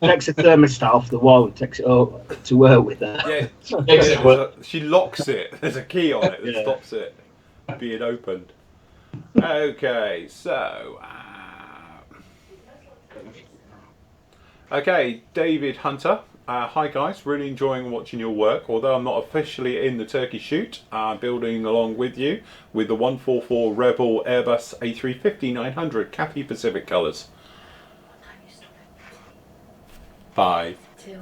Takes a thermostat off the wall and takes it over to her with her. Yeah, Makes it work. she locks it. There's a key on it that Yeah. stops it being opened. Okay, so okay, David Hunter. Hi guys, really enjoying watching your work. Although I'm not officially in the Turkey shoot, I'm building along with you with the 144 Rebel Airbus A350-900 Cathay Pacific colours. 5. 2.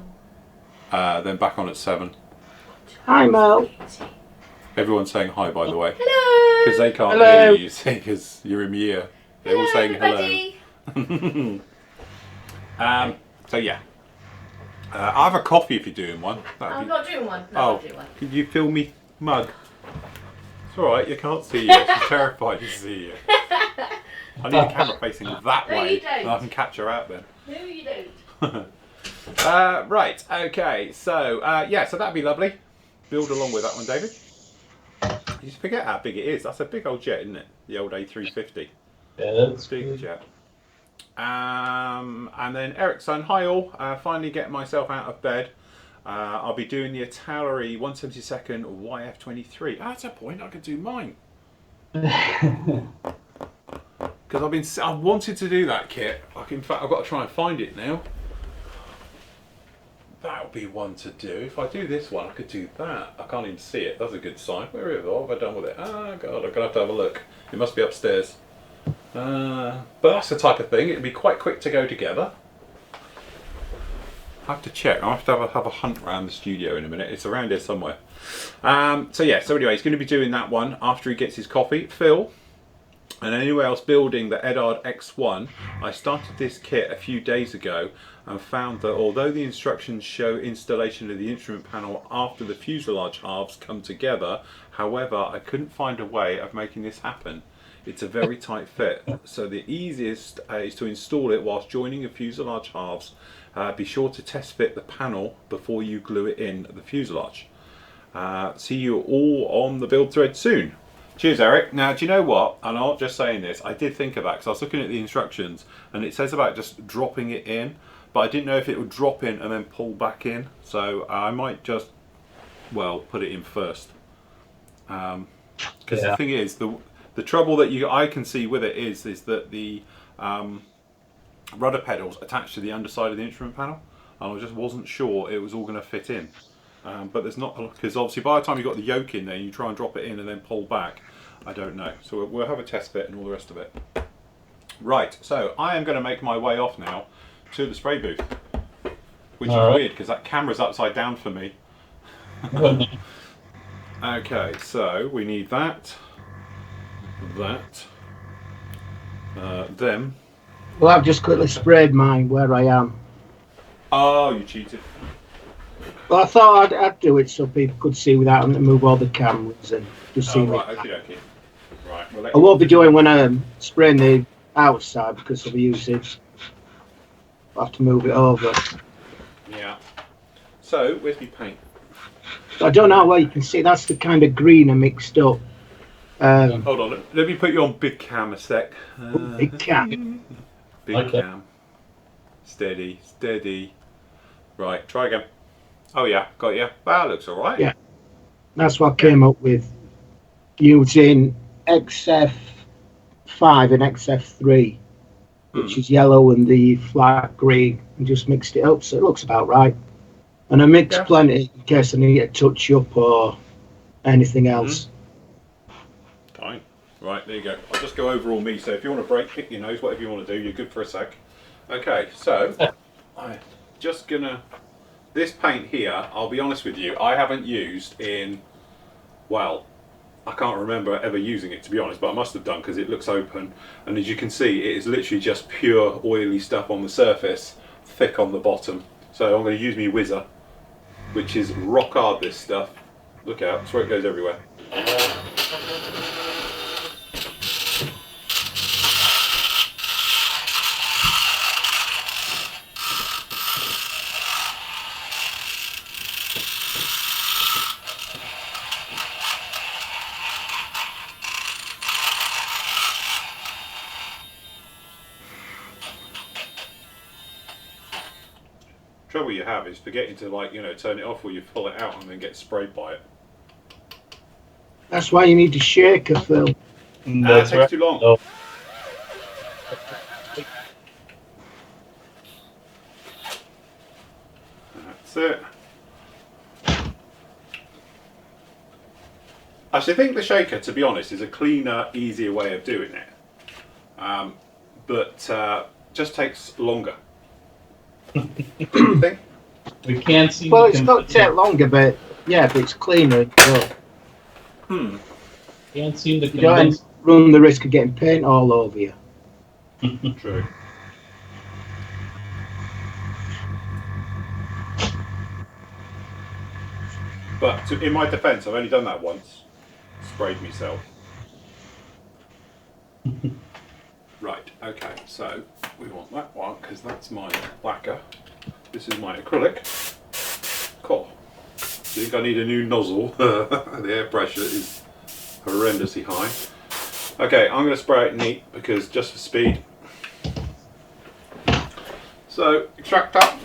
Then back on at 7. Hi, Mel. Everyone's saying hi, by the way, Hello. because they can't Hello. hear you, because you're in my ear. They're all saying everybody. hello. So yeah, I'll have a coffee if you're doing one. That'd I'm be- not doing one. No, Oh, I'm not doing one. could you fill me mug? It's all right. You can't see you. She's terrified to see you. I need a camera facing that No, way, you don't. and I can catch her out then. No, you don't. Right, okay, so yeah, so that'd be lovely. Build along with that one, David. You just forget how big it is. That's a big old jet, isn't it? The old A350. Yeah, that's Big good. jet. And then Ericsson, hi all. Finally getting myself out of bed. I'll be doing the Italeri 172nd YF23. That's a point. I could do mine. Because I've wanted to do that kit. In fact, I've got to try and find it now. That would be one to do. If I do this one, I could do that. I can't even see it. That's a good sign. Where is it? What have I done with it? Ah, God, I'm going to have a look. It must be upstairs. But that's the type of thing. It'd be quite quick to go together. I have to check. I'll have to have a hunt around the studio in a minute. It's around here somewhere. So anyway, he's going to be doing that one after he gets his coffee. Phil, and anyone else building the Edard X1, I started this kit a few days ago and found that although the instructions show installation of the instrument panel after the fuselage halves come together, however, I couldn't find a way of making this happen. It's a very tight fit, so the easiest is to install it whilst joining the fuselage halves. Be sure to test fit the panel before you glue it in the fuselage. See you all on the build thread soon. Cheers, Eric. Now, do you know what? And I'm not just saying this, I did think about it because I was looking at the instructions and it says about just dropping it in, but I didn't know if it would drop in and then pull back in. So I might just, well, put it in first. Because the thing is, the trouble that I can see with it is that the rudder pedals attached to the underside of the instrument panel, and I just wasn't sure it was all going to fit in. But there's not, because obviously by the time you've got the yoke in there, you try and drop it in and then pull back. I don't know. So we'll have a test fit and all the rest of it. Right, so I am going to make my way off now to the spray booth, which is weird because that camera's upside down for me. Okay, so we need that, them. Well, I've just quickly sprayed mine where I am. Oh, you cheated. Well, I thought I'd do it so people could see without having to move all the cameras and just see me. Right, okay. Right, well, I won't be doing when I'm spraying the outside because of the usage. I'll have to move it over. Yeah. So, where's my paint? I don't know where you can see. That's the kind of green I mixed up. Hold on, let me put you on big cam a sec. Big cam. Big cam. Steady, steady. Right, try again. Oh yeah, got you. That looks alright. Yeah. That's what I came up with. Using XF5 and XF3, which is yellow and the flat green, and just mixed it up so it looks about right. And I mixed plenty in case I need to touch up or anything else. Fine. Right, there you go. I'll just go over all me, so if you want to break, pick your nose, whatever you want to do, you're good for a sec. Okay, so I'm just gonna, this paint here, I'll be honest with you, I haven't used in, well, I can't remember ever using it to be honest, but I must have done because it looks open, and as you can see it is literally just pure oily stuff on the surface, thick on the bottom. So I'm going to use my whizzer, which is rock hard, this stuff. Look out, I swear it goes everywhere. Trouble you have is forgetting to, like, you know, turn it off or you pull it out and then get sprayed by it. That's why you need a shaker, Phil. It takes too long. Oh. That's it. I actually think the shaker, to be honest, is a cleaner, easier way of doing it. But just takes longer. You think? We can't see. Well, it's not take longer, but yeah, but it's cleaner. But Can't seem to you don't convince. run the risk of getting paint all over you. True. But in my defence, I've only done that once. Sprayed myself. Right, okay, so we want that one because that's my lacquer. This is my acrylic. Cool. I think I need a new nozzle. The air pressure is horrendously high. Okay, I'm going to spray it neat because just for speed. So, extract up.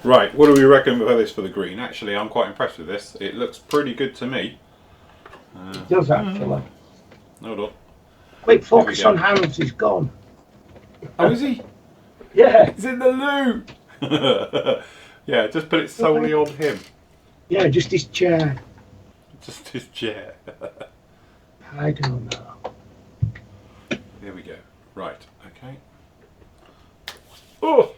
Right, what do we reckon for this for the green? Actually, I'm quite impressed with this. It looks pretty good to me. It does actually. Hold on. Wait, focus on Hans. He's gone. Oh, is he? Yeah. He's in the loo. Yeah, just put it solely on him. Yeah, just his chair. Just his chair. I don't know. Here we go. Right, okay. Oh!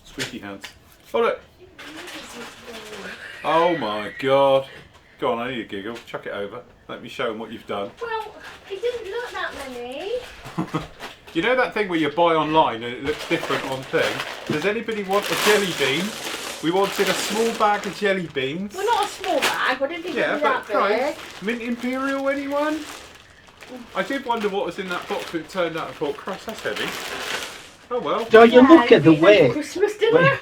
Squeaky hands. Hold it. Oh my god. Go on, I need a giggle. Chuck it over. Let me show him what you've done. Well, it didn't look that many. You know that thing where you buy online and it looks different on thing? Does anybody want a jelly bean? We wanted a small bag of jelly beans. Well, not a small bag. I didn't think it was that try. big. Mint Imperial, anyone? I did wonder what was in that box when it turned out and thought, Christ, that's heavy. Oh well. So you look at the weight. Christmas dinner.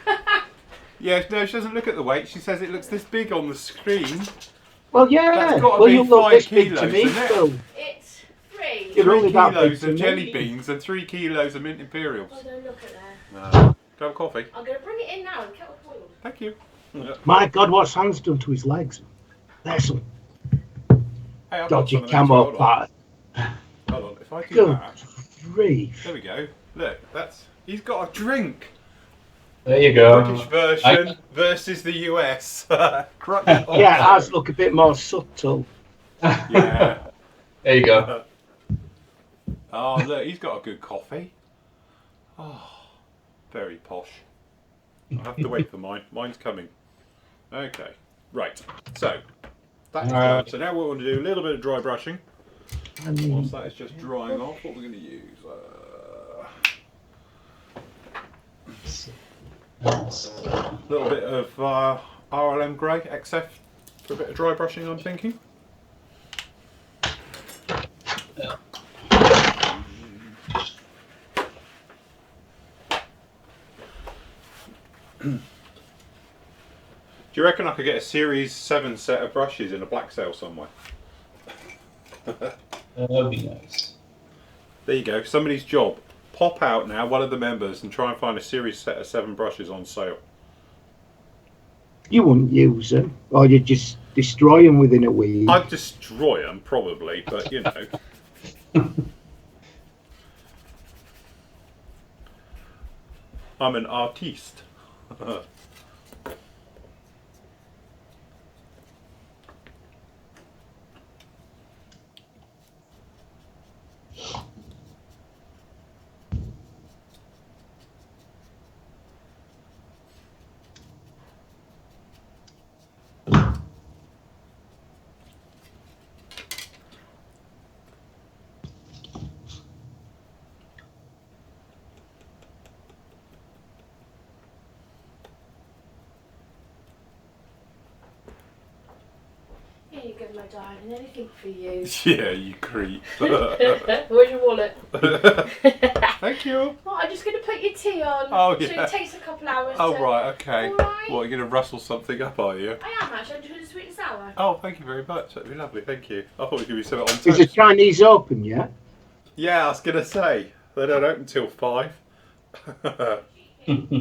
Yeah, no, she doesn't look at the weight. She says it looks this big on the screen. Well, yeah. That's got to Well, be you look 5 this big kilos, to me, isn't it? Phil. It's 3. You're 3 only that big kilos to of me. jelly beans and 3 kilos of Mint Imperials. Oh, don't look at there. No. Go have a coffee. I'm going to bring it in now. The kettle boiled. Thank you. My God, what's Hans done to his legs? There's some Hey, I've got dodgy some of them as well. camo part. Hold on, if I do Good that, grief. there we go. Look, he's got a drink. There you go. British version versus the US. Crutch on. Yeah, ours look a bit more subtle. Yeah. There you go. Oh, look, he's got a good coffee. Oh, very posh. I'll have to wait for mine. Mine's coming. Okay, right. So, that's done. So now what we want to do, a little bit of dry brushing. Whilst that is just drying off, what we're going to use? A little bit of RLM Grey XF for a bit of dry brushing, I'm thinking. Do you reckon I could get a Series 7 set of brushes in a black sale somewhere? That'd be nice. There you go, somebody's job. Pop out now, one of the members, and try and find a Series set of 7 brushes on sale. You wouldn't use them, or you'd just destroy them within a week. I'd destroy them, probably, but you know. I'm an artiste. Here you go, my darling. Anything for you. Yeah, you creep. Where's your wallet? Thank you. Well, I'm just going to put your tea on. Oh, So yeah. it takes a couple hours. Oh, to... right, okay. All right. What, you're going to rustle something up, are you? I am actually. I'm doing the sweet and sour. Oh, thank you very much. That'd be lovely, thank you. I thought it could be something on Is the toast. Chinese open yet? Yeah, I was going to say. They don't open till 5. Right. Okay.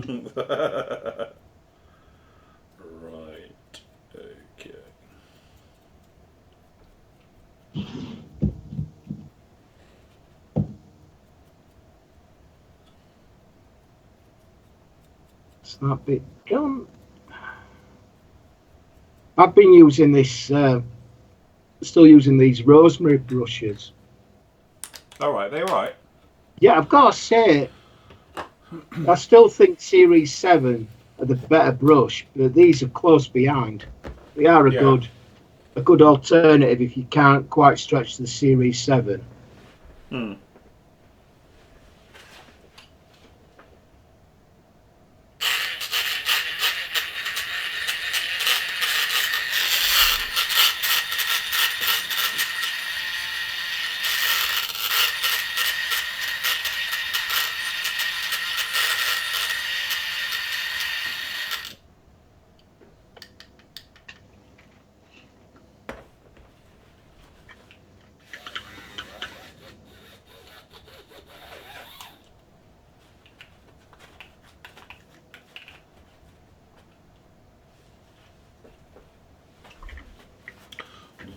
It's that bit done. I've been using this, still using these rosemary brushes. Alright, they alright? Yeah, I've got to say, I still think Series 7 are the better brush, but these are close behind. They are Yeah. a good alternative if you can't quite stretch the Series 7. Hmm.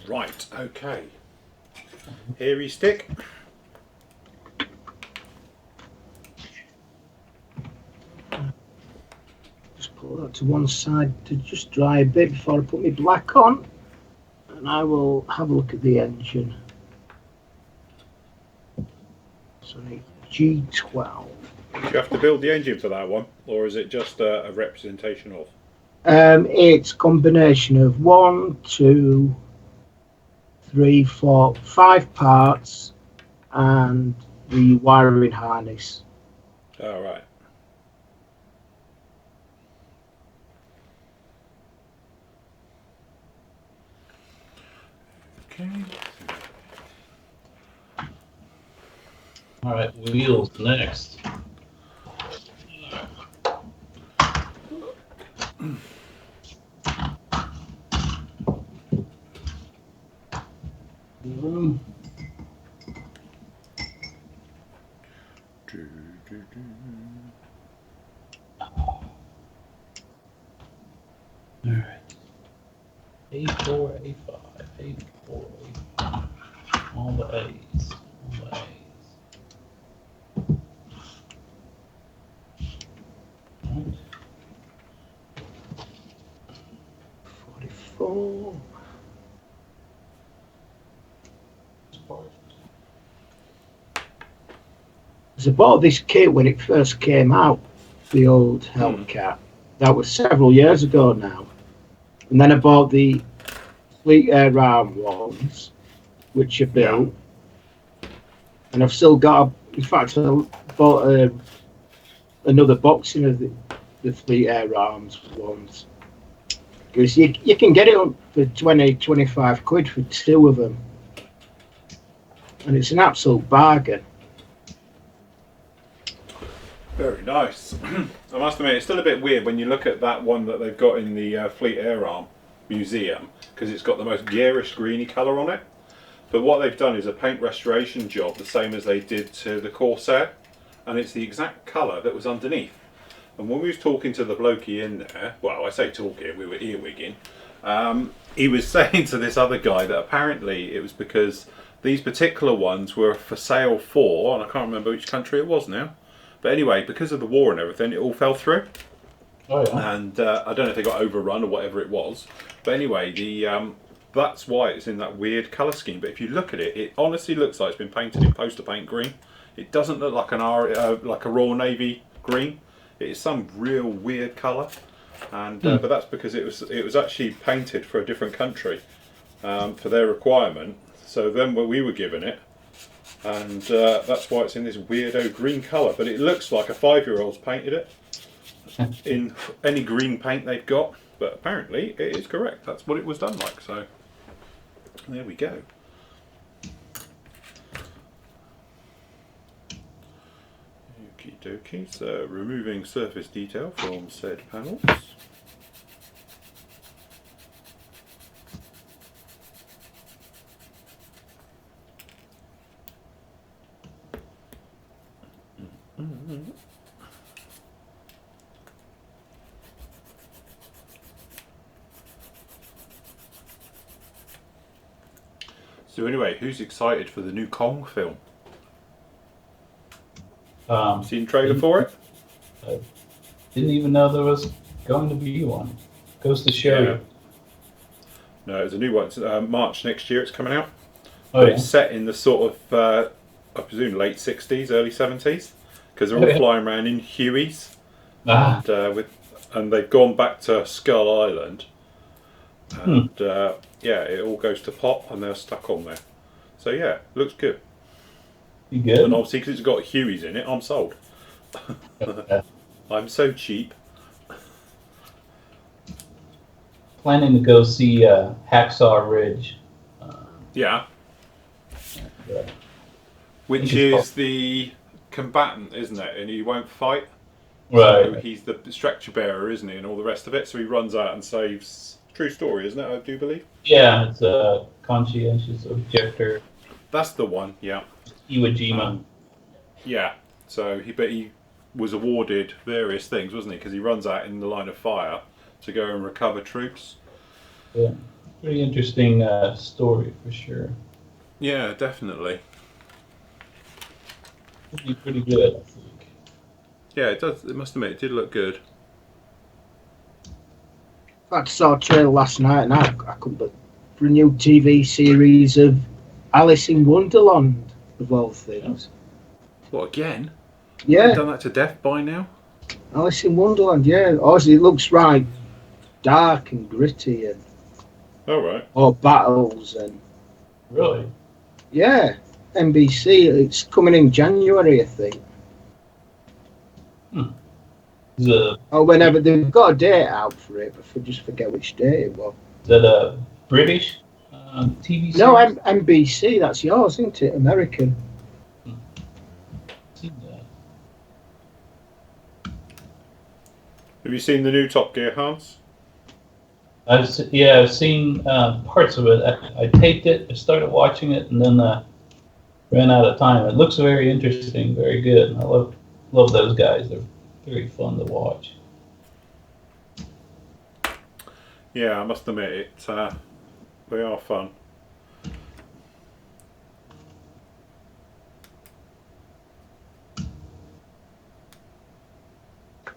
Right, okay. Here you stick. Just pull that to one side to just dry a bit before I put my black on. And I will have a look at the engine. Sorry, G12. Do you have to build the engine for that one, or is it just a representation of? It's a combination of 1, 2, 3, 4, 5 parts and the wiring harness. Oh, right. Okay. All right, wheels next. All right. A4, A5, A4, A5. All the A's. All the A's. All right. 44. I bought this kit when it first came out, the old Hellcat. That was several years ago now. And then I bought the Fleet Air Arm ones, which are built. Yeah. And I've still got, in fact, I bought another boxing of the Fleet Air Arms ones. Because you can get it up for 20, 25 quid for 2 of them. And it's an absolute bargain. Very nice. I must admit, it's still a bit weird when you look at that one that they've got in the Fleet Air Arm Museum, because it's got the most garish greeny colour on it. But what they've done is a paint restoration job, the same as they did to the Corsair, and it's the exact colour that was underneath. And when we was talking to the blokey in there, well, I say talking, we were earwigging, he was saying to this other guy that apparently it was because these particular ones were for sale for, and I can't remember which country it was now, but anyway, because of the war and everything, it all fell through. Oh, yeah. And I don't know if they got overrun or whatever it was. But anyway, that's why it's in that weird colour scheme. But if you look at it, it honestly looks like it's been painted in poster paint green. It doesn't look like like a Royal Navy green. It is some real weird colour. And but that's because it was actually painted for a different country for their requirement. So then we were given it. And that's why it's in this weirdo green colour. But it looks like a 5-year-old's painted it in any green paint they've got. But apparently it is correct. That's what it was done like. So there we go. Okie dokie. So removing surface detail from said panels. So anyway, who's excited for the new Kong film? Seen the trailer for it? Didn't even know there was going to be one. Goes to show you. No, it's a new one. It's, March next year it's coming out. Oh, But yeah. it's set in the sort of, I presume, late 60s, early 70s. Because they're all flying around in Hueys. And they've gone back to Skull Island. And yeah, it all goes to pot and they're stuck on there. So yeah, looks good. You good? And obviously because it's got Hueys in it, I'm sold. I'm so cheap. Planning to go see Hacksaw Ridge. Yeah. Yeah. Which is the combatant, isn't it? And he won't fight. Right. So he's the stretcher bearer, isn't he? And all the rest of it. So he runs out and saves. True story, isn't it? I do believe. Yeah, it's a conscientious objector. That's the one. Yeah. Iwo Jima. Yeah. So he was awarded various things, wasn't he? Because he runs out in the line of fire to go and recover troops. Yeah. pretty interesting story for sure. Yeah, definitely. Pretty good, I think. Yeah, it does. It must admit, it did look good. In fact, I saw a trailer last night, and I couldn't believe for a new TV series of Alice in Wonderland, of all things. What, again? Yeah, They've done that to death by now? Alice in Wonderland. Yeah, obviously it looks right dark and gritty, and All right. battles and Really? yeah. NBC. It's coming in January, I think. Is Or whenever they've got a date out for it, but I just forget which date it was. that a British TV series? No, NBC. That's yours, isn't it? American. Seen that. Have you seen the new Top Gear, Hans? I've seen parts of it. I taped it, I started watching it, and then ran out of time. It looks very interesting, very good. I love those guys. They're very fun to watch. Yeah, I must admit it. They are fun.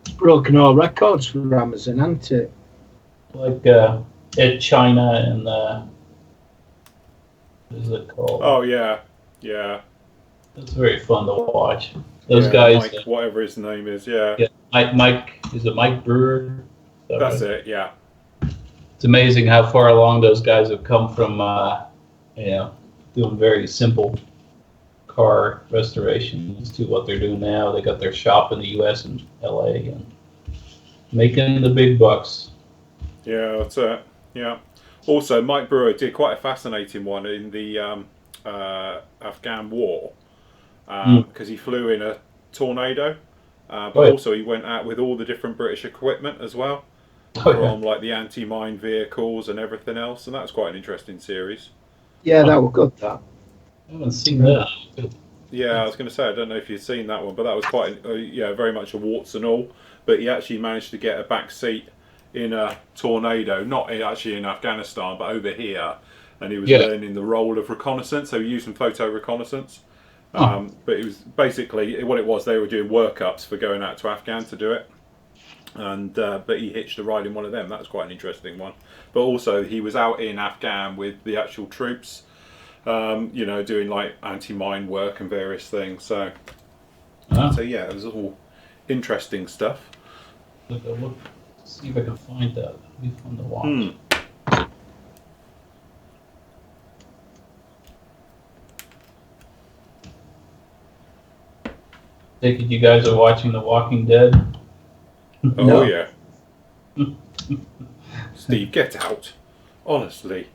It's broken all records for Amazon, hasn't it? Like Ed China and what is it called? Oh yeah, yeah. It's very fun to watch. Those Yeah, guys. Mike, whatever his name is, yeah. Yeah, Mike. Is it Mike Brewer? That's it. Yeah. It's amazing how far along those guys have come from, doing very simple car restorations to what they're doing now. They got their shop in the U.S. and L.A. and making the big bucks. Yeah, that's it. Yeah. Also, Mike Brewer did quite a fascinating one in the Afghan War because he flew in a tornado, but also he went out with all the different British equipment as well, from like the anti-mine vehicles and everything else, and that's quite an interesting series. Yeah, that was good. That. I haven't seen that. Yeah, I was going to say I don't know if you'd seen that one, but that was quite very much a warts and all. But he actually managed to get a back seat in a tornado, not actually in Afghanistan, but over here, and he was learning the role of reconnaissance. So he used some photo reconnaissance. But it was basically what it was. They were doing workups for going out to Afghan to do it, and but he hitched a ride in one of them. That was quite an interesting one. But also he was out in Afghan with the actual troops, doing like anti-mine work and various things. So yeah, it was all interesting stuff. Look, see if I can find that. It'll be fun to watch. Take it you guys are watching The Walking Dead? Oh No. yeah. Steve, get out. Honestly.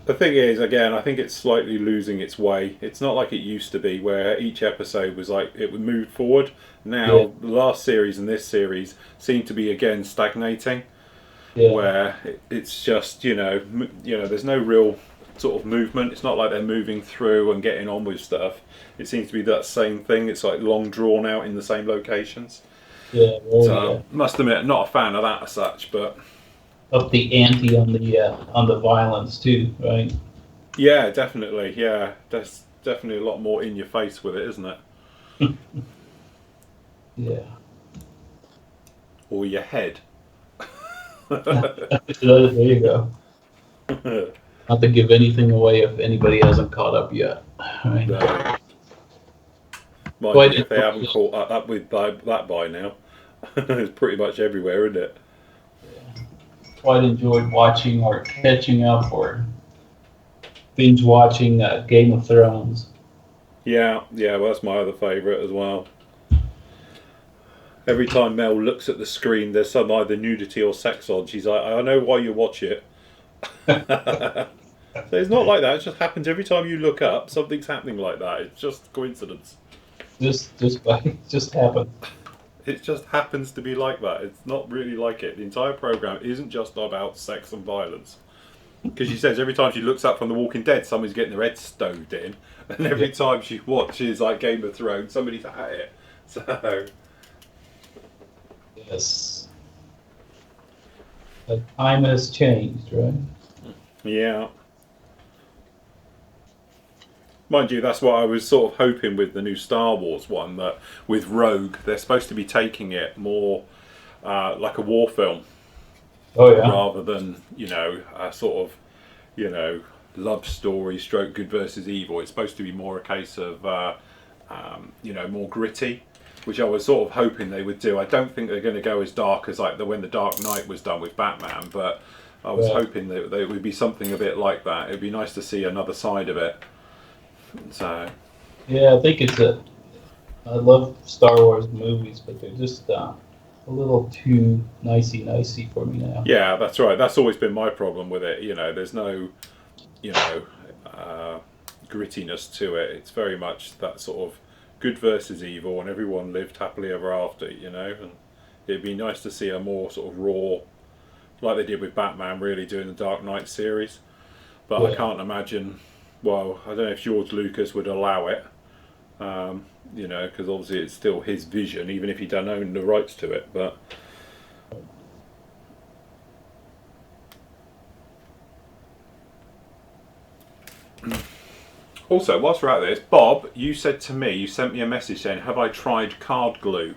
The thing is, again, I think it's slightly losing its way. It's not like it used to be, where each episode was like it would move forward. Now, the last series and this series seem to be again stagnating, where it's just there's no real sort of movement. It's not like they're moving through and getting on with stuff. It seems to be that same thing. It's like long drawn out in the same locations. Must admit, not a fan of that as such, but up the ante on the violence too, right? Yeah, definitely. Yeah, there's definitely a lot more in your face with it, isn't it? Yeah. Or your head. There you go. Not to give anything away if anybody hasn't caught up yet. Right? No. Mind you, if they haven't caught up with that by now, it's pretty much everywhere, isn't it? Quite enjoyed watching or catching up or binge watching Game of Thrones. Yeah, well, that's my other favourite as well. Every time Mel looks at the screen, there's some either nudity or sex on. She's like, I know why you watch it. So it's not like that. It just happens every time you look up. Something's happening like that. It's just coincidence. Just happened. It just happens to be like that. It's not really like it. The entire program isn't just about sex and violence. Because she says every time she looks up from The Walking Dead, someone's getting their head stoved in, and every time she watches like Game of Thrones, somebody's at it. So yes, The time has changed, right? Yeah. Mind you, that's what I was sort of hoping with the new Star Wars one, that with Rogue, they're supposed to be taking it more like a war film Oh yeah. rather than, a sort of, love story stroke good versus evil. It's supposed to be more a case of, more gritty, which I was sort of hoping they would do. I don't think they're going to go as dark as like when the Dark Knight was done with Batman, but I was hoping that it would be something a bit like that. It'd be nice to see another side of it. So. Yeah, I think I love Star Wars movies, but they're just a little too nicey for me now. Yeah, that's right. That's always been my problem with it. There's no, grittiness to it. It's very much that sort of good versus evil, and everyone lived happily ever after. And it'd be nice to see a more sort of raw, like they did with Batman, really doing the Dark Knight series. But I can't imagine. Well, I don't know if George Lucas would allow it. Because obviously it's still his vision, even if he don't own the rights to it. But also, whilst we're at this, Bob, you sent me a message saying, have I tried card glue?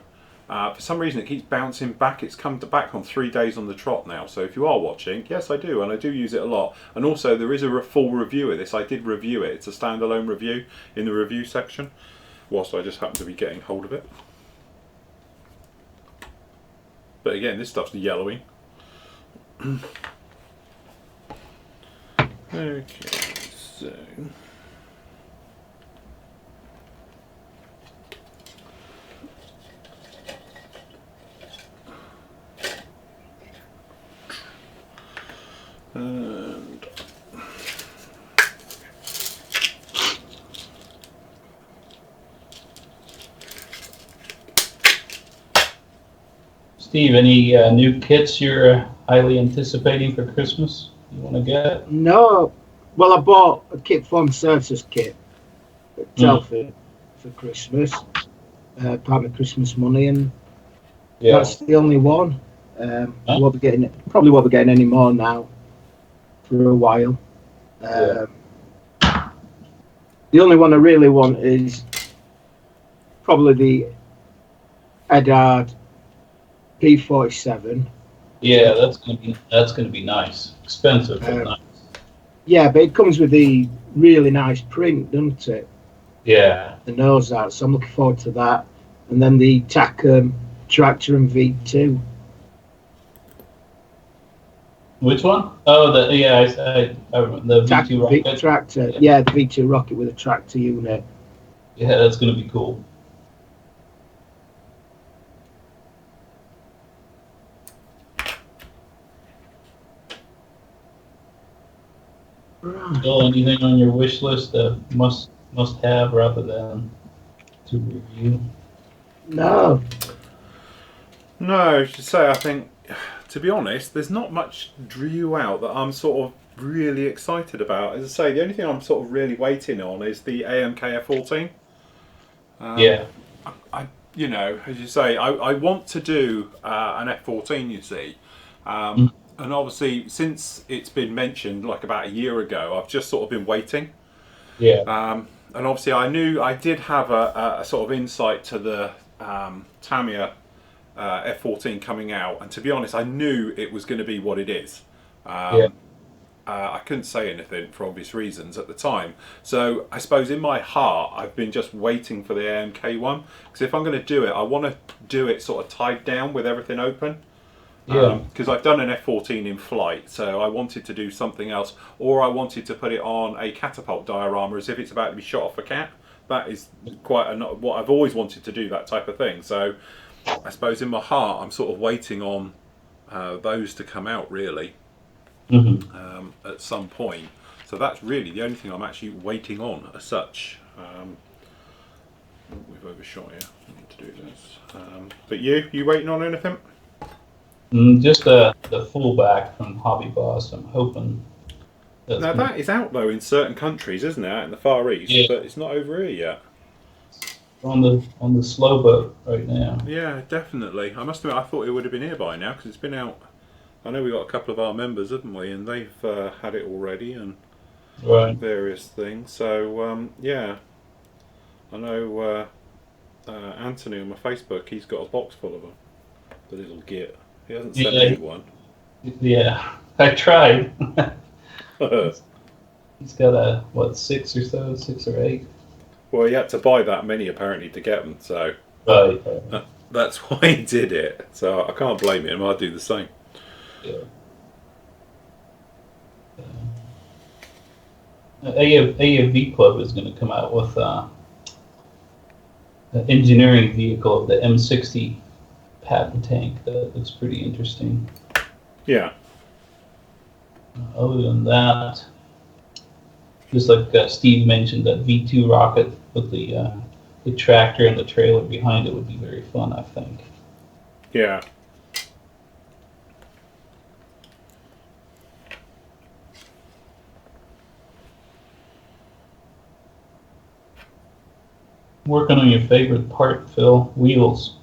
For some reason it keeps bouncing back. It's come back on 3 days on the trot now. So if you are watching, yes I do, and I do use it a lot. And also there is a full review of this. I did review it. It's a standalone review in the review section, whilst I just happen to be getting hold of it. But again, this stuff's yellowing. Okay, so... And Steve, any new kits you're highly anticipating for Christmas you want to get? No. Well, I bought a kit from Services kit at Telford for Christmas, part of my Christmas money, and that's the only one. Probably won't be getting any more now for a while. The only one I really want is probably the Edard P47. Yeah, that's gonna be nice. Expensive, but nice. Yeah, but it comes with the really nice print, doesn't it? Yeah. The nose art, so I'm looking forward to that. And then the Tacom Tractor and V2. Which one? Oh, the V2 rocket. Tractor. Yeah, the V2 rocket with a tractor unit. Yeah, that's gonna be cool. Right. Still anything on your wish list that must have rather than to review? No. no, I should say, I think, to be honest, there's not much drew out that I'm sort of really excited about. As I say, the only thing I'm sort of really waiting on is the AMK F14. Yeah. As you say, I want to do an F14, you see. And obviously, since it's been mentioned like about a year ago, I've just sort of been waiting. Yeah. And obviously, I knew I did have a sort of insight to the Tamiya F14 coming out, and to be honest, I knew it was going to be what it is. I couldn't say anything for obvious reasons at the time. So I suppose in my heart, I've been just waiting for the AMK one, because if I'm going to do it, I want to do it sort of tied down with everything open. Because I've done an F14 in flight, so I wanted to do something else, or I wanted to put it on a catapult diorama as if it's about to be shot off a cat. That is quite what I've always wanted to do, that type of thing. So I suppose in my heart, I'm sort of waiting on those to come out, really, at some point. So that's really the only thing I'm actually waiting on as such. We've overshot here. I need to do this. But you waiting on anything? Just the fullback from Hobby Boss. I'm hoping. Now that is out though in certain countries, isn't it? Out in the Far East, but it's not over here yet. On the slow boat right now. Yeah, definitely. I must admit, I thought it would have been here by now because it's been out I know we got a couple of our members, haven't we? And they've had it already and various things. So yeah, I know Anthony on my Facebook. He's got a box full of them. The little git. He hasn't sent me one. Yeah, I tried. He's got six or eight. Well, he had to buy that many apparently to get them. So that's why he did it. So I can't blame him. I'd do the same. Yeah. AFV Club is going to come out with an engineering vehicle of the M60 patent tank. That looks pretty interesting. Yeah. Other than that, just like Steve mentioned, that V2 rocket with the tractor and the trailer behind it would be very fun, I think. Yeah. Working on your favorite part, Phil, wheels.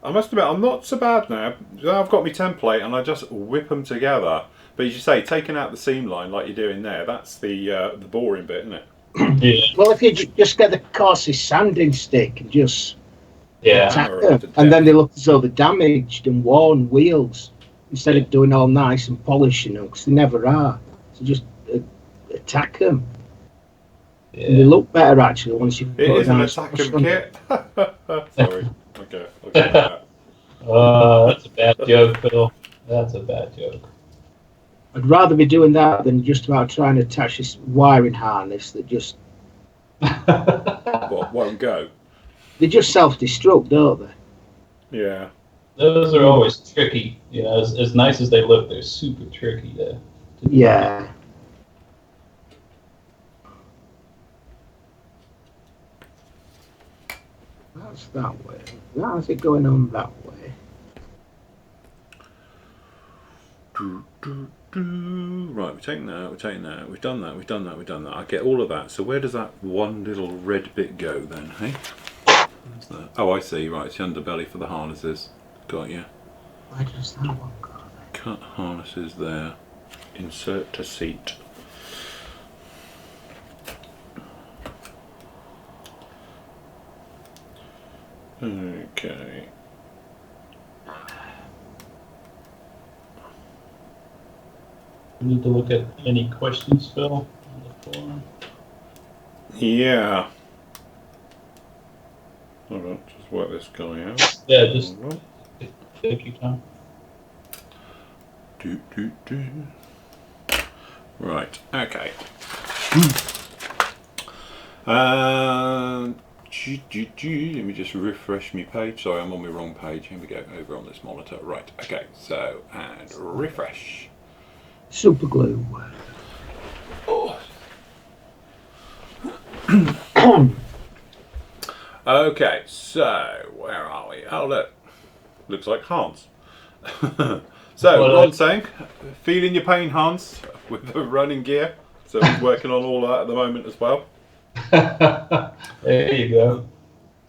I must admit, I'm not so bad now. I've got my template and I just whip them together. But as you say, taking out the seam line like you're doing there, that's the boring bit, isn't it? Yeah. Well, if you just get the coarsest sanding stick and just attack them, The and then they look as though they're damaged and worn wheels, instead of doing all nice and polishing them, because they never are. So just attack them. Yeah. And they look better actually once you've It put is a an nice attack brush 'em on kit. Sorry. Okay. I'll get that. That's a bad joke, Phil. That's a bad joke. I'd rather be doing that than just about trying to attach this wiring harness that just What won't go? they just self-destruct, don't they? Yeah. Those are always tricky. You know, as nice as they look, they're super tricky to Yeah. That's that way. How's it going on that way? Right, we're taking that out, we've done that. I get all of that. So where does that one little red bit go then, hey? Where's that? Oh, I see, right, it's the underbelly for the harnesses. Got you. Where does that one go? Cut harnesses there. Insert to seat. Okay. We need to look at any questions, Phil, on the forum. Yeah. Hold on, just work this guy out. Yeah, just take your time. Right, okay. Let me just refresh my page. Sorry, I'm on my wrong page. Here we go, over on this monitor. Right, okay, so, and refresh. Super glue. Oh. Okay, so, where are we? Oh, look. Looks like Hans. So, Ron's saying, feeling your pain, Hans, with the running gear. So he's working on all that at the moment as well. There you go.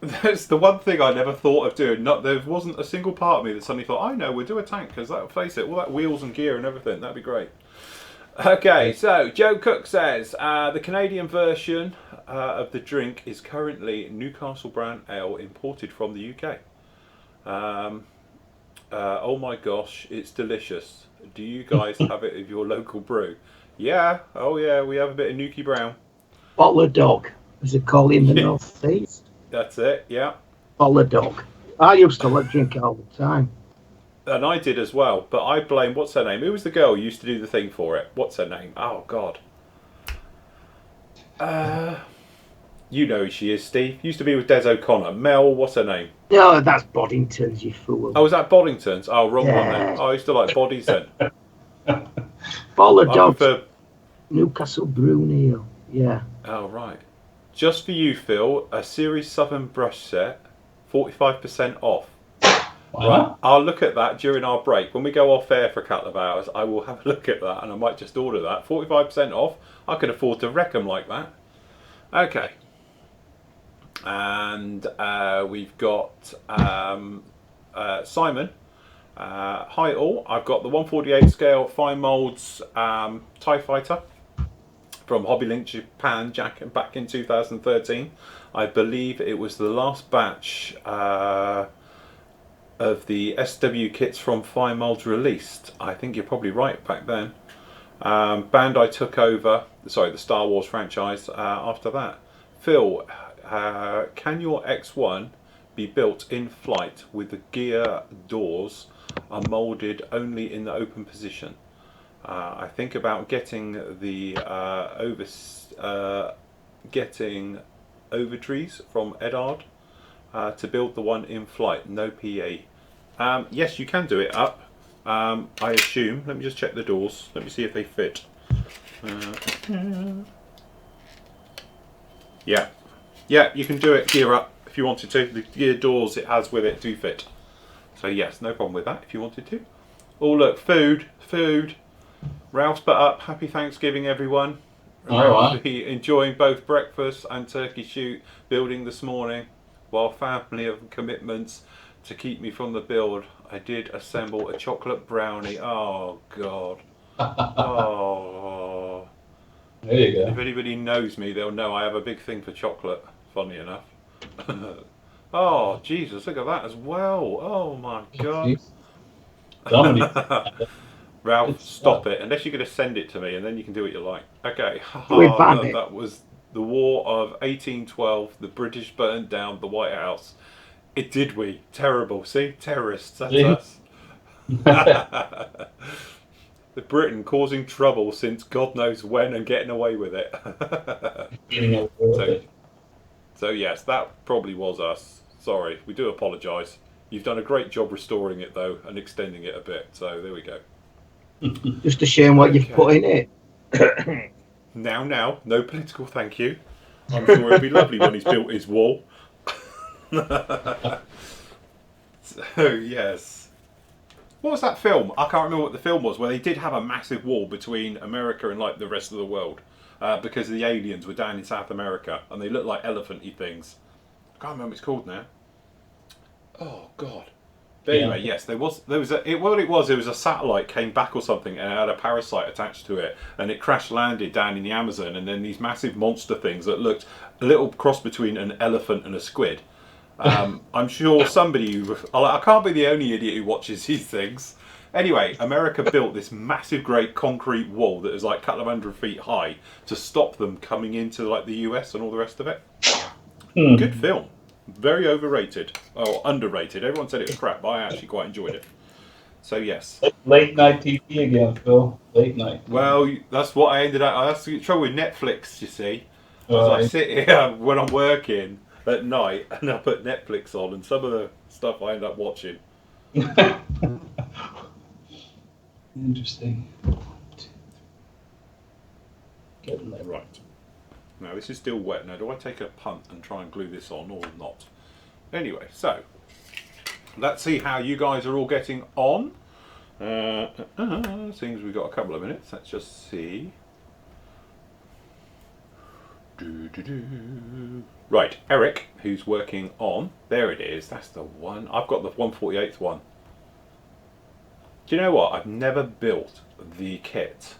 That's the one thing I never thought of doing. There wasn't a single part of me that suddenly thought, I know, we'll do a tank, because that'll face it, all that wheels and gear and everything, that'd be great. Okay, so Joe Cook says, the Canadian version of the drink is currently Newcastle brand ale imported from the UK. Oh my gosh, it's delicious. Do you guys have it at your local brew? Yeah, oh yeah, we have a bit of Nuki Brown. Bottle of dog, as it called in the North East. That's it, yeah. Bottle of dog. I used to drink it all the time. And I did as well, but I blame, what's her name? Who was the girl who used to do the thing for it? What's her name? Oh, God. You know who she is, Steve. Used to be with Des O'Connor. Mel, what's her name? No, that's Boddington's, you fool. Oh, was that Boddington's? Oh, wrong one then. Oh, I used to like Bodies then. Bottle of dog. Prefer... Newcastle Brew Ale. Yeah. Oh, right. Just for you, Phil, a Series Southern brush set, 45% off. Wow. Right, I'll look at that during our break. When we go off air for a couple of hours, I will have a look at that and I might just order that. 45% off. I can afford to wreck them like that. Okay. And we've got Simon Hi all, I've got the 148 scale fine molds TIE Fighter from Hobbylink Japan back in 2013. I believe it was the last batch of the SW kits from fine molds released. I think you're probably right back then. Bandai took over, the Star Wars franchise after that. Phil, can your X1 be built in flight with the gear doors are molded only in the open position? I think about getting the getting overtrees from Edard to build the one in flight, no PA. Yes, you can do it up. I assume. Let me just check the doors. Let me see if they fit. Yeah, you can do it gear up if you wanted to. The gear doors it has with it do fit. So yes, no problem with that if you wanted to. Oh look, food. Ralph's put up. Happy Thanksgiving, everyone. Ralph Enjoying both breakfast and turkey shoot building this morning, while family have commitments to keep me from the build. I did assemble a chocolate brownie. Oh God. Oh. There you go. If anybody knows me, they'll know I have a big thing for chocolate. Funny enough. Oh Jesus! Look at that as well. Oh my God. Ralph, stop it. Unless you're going to send it to me, and then you can do what you like. Okay. That was the War of 1812. The British burned down the White House. It did we. Terrible. See? Terrorists. That's us. The Britain causing trouble since God knows when and getting away with it. So yes, that probably was us. Sorry. We do apologise. You've done a great job restoring it though and extending it a bit. So there we go. Just a shame what you've put in it. Now, no political thank you. I'm sure it'll be lovely when he's built his wall. So yes, what was that film? I can't remember what the film was where they did have a massive wall between America and like the rest of the world because the aliens were down in South America and they looked like elephant-y things. I can't remember what it's called now. Oh God. But anyway, yes, there was a satellite came back or something and it had a parasite attached to it and it crash landed down in the Amazon, and then these massive monster things that looked a little cross between an elephant and a squid. I'm sure somebody I can't be the only idiot who watches these things. Anyway, America built this massive great concrete wall that is like a couple of 100 feet high to stop them coming into like the US and all the rest of it. Good film. Very overrated. Oh, underrated. Everyone said it was crap, but I actually quite enjoyed it. So yes. Late night TV again, Phil. Late night. Well, that's what I ended up. That's the trouble with Netflix, you see. I sit here when I'm working at night and I put Netflix on, and some of the stuff I end up watching. Interesting. Getting there. Right. Now this is still wet. Now do I take a punt and try and glue this on or not? Anyway, so let's see how you guys are all getting on. Seems we've got a couple of minutes. Let's just see. Right, Eric, who's working on. There it is. That's the one. I've got the 148th one. Do you know what? I've never built the kit.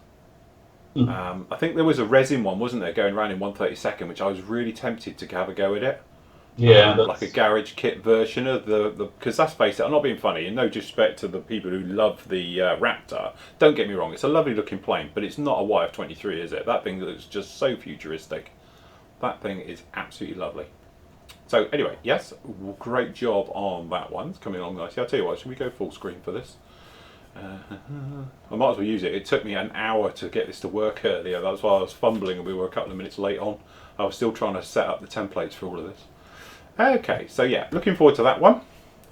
I think there was a resin one, wasn't there, going around in 1/32, which I was really tempted to have a go at it. Yeah, like a garage kit version of the because let's face it, I'm not being funny, and no disrespect to the people who love the Raptor. Don't get me wrong, it's a lovely looking plane, but it's not a YF-23, is it? That thing looks just so futuristic. That thing is absolutely lovely. So anyway, yes, great job on that one. It's coming along nicely. I'll tell you what, should we go full screen for this? I might as well use it. It took me an hour to get this to work earlier. That's why I was fumbling and we were a couple of minutes late on. I was still trying to set up the templates for all of this. Okay, so yeah, looking forward to that one.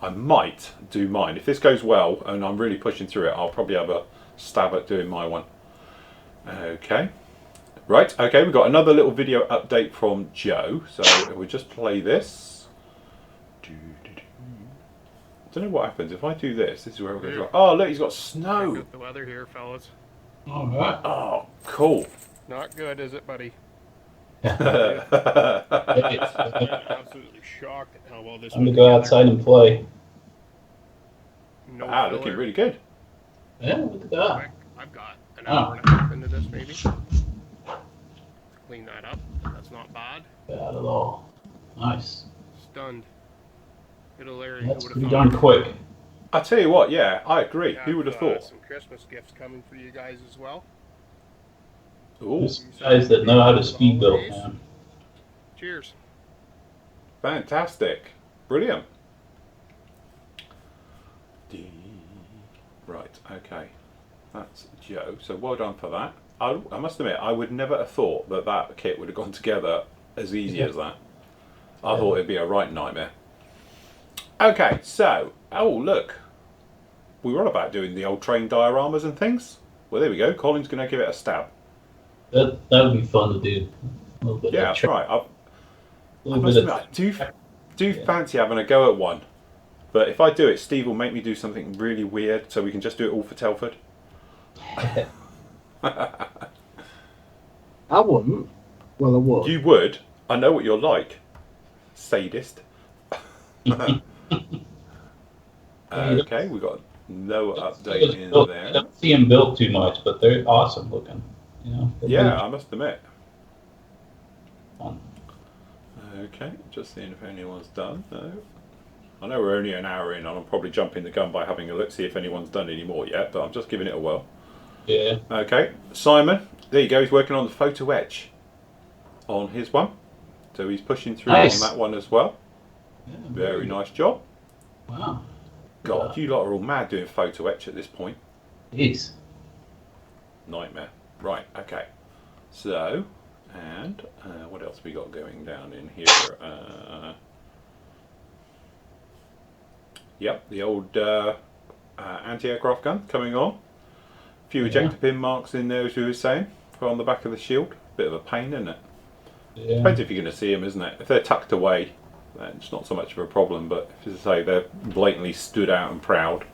I might do mine. If this goes well and I'm really pushing through it, I'll probably have a stab at doing my one. Okay. Right, okay, we've got another little video update from Joe. So we'll just play this. I don't know what happens if I do this. This is where we're going to. Oh, look, he's got snow. Got the weather here, fellas. All right. Oh, cool. Not good, is it, buddy? I'm Absolutely shocked at how well this. gonna go outside and play. No looking filler. really good. Yeah, look at that. Quick. I've got an hour and a half into this, maybe. Clean that up. That's not bad. Bad at all. Nice. Stunned. Little Larry, That's who would pretty have thought? darn quick. I tell you what, yeah, I agree. We Who would have thought? some Christmas gifts coming for you guys as well. Ooh, There's guys that know how to speed build, man. Cheers. fantastic. Brilliant. Right, okay. That's Joe. So well done for that. I must admit, I would never have thought that that kit would have gone together as easy as that. I thought it'd be a right nightmare. Okay, so, oh look. We were on about doing the old train dioramas and things. Well, there we go. Colin's going to give it a stab. That would be fun to do. A little bit Yeah, of that's right. I little must bit admit, of I do fancy having a go at one. But if I do it, Steve will make me do something really weird so we can just do it all for Telford. I wouldn't. Well, I would. You would. I know what you're like. Sadist. Okay, we got no update in I there. don't see them built too much, but they're awesome looking. You know. Yeah, I must admit. Fun. Okay, just seeing if anyone's done. No. I know we're only an hour in, and I'm probably jumping the gun by having a look, see if anyone's done any more yet, but I'm just giving it a whirl. Yeah. Okay, Simon, there you go, he's working on the photo etch on his one. So he's pushing through on that one as well. Yeah, Very nice job. Wow. God, you lot are all mad doing photo etch at this point. Jeez. Nightmare. Right, okay. So, and what else we got going down in here? Yep, the old anti-aircraft gun coming on. A few ejector pin marks in there, as you were saying, on the back of the shield. Bit of a pain, isn't it? Yeah. Depends if you're going to see them, isn't it? If they're tucked away, then it's not so much of a problem, but if, as I say, they're blatantly stood out and proud,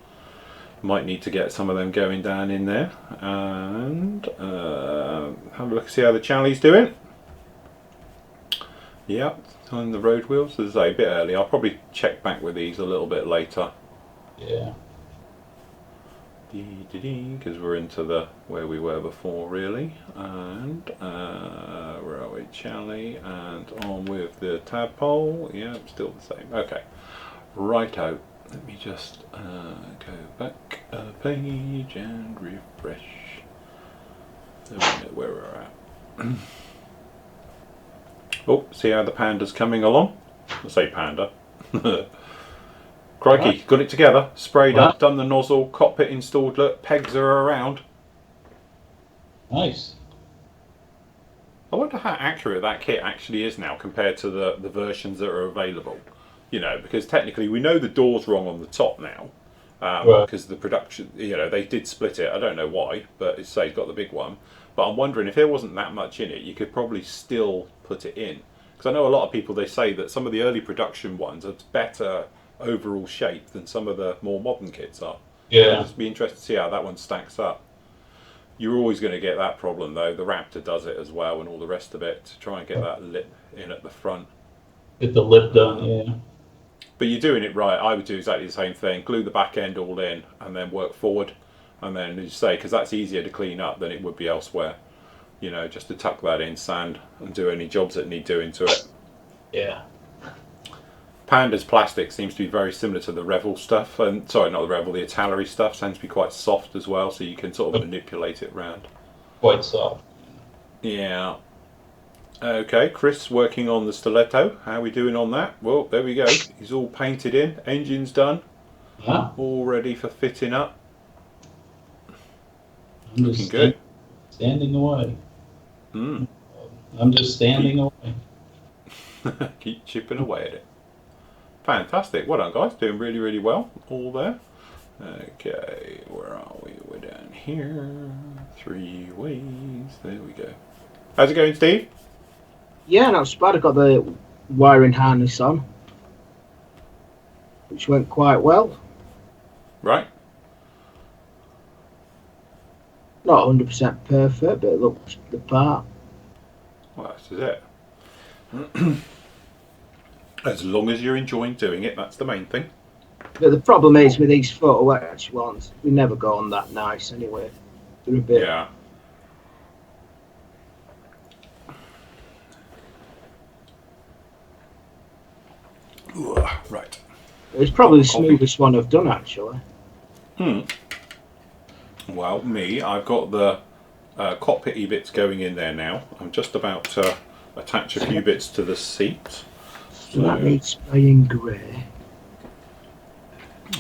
might need to get some of them going down in there. And have a look, see how the Charlie's doing. Yep, on the road wheels, as I say, a bit early. I'll probably check back with these a little bit later. Yeah. Because we're into the where we were before, really. And where are we, Charlie? And on with the tadpole. Yeah, still the same. Okay, righto. Let me just go back a page and refresh. So we know where we're at. Oh, see how the panda's coming along? I say panda. Crikey, got it together, sprayed up, done the nozzle, cockpit installed, look, pegs are around. Nice. I wonder how accurate that kit actually is now compared to the versions that are available. You know, because technically we know the door's wrong on the top now. Because the production, you know, they did split it. I don't know why, but it's say got the big one. But I'm wondering if there wasn't that much in it, you could probably still put it in. Because I know a lot of people, they say that some of the early production ones are better overall shape than some of the more modern kits are. Yeah. I'll just be interested to see how that one stacks up. You're always going to get that problem though. The Raptor does it as well, and all the rest of it to try and get that lip in at the front. Get the lip done, yeah. But you're doing it right. I would do exactly the same thing. Glue the back end all in, and then work forward. And then, as you say, because that's easier to clean up than it would be elsewhere. You know, just to tuck that in, sand, and do any jobs that need doing to it. Yeah. Panda's plastic seems to be very similar to the Revel stuff, and sorry, not the Revel, the Italeri stuff seems to be quite soft as well, so you can sort of manipulate it around. Quite soft. Yeah. Okay, Chris working on the stiletto. How are we doing on that? Well, there we go. He's all painted in. Engine's done. Yeah. All ready for fitting up. I'm Looking just good. standing away. Mm. I'm just standing away. Keep chipping away at it. Fantastic. Well done, guys. Doing really, really well. All there. Okay, where are we? We're down here. 3 ways. There we go. How's it going, Steve? Yeah, not so bad. I got the wiring harness on, which went quite well. Right. Not 100% perfect, but it looks the part. Well, this is it. As long as you're enjoying doing it, that's the main thing. But the problem is with these photo etch ones, we never go on that nice anyway. They're a bit. Yeah. Ooh, right. It's probably the smoothest one I've done actually. Well, I've got the cockpit bits going in there now. I'm just about to attach a few bits to the seat. So that needs spraying grey.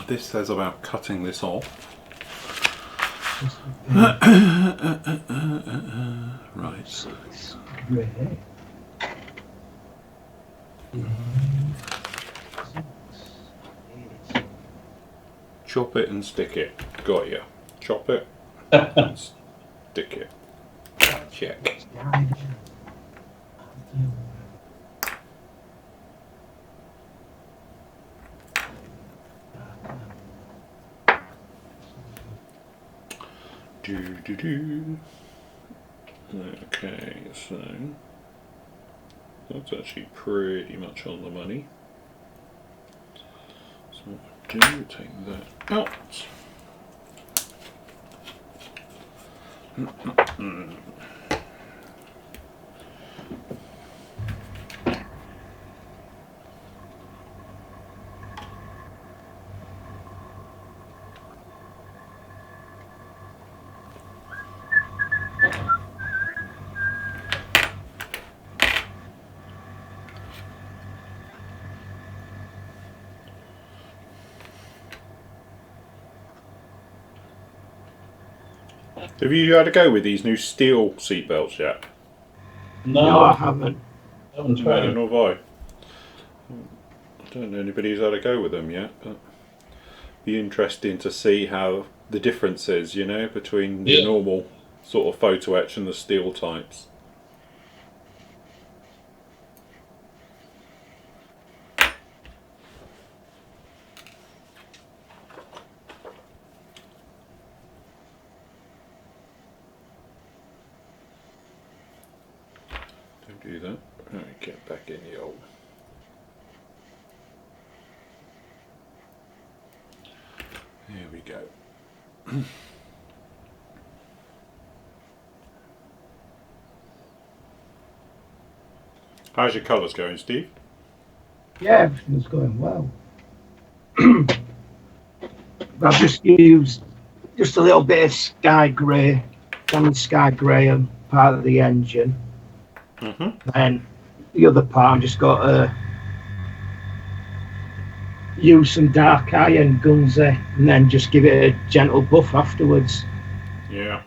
This says about cutting this off. Right. Grey. Chop it and stick it. Got you. Chop it and stick it. Check. Do. Okay, so that's actually pretty much on the money. So what I do, take that out. Have you had a go with these new steel seatbelts yet? No, I haven't. I haven't tried it. Nor have I don't know anybody who's had a go with them yet, but be interesting to see how the difference is, you know, between the normal sort of photo etch and the steel types. Don't do that. Right, get back in the old. There we go. How's your colours going, Steve? Yeah, everything's going well. I've just used just a little bit of sky grey, common sky grey on part of the engine. And the other part I've just got to use some dark iron gunze and then just give it a gentle buff afterwards. Yeah.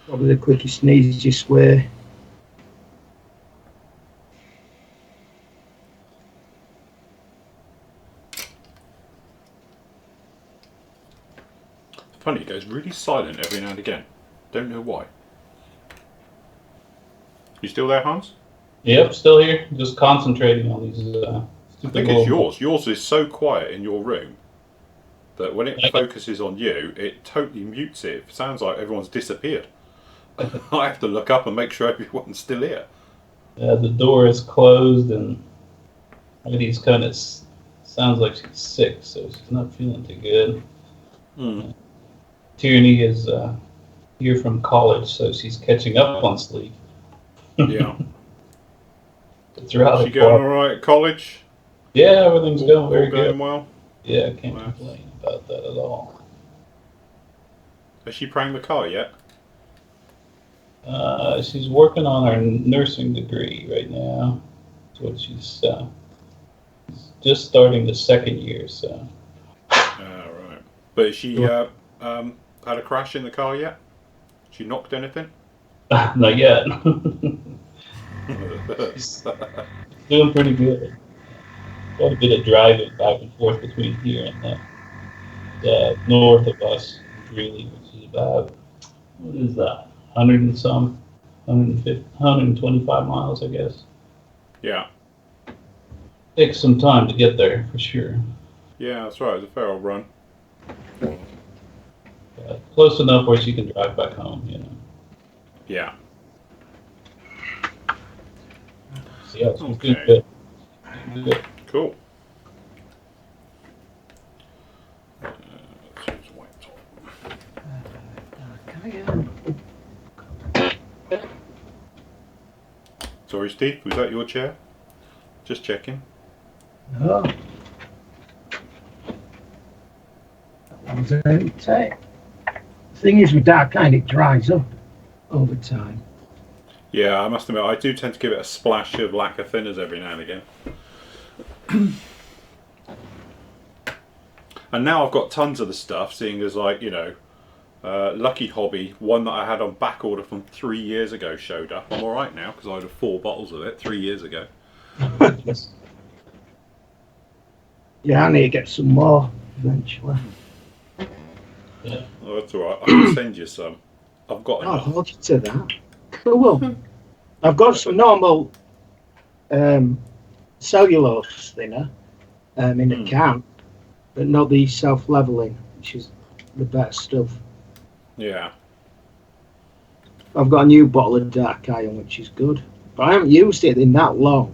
Probably the quickest and easiest way. Funny, it goes really silent every now and again. Don't know why. You still there, Hans? Yep, still here. Just concentrating on these. I think it's yours. Yours is so quiet in your room that when it focuses on you, it totally mutes it. It sounds like everyone's disappeared. I have to look up and make sure everyone's still here. Yeah, the door is closed, and Heidi's kind of sounds like she's sick, so she's not feeling too good. Tierney is here from college, so she's catching up on sleep. Yeah. Is she going all right at college? Yeah, everything's going very going good. Well. Yeah, I can't complain about that at all. Has she pranged the car yet? She's working on her nursing degree right now. That's what she's just starting the second year, so. Right. But has she had a crash in the car yet? She knocked anything? Not yet. She's doing pretty good. Quite a bit of driving back and forth between here and north of us, really, which is about, what is that, 100 and some, 150, 125 miles, I guess. Yeah. Takes some time to get there, for sure. Yeah, that's right. It's a fair old run. Close enough where she can drive back home, you know. Yeah. So, yeah, she's doing good. Cool. Sorry, Steve, was that your chair? Just checking. No. That one's empty. The thing is with dark kind, it dries up over time. Yeah, I must admit, I do tend to give it a splash of lacquer thinners every now and again. And now I've got tons of the stuff, seeing as, like, you know, Lucky Hobby, one that I had on back order from 3 years ago, showed up. I'm alright now, because I had 4 bottles of it 3 years ago. Yeah, I need to get some more eventually. Yeah. Oh, that's alright, I can send you some. I've got I'll enough. hold you to that. Cool. I've got some normal cellulose thinner in a can, but not the self-leveling, which is the better stuff. Yeah. I've got a new bottle of dark iron, which is good, but I haven't used it in that long.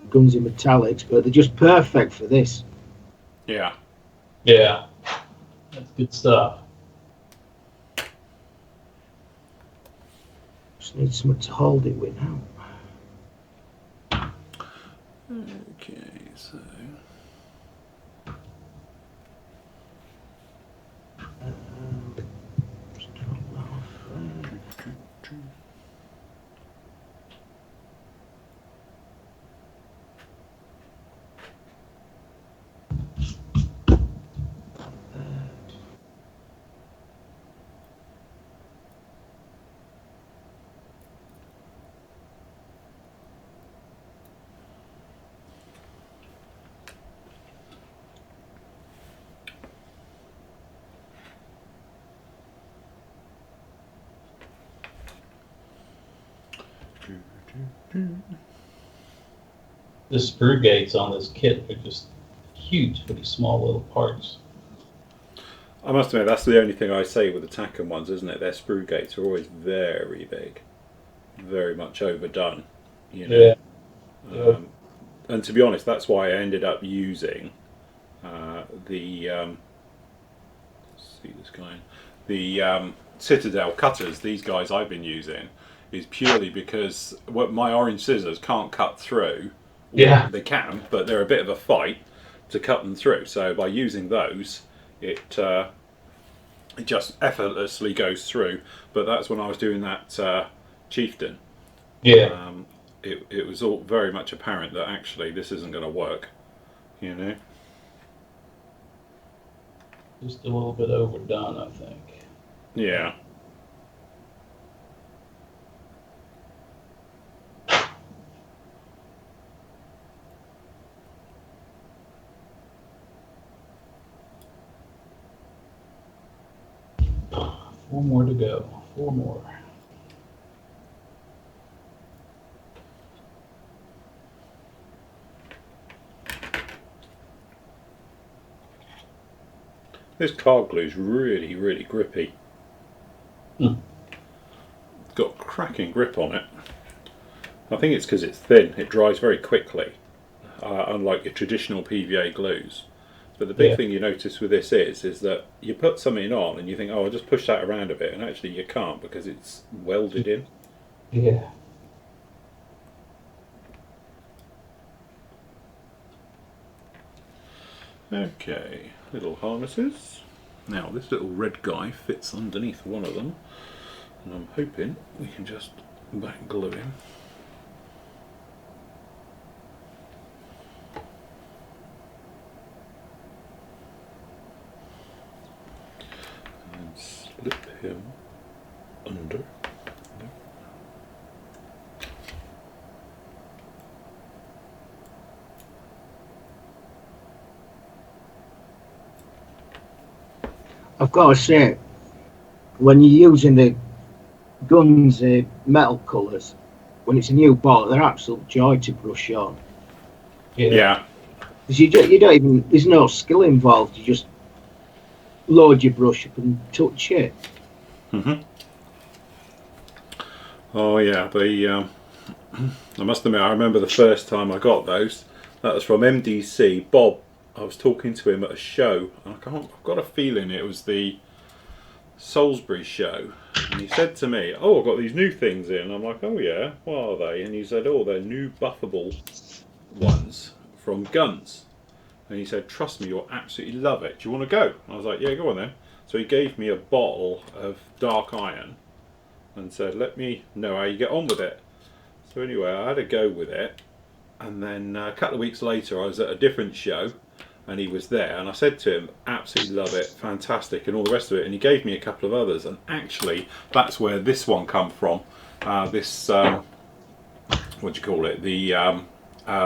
Guns in metallics, but they're just perfect for this. Yeah. Yeah. That's good stuff. Just need something to hold it with now. Okay, so... Just drop that off there. The screw gates on this kit are just huge for these small little parts. I must admit, that's the only thing I say with the Tacken ones, isn't it? Their screw gates are always very big. Very much overdone, you know. Yeah. And to be honest, that's why I ended up using the let's see this guy, the Citadel cutters. These guys I've been using is purely because my orange scissors can't cut through. Yeah. They can, but they're a bit of a fight to cut them through. So by using those, it just effortlessly goes through. But that's when I was doing that Chieftain. Yeah. It was all very much apparent that actually this isn't going to work, you know. Just a little bit overdone, I think. Yeah. Four more to go. 4 more. This card glue is really, really grippy. It's got a cracking grip on it. I think it's because it's thin. It dries very quickly, unlike your traditional PVA glues. But the big thing you notice with this is that you put something on and you think, oh, I'll just push that around a bit, and actually you can't because it's welded in. Yeah. Okay, little harnesses. Now this little red guy fits underneath one of them, and I'm hoping we can just back glue him. And slip him under. I've got to say, when you're using the guns, metal colours, when it's a new bottle, they're absolute joy to brush on. Yeah. Because you don't even, there's no skill involved. You just load your brush up and touch it. Oh yeah, I must admit, I remember the first time I got those. That was from MDC. Bob, I was talking to him at a show. I've got a feeling it was the Salisbury show, and he said to me, "Oh, I've got these new things in." I'm like, "Oh yeah, what are they?" And he said, "Oh, they're new buffable ones from Guns." And he said, "Trust me, you'll absolutely love it. Do you want to go?" And I was like, "Yeah, go on then." So he gave me a bottle of dark iron and said, "Let me know how you get on with it." So anyway, I had a go with it, and then a couple of weeks later I was at a different show and he was there, and I said to him, "Absolutely love it, fantastic," and all the rest of it, and he gave me a couple of others, and actually that's where this one come from. This what do you call it, the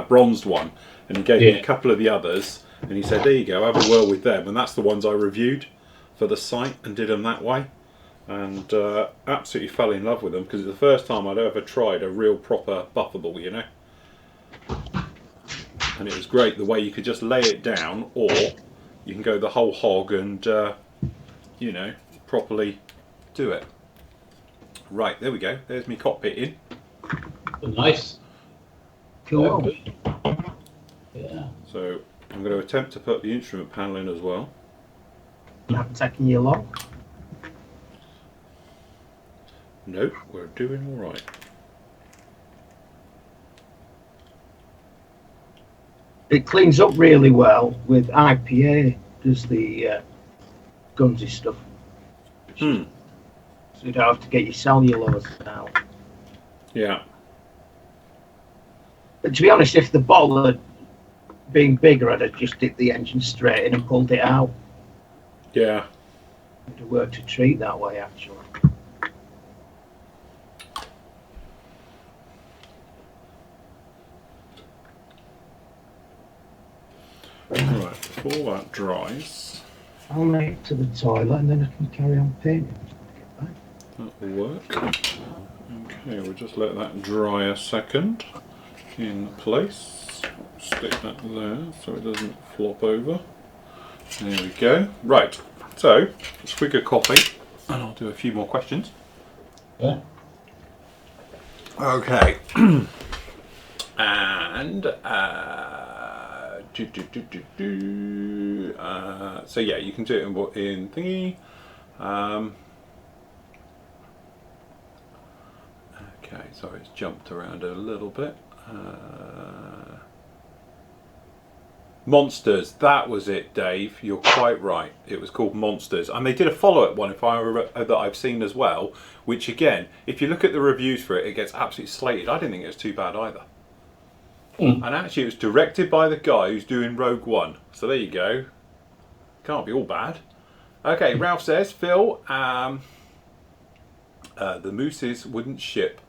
bronzed one, and he gave me a couple of the others, and he said, "There you go, have a whirl with them," and that's the ones I reviewed for the site and did them that way, and absolutely fell in love with them because it's the first time I'd ever tried a real proper buffable, you know. And it was great the way you could just lay it down, or you can go the whole hog and you know, properly do it. Right, there we go. There's me cockpit in. Nice. Cool. Yeah. So I'm going to attempt to put the instrument panel in as well. Not taking you long. Nope, we're doing all right. It cleans up really well with IPA. Does the Gunsy stuff. Hmm. So you don't have to get your cellulose out. Yeah. But to be honest, if the bottle had been bigger, I'd have just dipped the engine straight in and pulled it out. Yeah. It would have worked a treat that way, actually. Right, before that dries, I'll make it to the toilet and then I can carry on painting. that will work. Okay, we'll just let that dry a second in place. Stick that there so it doesn't flop over. There we go. Right, so let's swig a coffee and I'll do a few more questions. Yeah. Okay. And so yeah, you can do it in thingy. Okay, sorry, it's jumped around a little bit. Monsters, that was it, Dave. You're quite right. It was called Monsters, and they did a follow-up one, if I that I've seen as well. Which again, if you look at the reviews for it, it gets absolutely slated. I didn't think it was too bad either. And actually, it was directed by the guy who's doing Rogue One. So there you go. Can't be all bad. Okay, Ralph says, Phil, the mooses wouldn't ship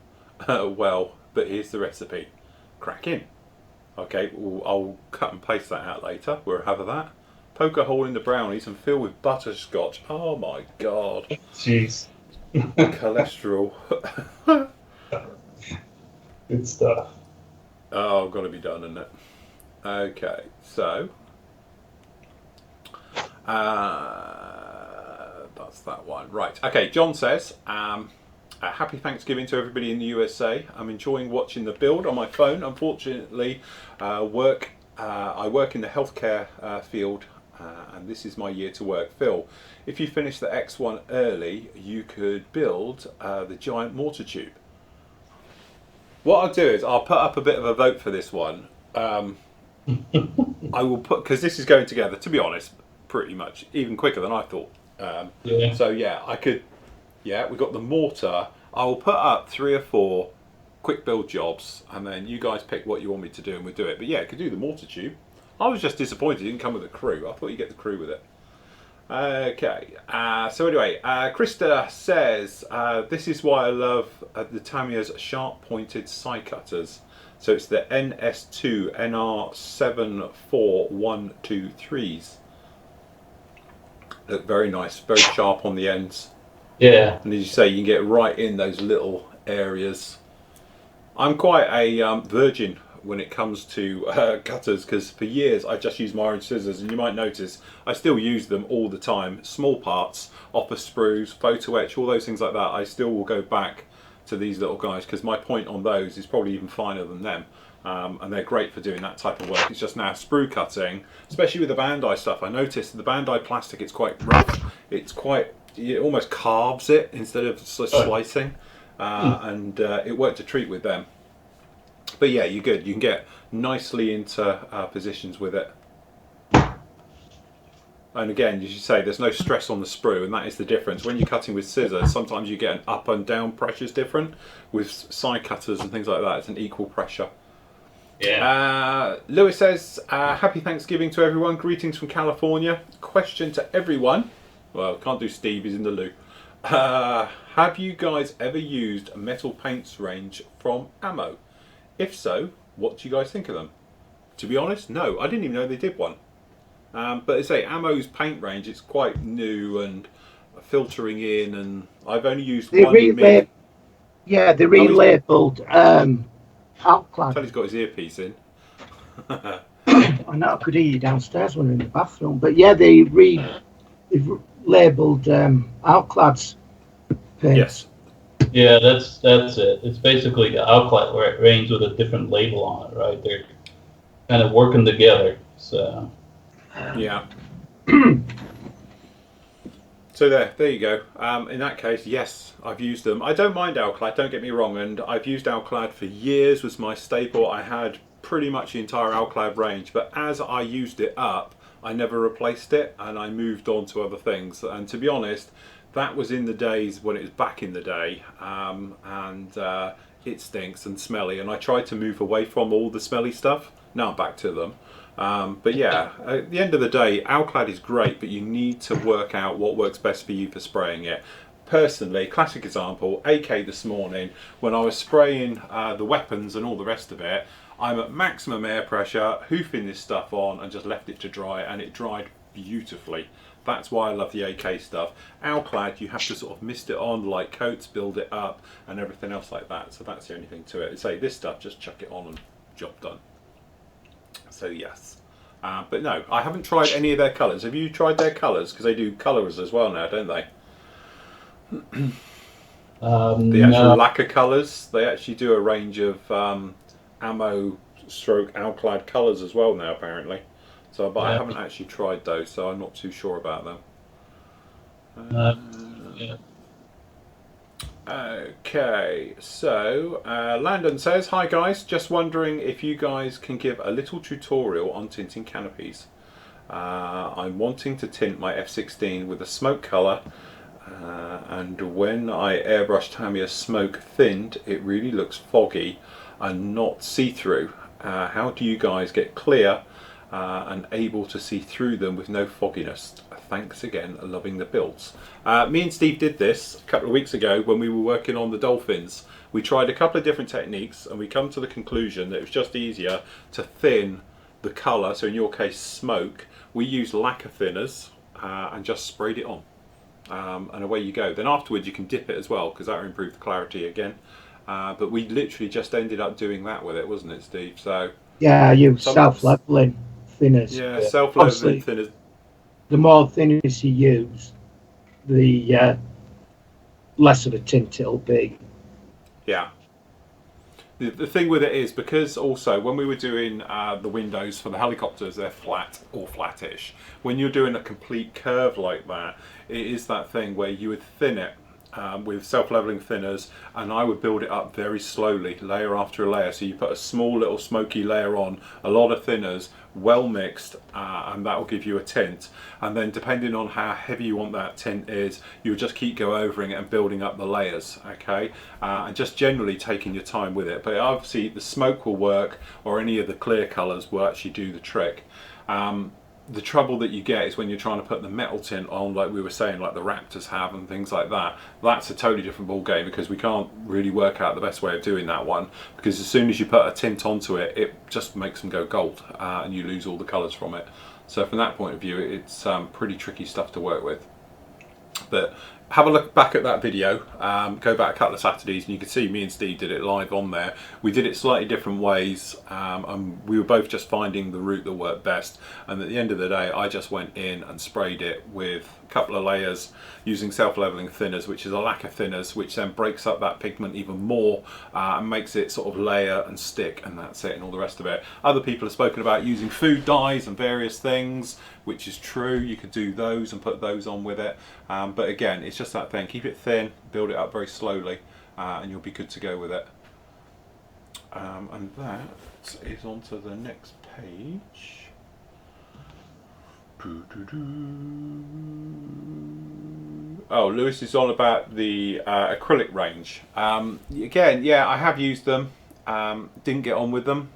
well, but here's the recipe. Crack in. Okay, I'll cut and paste that out later. We'll have that. Poke a hole in the brownies and fill with butterscotch. Oh my god. Jeez. Cholesterol. Good stuff. Oh, got to be done, isn't it? Okay, so that's that one. Right. Okay, John says, happy Thanksgiving to everybody in the USA. I'm enjoying watching the build on my phone. Unfortunately, I work in the healthcare field, and this is my year to work. Phil, if you finish the X1 early, you could build the giant mortar tube. What I'll do is I'll put up a bit of a vote for this one. I will put, because this is going together, to be honest, pretty much even quicker than I thought. Yeah. So yeah, I could. Yeah, we've got the mortar. I will put up 3 or 4 quick build jobs, and then you guys pick what you want me to do, and we'll do it. But yeah, I could do the mortar tube. I was just disappointed it didn't come with a crew. I thought you'd get the crew with it. Okay, so anyway, Krista says, this is why I love the Tamiya's sharp-pointed side cutters. So it's the NS2 NR74123s. Look very nice, very sharp on the ends. Yeah. And as you say, you can get right in those little areas. I'm quite a virgin when it comes to cutters, because for years I just used my own scissors, and you might notice I still use them all the time. Small parts, offer sprues, photo etch, all those things like that, I still will go back to these little guys, because my point on those is probably even finer than them. And they're great for doing that type of work. It's just now sprue cutting, especially with the Bandai stuff. I noticed the Bandai plastic, it's quite rough. It's quite it almost carves it instead of slicing, and it worked a treat with them. But yeah, you're good. You can get nicely into positions with it. And again, as you say, there's no stress on the sprue, and that is the difference. When you're cutting with scissors, sometimes you get an up and down pressures different. With side cutters and things like that, it's an equal pressure. Yeah. Lewis says, happy Thanksgiving to everyone. Greetings from California. Question to everyone. Well, can't do Steve, he's in the loo. Have you guys ever used a metal paints range from Ammo? If so, what do you guys think of them? To be honest, no. I didn't even know they did one. But as I say, Ammo's paint range, it's quite new and filtering in, and I've only used one MIG. Yeah, they relabeled Outclad. Teddy's got his earpiece in. I know I could hear you downstairs when we were in the bathroom, but yeah, they've labelled Outclad's paint. Yes. Yeah, that's it. It's basically the Outclad range with a different label on it, right? They're kind of working together. So. Yeah. So there you go. In that case, yes, I've used them. I don't mind Outclad, don't get me wrong, and I've used Outclad for years. Was my staple. I had pretty much the entire Outclad range, but as I used it up, I never replaced it, and I moved on to other things. And to be honest, that was in the days when it was back in the day, and it stinks and smelly, and I tried to move away from all the smelly stuff. Now I'm back to them. But yeah, at the end of the day, Outclad is great, but you need to work out what works best for you for spraying it. Personally, classic example, AK this morning, when I was spraying the weapons and all the rest of it, I'm at maximum air pressure, hoofing this stuff on and just left it to dry, and it dried beautifully. That's why I love the AK stuff. Outclad, you have to sort of mist it on, like coats, build it up, and everything else like that. So that's the only thing to it. Say this stuff, just chuck it on and job done. So yes, but no, I haven't tried any of their colours. Have you tried their colours? Because they do colours as well now, don't they? The actual lacquer colours. They actually do a range of Ammo stroke Outclad colours as well now, apparently. So, but I haven't actually tried those, so I'm not too sure about them. Yeah. Okay, so Landon says, hi guys, just wondering if you guys can give a little tutorial on tinting canopies. I'm wanting to tint my F-16 with a smoke colour, and when I airbrushed Tamiya's smoke thinned, it really looks foggy and not see-through. How do you guys get clear and able to see through them with no fogginess? Thanks again, loving the builds. Me and Steve did this a couple of weeks ago when we were working on the dolphins. We tried a couple of different techniques and we come to the conclusion that it was just easier to thin the colour, so in your case smoke. We used lacquer thinners and just sprayed it on, and away you go. Then afterwards you can dip it as well, because that will improve the clarity again. But we literally just ended up doing that with it, wasn't it, Steve? So yeah, you self-leveling thinners. Yeah, self-leveling thinners. The more thinners you use, the less of a tint it'll be. Yeah. The thing with it is, because also when we were doing the windows for the helicopters, they're flat or flattish. When you're doing a complete curve like that, it is that thing where you would thin it with self-leveling thinners, and I would build it up very slowly, layer after layer. So you put a small little smoky layer on, a lot of thinners, well mixed, and that will give you a tint. And then depending on how heavy you want that tint is, you would just keep overing it and building up the layers, okay? And just generally taking your time with it. But obviously the smoke will work, or any of the clear colours will actually do the trick. The trouble that you get is when you're trying to put the metal tint on, like we were saying, like the Raptors have and things like that. That's a totally different ball game, because we can't really work out the best way of doing that one, because as soon as you put a tint onto it, it just makes them go gold, and you lose all the colours from it. So from that point of view, it's pretty tricky stuff to work with. But have a look back at that video, go back a couple of Saturdays and you can see me and Steve did it live on there. We did it slightly different ways, and we were both just finding the route that worked best, and at the end of the day I just went in and sprayed it with a couple of layers using self-leveling thinners, which is a lacquer thinners, which then breaks up that pigment even more and makes it sort of layer and stick, and that's it, and all the rest of it. Other people have spoken about using food dyes and various things, which is true. You could do those and put those on with it, but again, it's just that thing, keep it thin, build it up very slowly, and you'll be good to go with it. And that is on to the next page. Oh, Lewis is on about the acrylic range. Again, yeah, I have used them, didn't get on with them.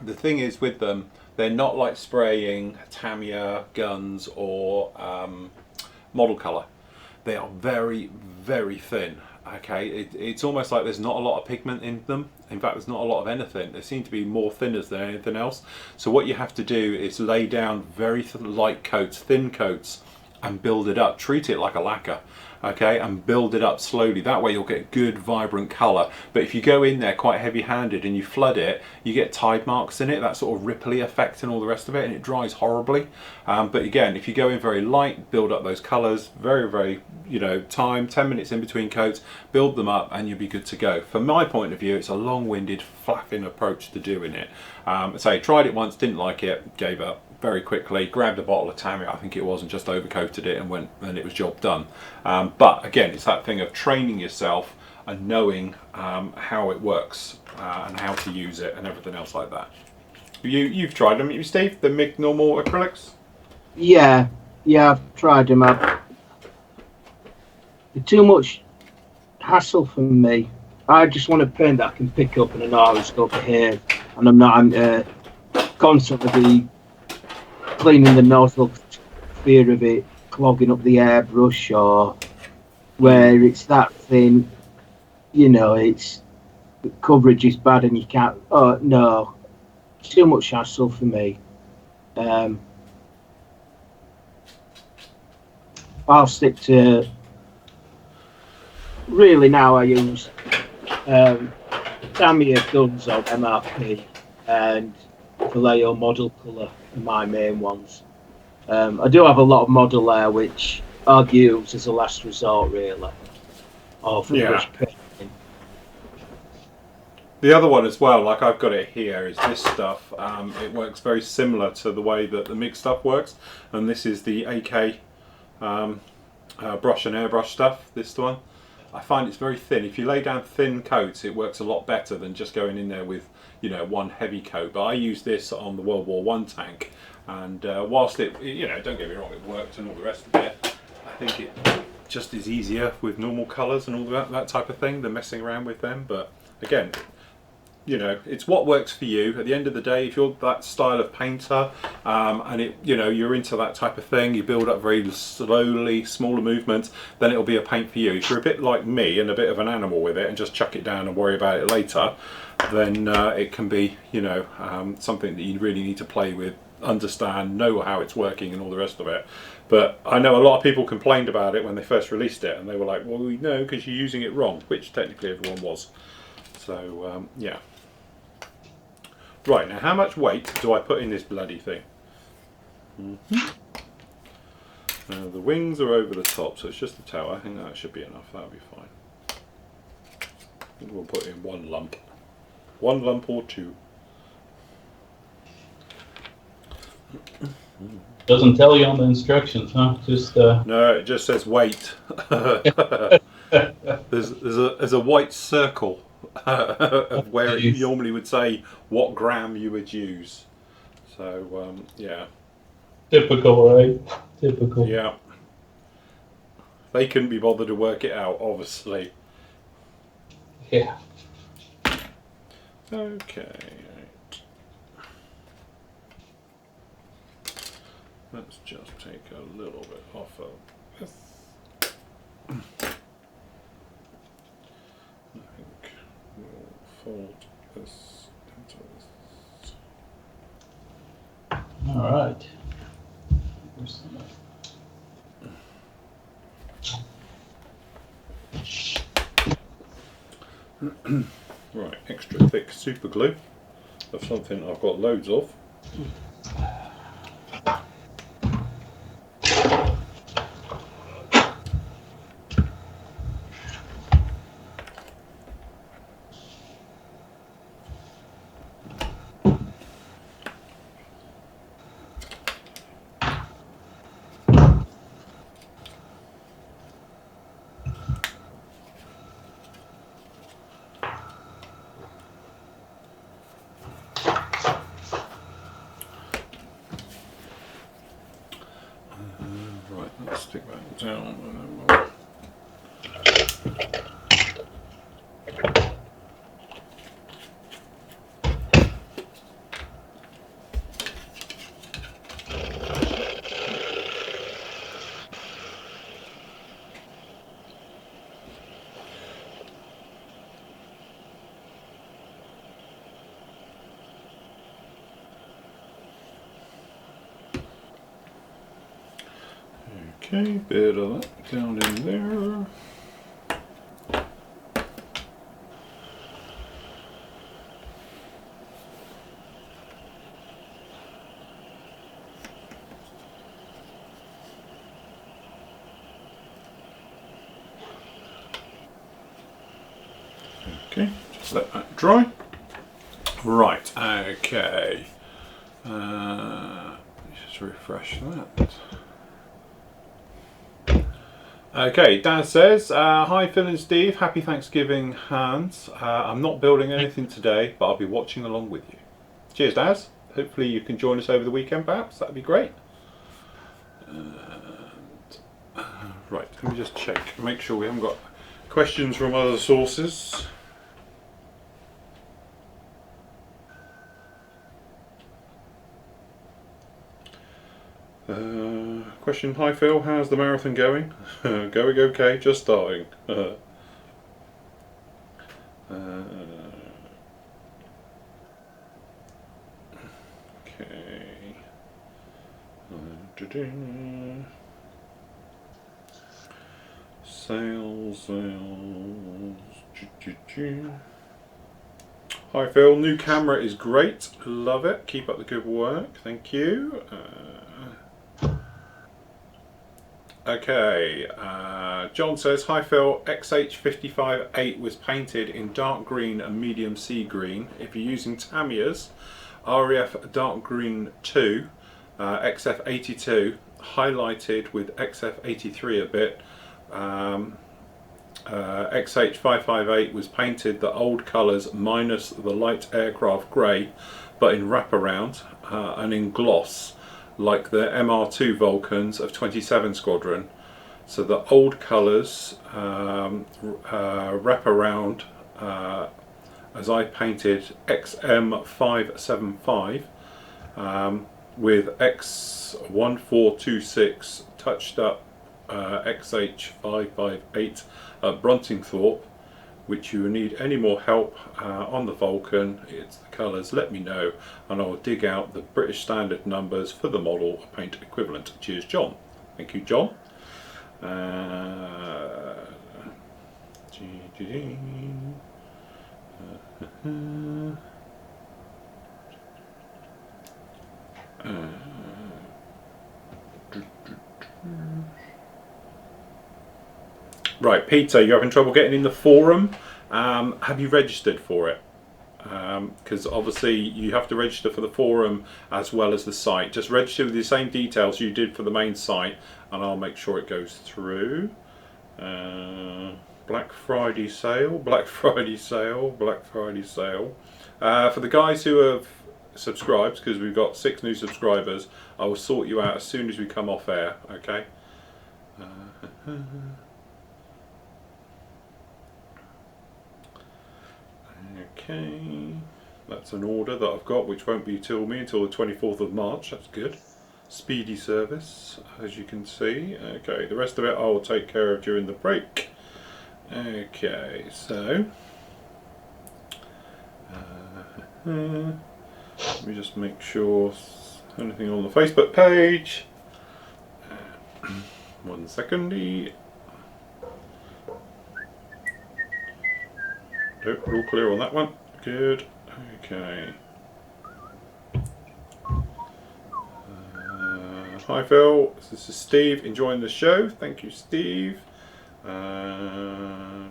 The thing is with them, they're not like spraying Tamiya guns or model colour. They are very, very thin. Okay, it's almost like there's not a lot of pigment in them. In fact, there's not a lot of anything. They seem to be more thinners than anything else. So what you have to do is lay down very light coats, thin coats, and build it up. Treat it like a lacquer, okay, and build it up slowly. That way you'll get good vibrant colour. But if you go in there quite heavy-handed and you flood it, you get tide marks in it, that sort of ripply effect and all the rest of it, and it dries horribly. But again, if you go in very light, build up those colours, very, very, you know, 10 minutes in between coats, build them up, and you'll be good to go. From my point of view, it's a long-winded, flapping approach to doing it. So I tried it once, didn't like it, gave up very quickly, grabbed a bottle of Tamiya, I think it was, and just overcoated it and went, and it was job done. But again, it's that thing of training yourself and knowing how it works and how to use it and everything else like that. You've tried them, haven't you, Steve? The MIG normal acrylics? Yeah, I've tried them. They're too much hassle for me. I just want a pen that I can pick up and I know how it's going to behave, and I'm not constantly cleaning the nozzle, fear of it clogging up the airbrush, or where it's that thin, you know, it's the coverage is bad and you can't. Oh no, it's too much hassle for me. I'll stick to, really now I use Tamiya guns on MRP and Vallejo model colour are my main ones. I do have a lot of model there which I'll use as a last resort, really, or for brush painting. The other one as well, like I've got it here, is this stuff. It works very similar to the way that the MIG stuff works, and this is the AK brush and airbrush stuff, this one. I find it's very thin. If you lay down thin coats, it works a lot better than just going in there with, you know, one heavy coat. But I use this on the World War I tank, and whilst it, you know, don't get me wrong, it worked and all the rest of it, I think it just is easier with normal colours and all that type of thing than messing around with them. But again, you know, it's what works for you. At the end of the day, if you're that style of painter and it, you know, you're into that type of thing, you build up very slowly, smaller movements, then it'll be a paint for you. If you're a bit like me and a bit of an animal with it and just chuck it down and worry about it later, then it can be, you know, something that you really need to play with, understand, know how it's working and all the rest of it. But I know a lot of people complained about it when they first released it, and they were like, well, no, because you're using it wrong, which technically everyone was. So, yeah. Right, now how much weight do I put in this bloody thing? Now the wings are over the top, so it's just the tower. I think that should be enough, that'll be fine. I think we'll put in one lump. One lump or two. Doesn't tell you on the instructions, huh? Just No, it just says weight. there's a white circle of where it normally would say what gram you would use. So yeah. Typical, right? Typical. Yeah. They couldn't be bothered to work it out, obviously. Yeah. Okay. Let's just take a little bit off of this. I think we'll fold this into this. All right. Right, extra thick super glue of something I've got loads of. Right, let's stick that down and then okay, bit of that down in there. Okay, just let that dry. Right, okay. Just refresh that. Okay, Dan says, hi Phil and Steve, happy Thanksgiving, Hans. I'm not building anything today, but I'll be watching along with you. Cheers, Daz. Hopefully you can join us over the weekend, perhaps. That'd be great. Right, let me just check, make sure we haven't got questions from other sources. Question, hi Phil, how's the marathon going? Going okay, just starting. Okay. Sales. Hi Phil, new camera is great, love it, keep up the good work, thank you. Okay, John says, hi Phil, XH558 was painted in dark green and medium sea green. If you're using Tamiya's REF dark green 2, XF82, highlighted with XF83 a bit, XH558 was painted the old colours minus the light aircraft grey, but in wraparound and in gloss, like the MR2 Vulcans of 27 Squadron. So the old colours wrap around as I painted XM575 with X1426 touched up XH558 at Bruntingthorpe. Which you need any more help on the Vulcan, it's the colours, let me know and I'll dig out the British standard numbers for the model paint equivalent. Cheers, John. Thank you, John. Right, Peter, you're having trouble getting in the forum. Have you registered for it? Because obviously you have to register for the forum as well as the site. Just register with the same details you did for the main site and I'll make sure it goes through. Black Friday sale, Black Friday sale, Black Friday sale. For the guys who have subscribed, because we've got 6 new subscribers, I will sort you out as soon as we come off air, okay? Okay, that's an order that I've got which won't be till me until the 24th of March, that's good. Speedy service, as you can see. Okay, the rest of it I'll take care of during the break. Okay, so let me just make sure anything on the Facebook page. 1 second. We're all clear on that one. Good. Okay. Hi Phil, this is Steve enjoying the show. Thank you, Steve. Love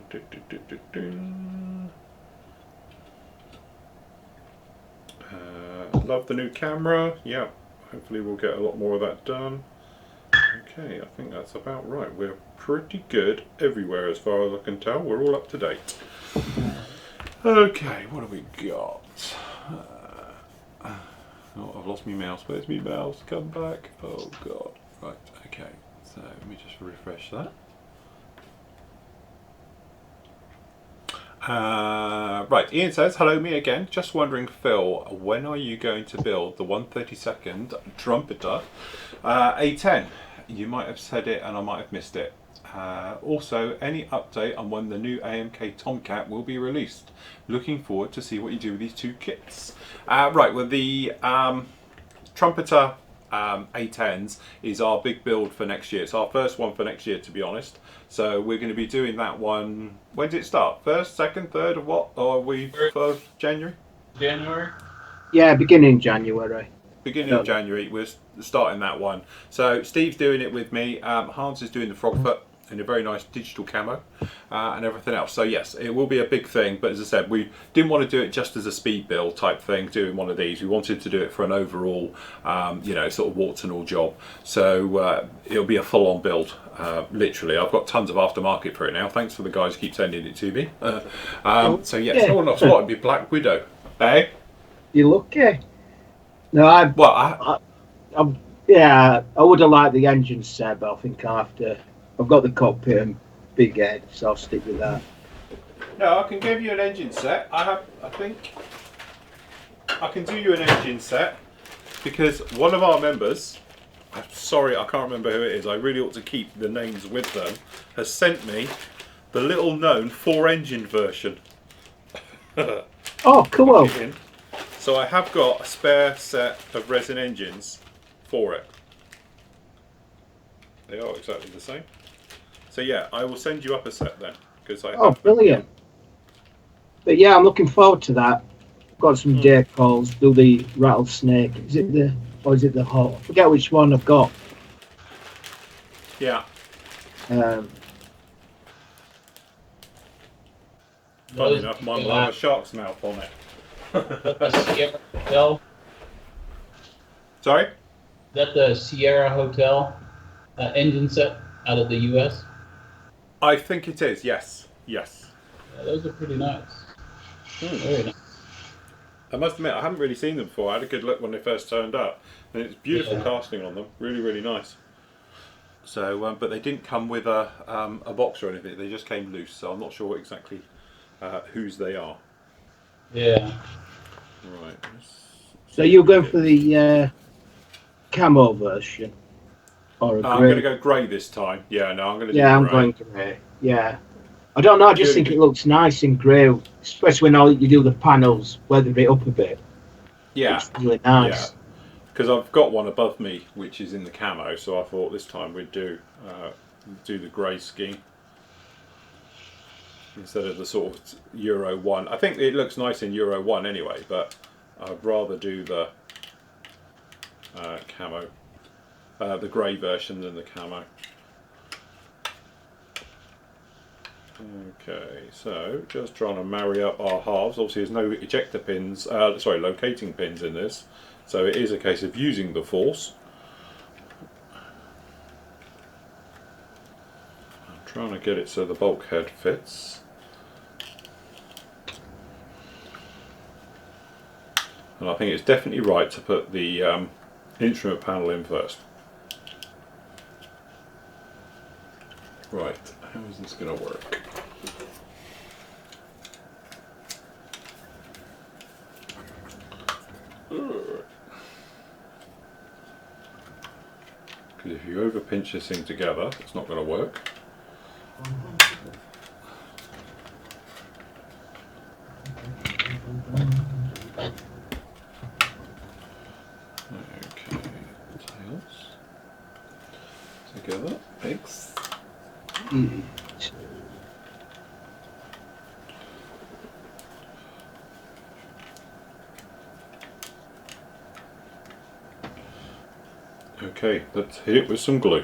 the new camera. Yeah, hopefully we'll get a lot more of that done. Okay, I think that's about right. We're pretty good everywhere as far as I can tell. We're all up to date. Okay, what have we got? Oh, I've lost my mouse. Where's my mouse? Come back. Oh god. Right, okay. So let me just refresh that. Right, Ian says, hello me again. Just wondering, Phil, when are you going to build the 132nd trumpeter A10? You might have said it and I might have missed it. Also, any update on when the new AMK Tomcat will be released? Looking forward to see what you do with these two kits. Right, well the trumpeter A10s is our big build for next year. It's our first one for next year, to be honest. So we're going to be doing that one. When did it start? First, second, third of what? Or are we for January? January? Yeah, beginning January. Beginning of January, we're starting that one. So Steve's doing it with me. Hans is doing the frogfoot in a very nice digital camo and everything else. So yes, it will be a big thing. But as I said, we didn't want to do it just as a speed build type thing, doing one of these. We wanted to do it for an overall, you know, sort of warts and all job. So it'll be a full-on build. Literally, I've got tons of aftermarket for it now. Thanks for the guys who keep sending it to me. So yes, no one else thought it'd be Black Widow. Hey, you lucky. No, I would have liked the engine set, but I think I've got the cockpit and big head, so I'll stick with that. no, I can give you an engine set. I think I can do you an engine set because one of our members, I'm sorry, I can't remember who it is. I really ought to keep the names with them. Has sent me the little known 4-engine version. Oh, cool. So I have got a spare set of resin engines for it. They are exactly the same. So yeah, I will send you up a set then because I. Oh, brilliant! But yeah, I'm looking forward to that. I've got some day calls. Do the rattlesnake? Is it the hawk? I forget which one I've got. Yeah. Um, Funny enough, mine will have a shark's mouth on it. The Sierra Hotel. Sorry? Is that the Sierra Hotel engine set out of the US? I think it is, yes. Yes. Yeah, those are pretty nice. Very nice. I must admit, I haven't really seen them before. I had a good look when they first turned up. And it's beautiful casting on them. Really, really nice. So, but they didn't come with a box or anything. They just came loose. So I'm not sure exactly whose they are. Yeah. Right. so you're going for the camo version? Or I'm going to go grey this time. Yeah, no, I'm going to do grey. I'm going grey. Yeah. I don't know, I just think it looks nice in grey, especially when you do the panels, weather it up a bit. Yeah. It's really nice. Yeah. Because I've got one above me which is in the camo, so I thought this time we'd do the grey scheme instead of the sort of Euro 1. I think it looks nice in Euro 1 anyway, but I'd rather do the camo, the grey version than the camo. Okay, so just trying to marry up our halves. Obviously there's no ejector pins, locating pins in this, so it is a case of using the force. I'm trying to get it so the bulkhead fits. And I think it's definitely right to put the instrument panel in first. Right, how is this going to work? Because if you over pinch this thing together, it's not going to work. Okay, tails together, Okay, let's hit it with some glue.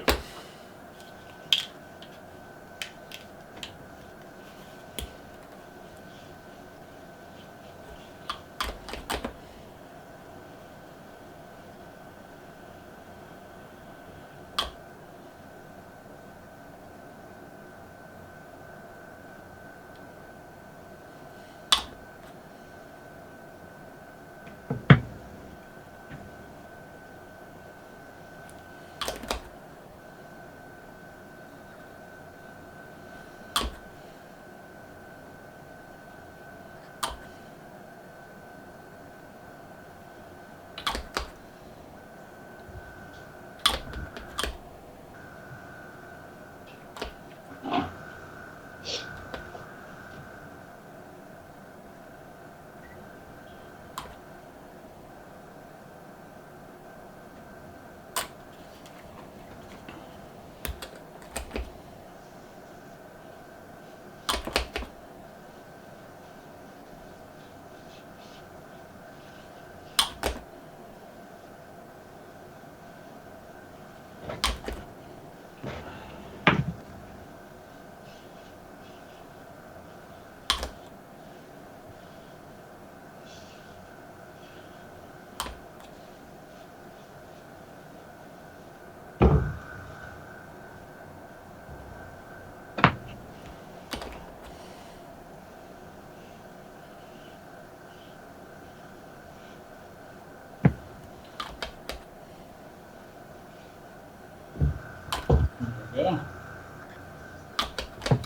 Yeah.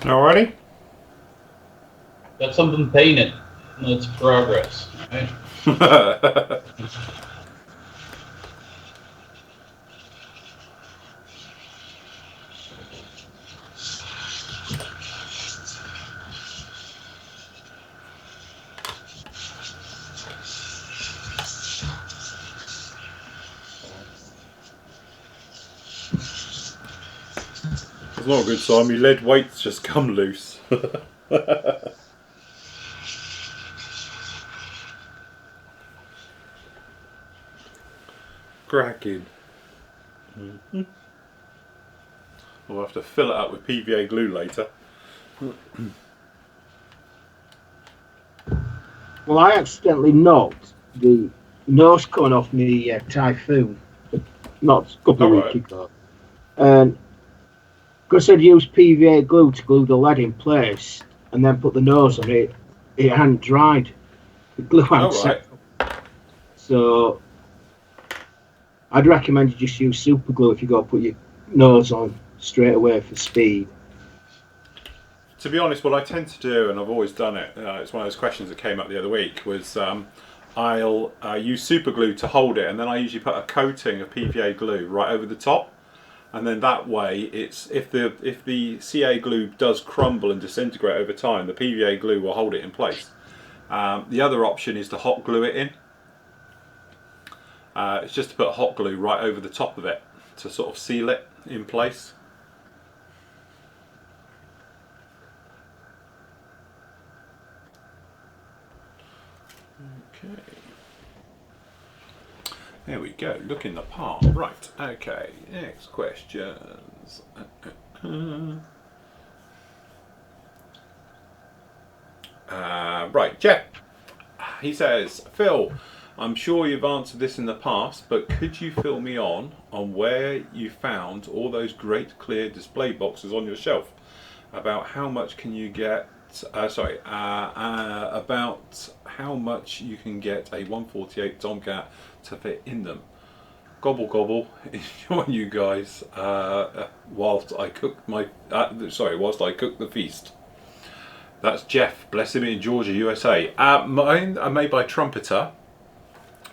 Alrighty. Got something painted. That's progress. Right? It's not a good sign, my lead weight's just come loose. Cracking. We'll have to fill it up with PVA glue later. Well, I accidentally knocked the nose cone off me Typhoon, not a couple of weeks ago. And because I'd used PVA glue to glue the lead in place and then put the nose on it, it hadn't dried. The glue hadn't set. So I'd recommend you just use super glue if you got to put your nose on straight away for speed. To be honest, what I tend to do, and I've always done it, it's one of those questions that came up the other week, was I'll use super glue to hold it, and then I usually put a coating of PVA glue right over the top, and then that way, it's if the CA glue does crumble and disintegrate over time, the PVA glue will hold it in place. The other option is to hot glue it in. It's just to put hot glue right over the top of it to sort of seal it in place. Okay. There we go, looking the part. Right, okay, next questions. Right, Jeff. He says, Phil, I'm sure you've answered this in the past, but could you fill me on where you found all those great clear display boxes on your shelf? About how much can you get, about how much you can get a 148 Tomcat to fit in them. Gobble gobble, enjoy you guys whilst I cook whilst I cook the feast. That's Jeff, bless him, in Georgia, USA. Mine are made by Trumpeter.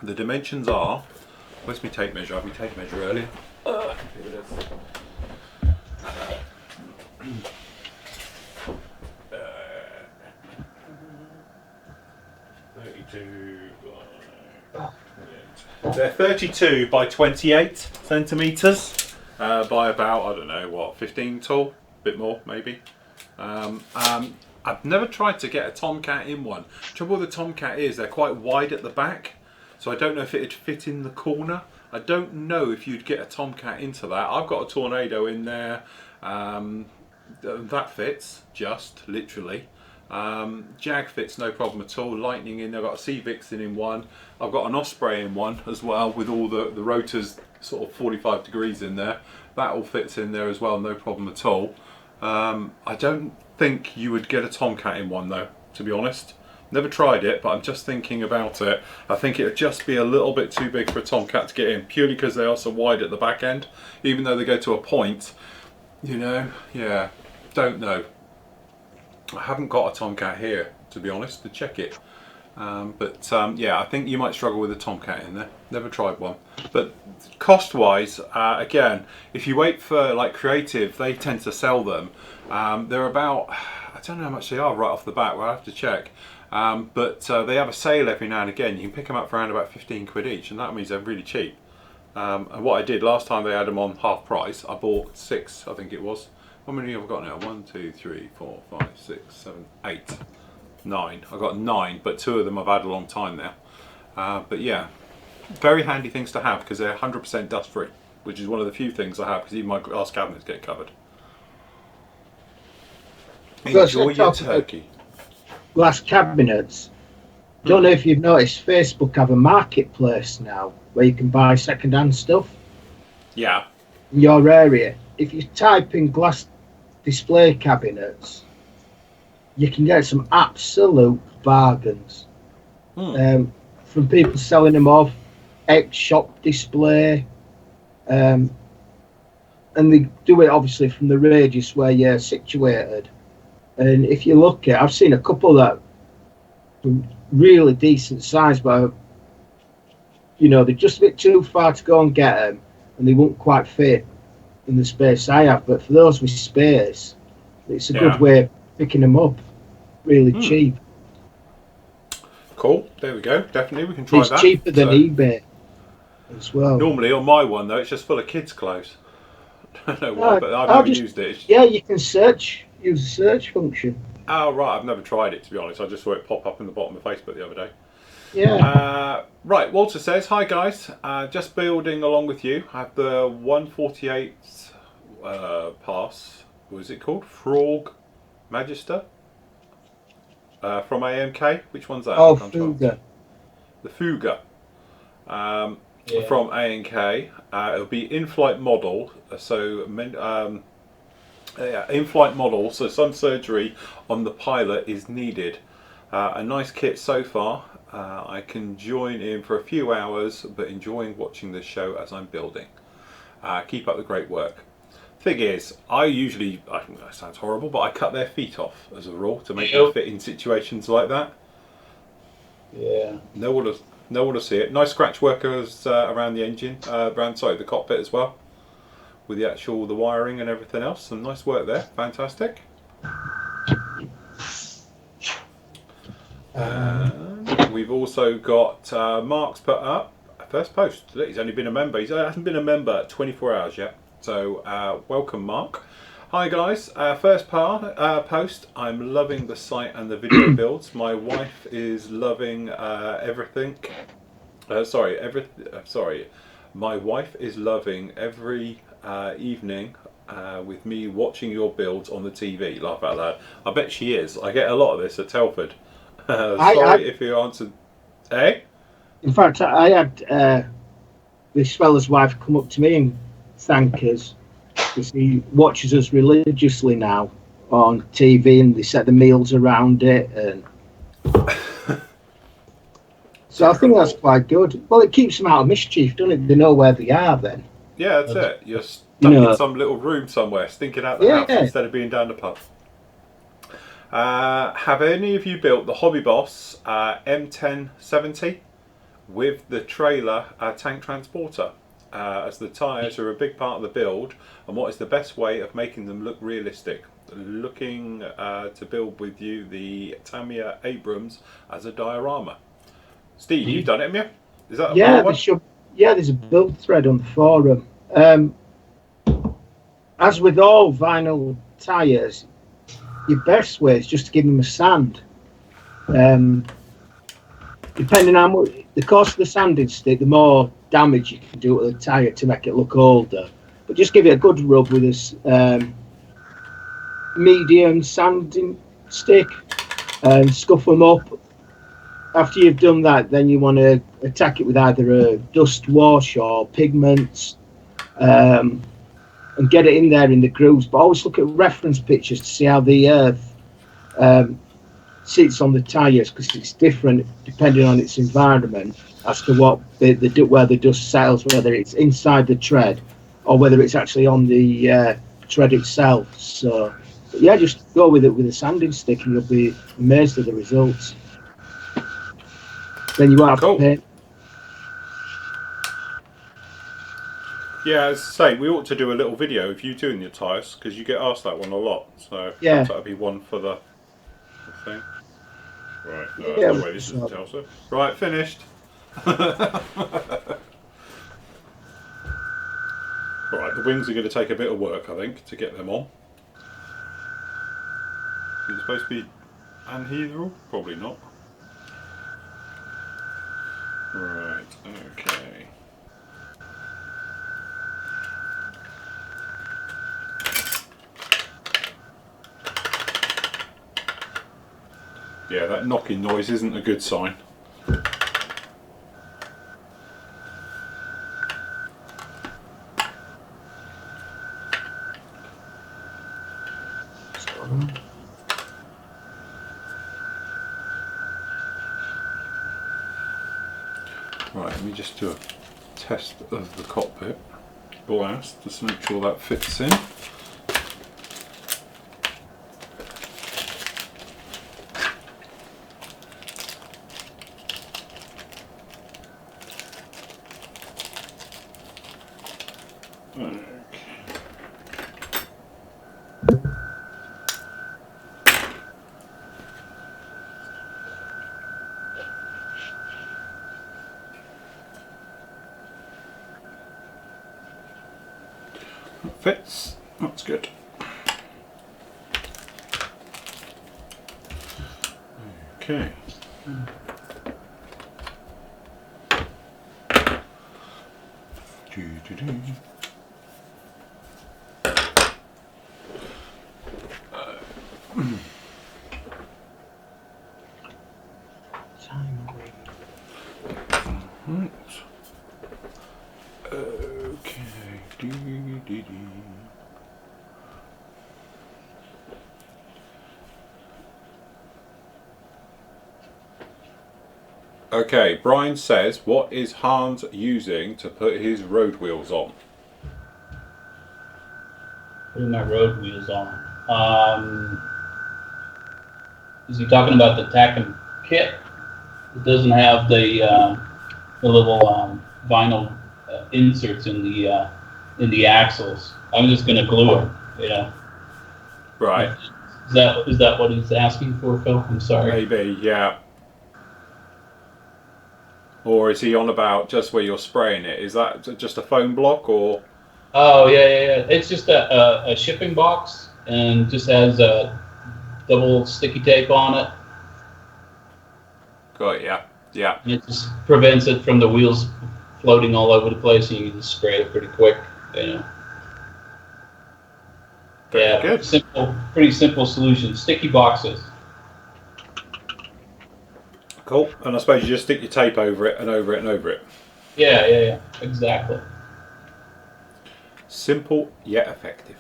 The dimensions are, where's my tape measure? I had my tape measure earlier. Here it is. 32 by 28. They're 32 by 28 centimetres by about, I don't know, what, 15 tall? A bit more, maybe. I've never tried to get a Tomcat in one. The trouble with the Tomcat is they're quite wide at the back, so I don't know if it'd fit in the corner. I don't know if you'd get a Tomcat into that. I've got a Tornado in there. That fits, just literally. Jag fits no problem at all. Lightning in there. I've got a Sea Vixen in one. I've got an Osprey in one as well, with all the rotors sort of 45 degrees in there. That all fits in there as well, no problem at all. I don't think you would get a Tomcat in one though, to be honest. Never tried it, but I'm just thinking about it. I think it would just be a little bit too big for a Tomcat to get in, purely because they are so wide at the back end. Even though they go to a point, you know, yeah, don't know. I haven't got a Tomcat here, to be honest, to check it. Yeah, I think you might struggle with a Tomcat in there. Never tried one. But cost-wise, again, if you wait for like Creative, they tend to sell them. They're about, I don't know how much they are right off the bat. We'll have to check. They have a sale every now and again. You can pick them up for around about 15 quid each, and that means they're really cheap. And what I did last time they had them on half price, I bought 6, I think it was. How many have I got now? 1, 2, 3, 4, 5, 6, 7, 8, 9. I've got 9, but 2 of them I've had a long time now. But yeah, very handy things to have because they're 100% dust free, which is one of the few things I have because even my glass cabinets get covered. Enjoy your turkey. Glass cabinets. Don't know if you've noticed, Facebook have a marketplace now where you can buy second-hand stuff. Yeah. In your area. If you type in glass display cabinets, you can get some absolute bargains. From people selling them off, ex-shop display, and they do it obviously from the radius where you're situated. And if you look at, I've seen a couple that are really decent size, but you know, they're just a bit too far to go and get them, and they won't quite fit in the space I have. But for those with space, it's a good way of picking them up, really cheap. Cool, there we go. Definitely, we can try that. It's cheaper than eBay as well. Normally on my one though, it's just full of kids' clothes. I don't know why, but I've never used it. Yeah, you can search. Use the search function. Oh right, I've never tried it to be honest. I just saw it pop up in the bottom of Facebook the other day. Yeah. Right, Walter says, hi guys, just building along with you. I have the 148 pass, what is it called? Frog Magister from AMK. Which one's that? Oh, Fuga. The Fuga from AMK. It'll be in-flight model, so in-flight model, so some surgery on the pilot is needed. A nice kit so far. I can join in for a few hours, but enjoying watching this show as I'm building. Keep up the great work. Thing is, I think that sounds horrible, but I cut their feet off as a rule to make them fit in situations like that. Yeah. No one will see it. Nice scratch workers around the engine, the cockpit as well, with the wiring and everything else. Some nice work there. Fantastic. We've also got Mark's put up first post. He's only been a member. He hasn't been a member 24 hours yet. So welcome, Mark. Hi guys. First post. I'm loving the site and the video builds. My wife is loving everything. My wife is loving every evening with me watching your builds on the TV. Laugh out loud. I bet she is. I get a lot of this at Telford. If you answered. In fact, I had this fella's wife come up to me and thank us because he watches us religiously now on TV, and they set the meals around it, and so I think that's quite good. Well, it keeps them out of mischief, doesn't it? They know where they are then. Yeah, that's it. You're stuck in some little room somewhere, stinking out the house instead of being down the pub. Have any of you built the Hobby Boss M1070 with the trailer tank transporter? As the tyres are a big part of the build, and what is the best way of making them look realistic? Looking to build with you the Tamiya Abrams as a diorama. Steve, you've done it, haven't you? Is that there's a build thread on the forum. As with all vinyl tyres, your best way is just to give them a sand. Depending on the cost of the sanding stick, the more damage you can do to the tyre to make it look older. But just give it a good rub with this medium sanding stick and scuff them up. After you've done that, then you want to attack it with either a dust wash or pigments, and get it in there in the grooves. But always look at reference pictures to see how the earth sits on the tyres, because it's different depending on its environment as to what where the dust settles, whether it's inside the tread or whether it's actually on the tread itself. So yeah, just go with it with a sanding stick and you'll be amazed at the results. Then you won't have to paint. Yeah, as I say, we ought to do a little video of you doing your tyres, because you get asked that one a lot. So yeah, that'll be one for the thing. Right, no, yeah, no way, this isn't Telsa. Right, finished. Right, the wings are going to take a bit of work, I think, to get them on. Is it supposed to be anhedral? Probably not. Right, okay. Yeah, that knocking noise isn't a good sign. Right, let me just do a test of the cockpit blast just to make sure that fits in. Fits. That's good. Okay. Okay, Brian says, what is Hans using to put his road wheels on? Putting my road wheels on. Is he talking about the Tacom kit? It doesn't have the little vinyl inserts in the axles. I'm just going to glue them. Yeah. Right. Is that what he's asking for, Phil? I'm sorry. Maybe, yeah. Or is he on about just where you're spraying it? Is that just a foam block or? Oh yeah. It's just a shipping box and just has a double sticky tape on it. Got it, yeah. And it just prevents it from the wheels floating all over the place, and you can just spray it pretty quick, you know. Very good. Pretty simple solution. Sticky boxes. Cool. And I suppose you just stick your tape over it and over it and over it. Yeah. Exactly. Simple yet effective.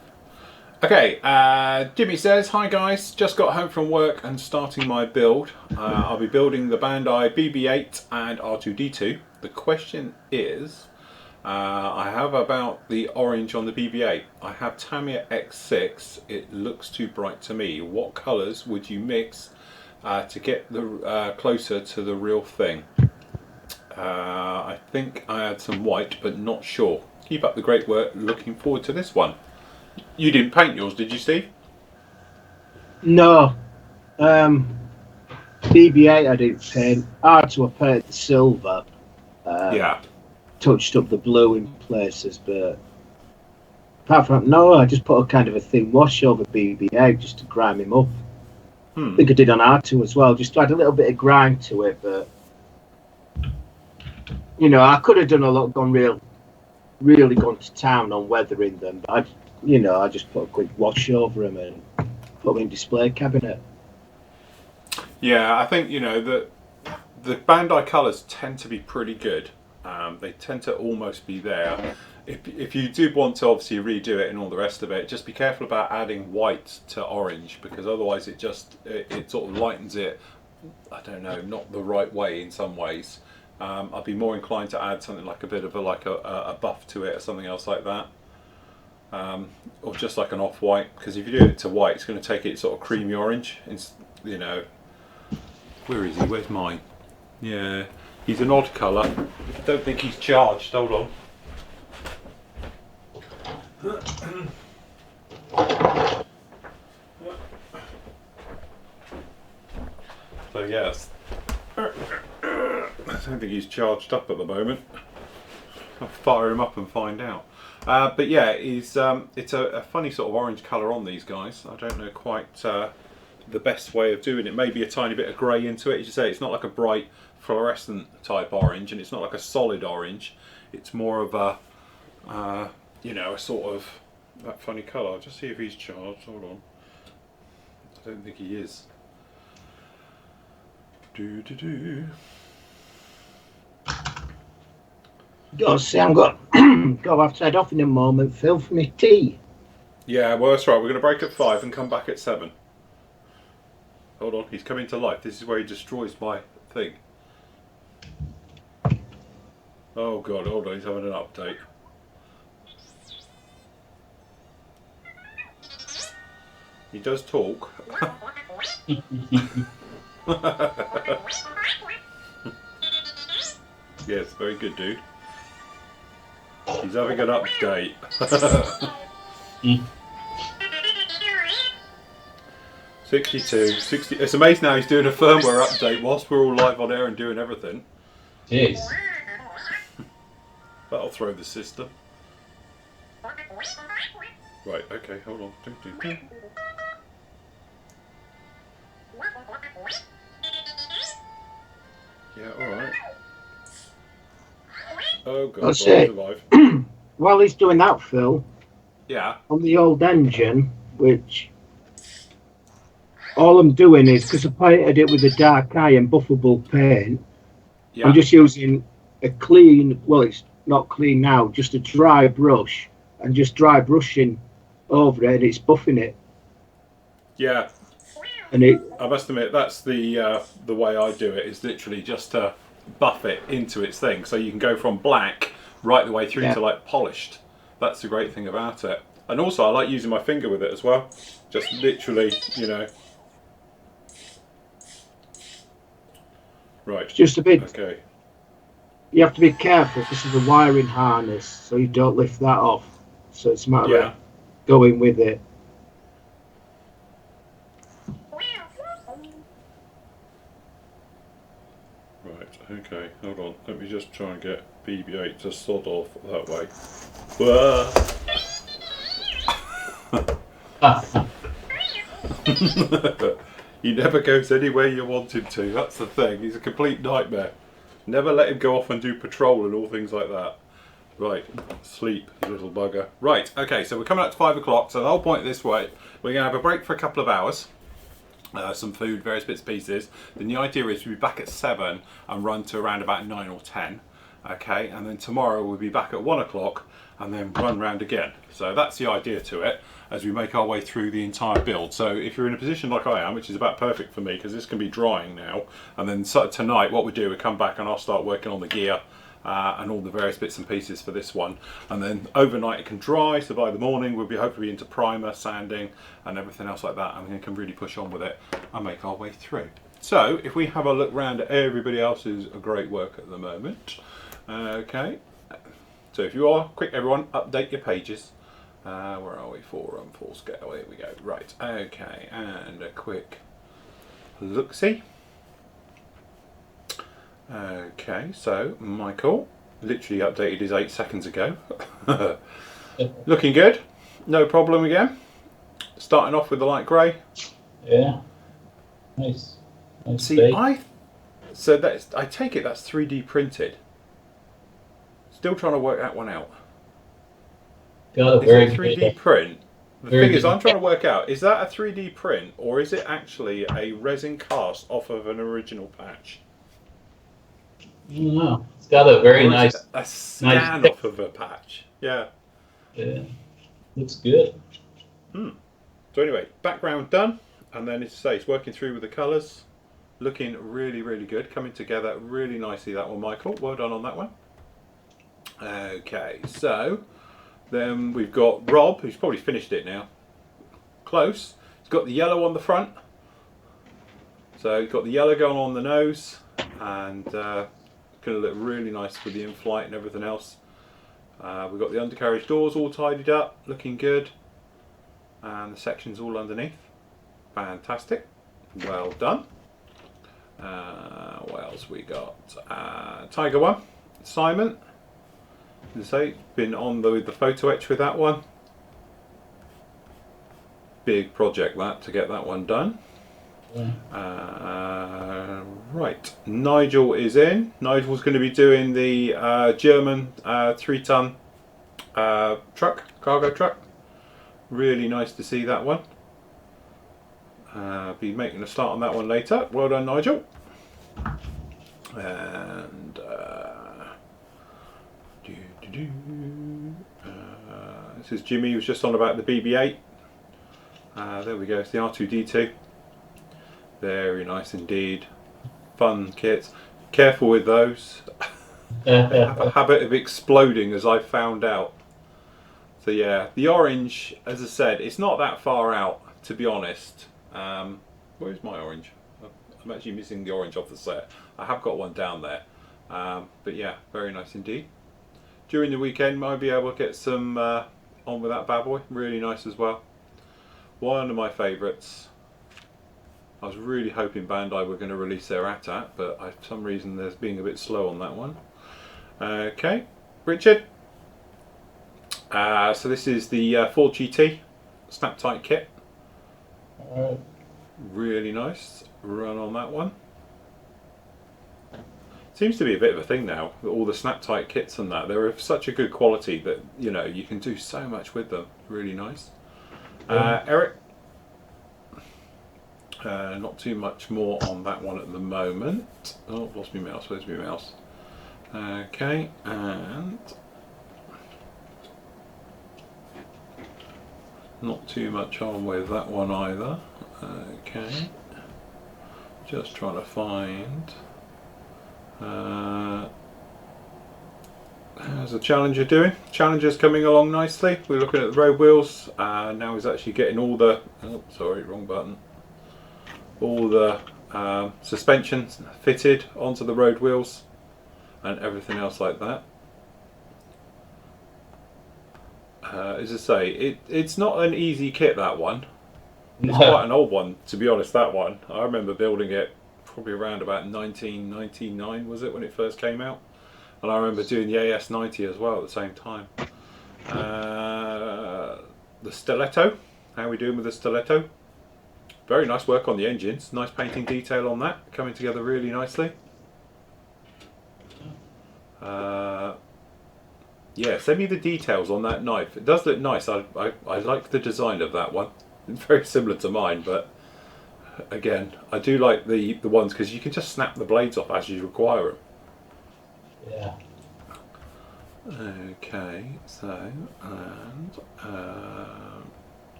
Okay, Jimmy says, hi guys, just got home from work and starting my build. I'll be building the Bandai BB-8 and R2-D2. The question is, I have about the orange on the BB-8. I have Tamiya X6. It looks too bright to me. What colours would you mix to get the closer to the real thing? I think I had some white, but not sure. Keep up the great work. Looking forward to this one. You didn't paint yours, did you, Steve? No. BB-8 I didn't paint. R2 I painted the silver. Yeah. Touched up the blue in places, but apart from that, no, I just put a kind of a thin wash over BB-8 just to grime him up. I think I did on R2 as well, just to add a little bit of grime to it, but You know, I could have done a lot, really gone to town on weathering them. But I just put a quick wash over them and put them in display cabinet. Yeah, I think the Bandai colours tend to be pretty good. They tend to almost be there. If you do want to obviously redo it and all the rest of it, just be careful about adding white to orange, because otherwise it sort of lightens it. I don't know, not the right way in some ways. I'd be more inclined to add something like a bit of a buff to it or something else like that, or just like an off-white. Because if you do it to white, it's going to take it sort of creamy orange. Where is he? Where's mine? Yeah, he's an odd colour. I don't think he's charged. Hold on. So yes, I don't think he's charged up at the moment. I'll fire him up and find out. But yeah, it's a funny sort of orange colour on these guys. I don't know quite the best way of doing it. Maybe a tiny bit of grey into it. As you say, it's not like a bright fluorescent type orange, and it's not like a solid orange. It's more of a a sort of that funny colour. I'll just see if he's charged. Hold on. I don't think he is. Gotta say, I'm got to have to head off in a moment, Phil, for me tea. Yeah, well that's right. We're going to break at 5 and come back at 7. Hold on, he's coming to life. This is where he destroys my thing. Oh god, hold on, he's having an update. He does talk. Yes, very good, dude. He's having an update. 62, 60. It's amazing how he's doing a firmware update whilst we're all live on air and doing everything. Jeez. That'll throw the system. Right, okay, hold on. Yeah, alright. Oh god, That's right, it. alive. While he's doing that, Phil, Yeah. on the old engine, which all I'm doing is, because I painted it with a dark iron buffable paint, Yeah. I'm just using a clean, well, it's not clean now, just a dry brush, and just dry brushing over it, and it's buffing it. Yeah. And I must admit, that's the way I do it, is literally just to buff it into its thing, so you can go from black right the way through to like polished. That's the great thing about it. And also I like using my finger with it as well, just literally, right, just a bit. okay, You have to be careful. This is a wiring harness, so you don't lift that off. So it's a matter of going with it. right, okay, hold on, let me just try and get BB-8 to sod off that way. He never goes anywhere you want him to, that's the thing. He's a complete nightmare. Never let him go off and do patrol and all things like that. Right, sleep, you little bugger. Right, okay, so we're coming up to 5 o'clock, so the whole point this way, we're going to have a break for a couple of hours. Some food, various bits and pieces. Then the idea is we'll be back at 7 and run to around about 9 or 10. Okay, and then tomorrow we'll be back at 1 o'clock and then run round again. So that's the idea to it as we make our way through the entire build. So if you're in a position like I am, which is about perfect for me because this can be drying now, and then tonight what we do, we come back and I'll start working on the gear and all the various bits and pieces for this one, and then overnight it can dry, so by the morning we'll be hopefully into primer, sanding and everything else like that, and we can really push on with it and make our way through. So if we have a look round at everybody else's great work at the moment. Okay, so if you are, quick everyone, update your pages. Where are we? Full scale, here we go. Right, okay, and a quick look-see. Okay, so Michael literally updated his 8 seconds ago. Looking good, no problem again. Starting off with the light grey. Yeah, nice. See, I take it that's 3D printed. Still trying to work that one out. Got a Is very it a 3D good, print? The very thing is, good- I'm trying to work out, is that a 3D print or is it actually a resin cast off of an original patch? I don't know. It's got a very Or is it nice, a scan off of a patch? Yeah. yeah, looks good. So anyway, background done, and then as I say, it's working through with the colours, looking really, really good, coming together really nicely. That one, Michael. Well done on that one. Okay, so then we've got Rob, who's probably finished it now. Close. He's got the yellow on the front, so he's got the yellow going on the nose, and going to look really nice with the in-flight and everything else. We've got the undercarriage doors all tidied up, looking good. And the sections all underneath. Fantastic. Well done. What else we got? Tiger one. Simon. As I say, been on the photo etch with that one. Big project that to get that one done. Yeah. Right. Nigel is in. Nigel's going to be doing the German 3-ton truck, cargo truck. Really nice to see that one. Be making a start on that one later. Well done, Nigel. And this is Jimmy, who was just on about the BB-8. There we go. It's the R2D2. Very nice indeed. Fun kits. Careful with those. They have a habit of exploding, as I found out. So yeah, the orange, as I said, it's not that far out, to be honest. Where's my orange? I'm actually missing the orange off the set. I have got one down there. But yeah, very nice indeed. During the weekend, might be able to get some on with that bad boy. Really nice as well. One of my favourites. I was really hoping Bandai were going to release their AT-AT, but for some reason they're being a bit slow on that one. Okay, Richard. So this is the Ford GT snap tight kit. Alright. Really nice run on that one. Seems to be a bit of a thing now, all the snap tight kits and that. They're of such a good quality that, you know, you can do so much with them. Really nice. Eric. Not too much more on that one at the moment. Oh, lost my mouse. Where's my mouse? Okay, and not too much on with that one either. Okay, just trying to find. How's the Challenger doing? Challenger's coming along nicely. We're looking at the road wheels. Now he's actually getting all the. Oh, sorry, wrong button. All the suspensions fitted onto the road wheels and everything else like that. As I say, it's not an easy kit, that one. It's quite an old one, to be honest, that one. I remember building it probably around about 1999, was it, when it first came out? And I remember doing the AS90 as well at the same time. The Stiletto, how are we doing with the Stiletto? Very nice work on the engines, nice painting detail on that, coming together really nicely. Yeah, send me the details on that knife. It does look nice. I like the design of that one. It's very similar to mine, but again, I do like the ones because you can just snap the blades off as you require them. Yeah. Okay, so, and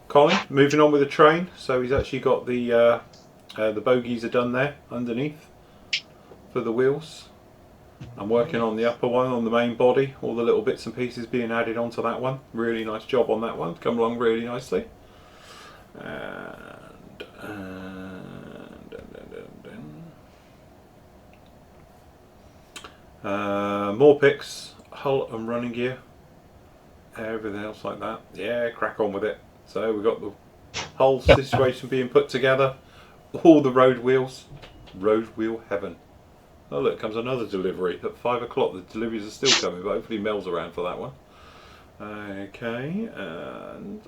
Colin, moving on with the train. So he's actually got the bogies are done there underneath for the wheels. I'm working on the upper one on the main body, all the little bits and pieces being added onto that one. Really nice job on that one, come along really nicely. More pics, hull and running gear, everything else like that. Yeah, crack on with it. So we've got the whole situation being put together, all the road wheels, road wheel heaven. Oh look, comes another delivery at 5 o'clock. The deliveries are still coming, but hopefully Mel's around for that one. Okay, and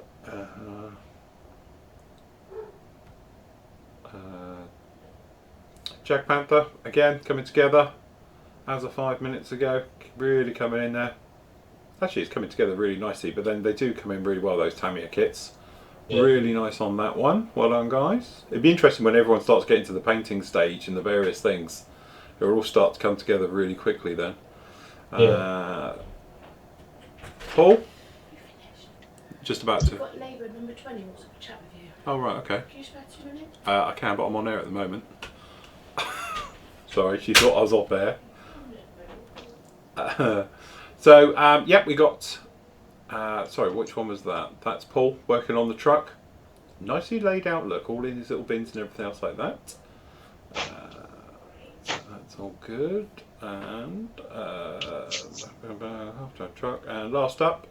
Jag Panther, again, coming together as of 5 minutes ago. Really coming in there. Actually, it's coming together really nicely, but then they do come in really well, those Tamiya kits. Yeah. Really nice on that one. Well done, guys. It'd be interesting when everyone starts getting to the painting stage and the various things. It'll all start to come together really quickly then. Yeah. Paul? Just about to. I've got Labour number 20 wants to chat with you. Oh, right, okay. Can you spare 2 minutes? I can, but I'm on air at the moment. Sorry, she thought I was off air. Yeah, we got... sorry, which one was that? That's Paul working on the truck. Nicely laid out look, all in his little bins and everything else like that. That's all good. And after truck. And last up,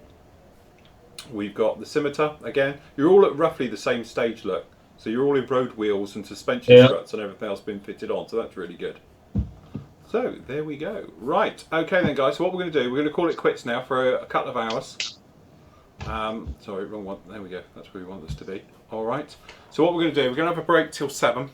we've got the Scimitar again. You're all at roughly the same stage look. So you're all in road wheels and suspension struts and everything else been fitted on. So that's really good. So there we go. Right. Okay then, guys. So what we're going to do, we're going to call it quits now for a couple of hours. Sorry, wrong one. There we go. That's where we want this to be. All right. So what we're going to do, we're going to have a break till 7.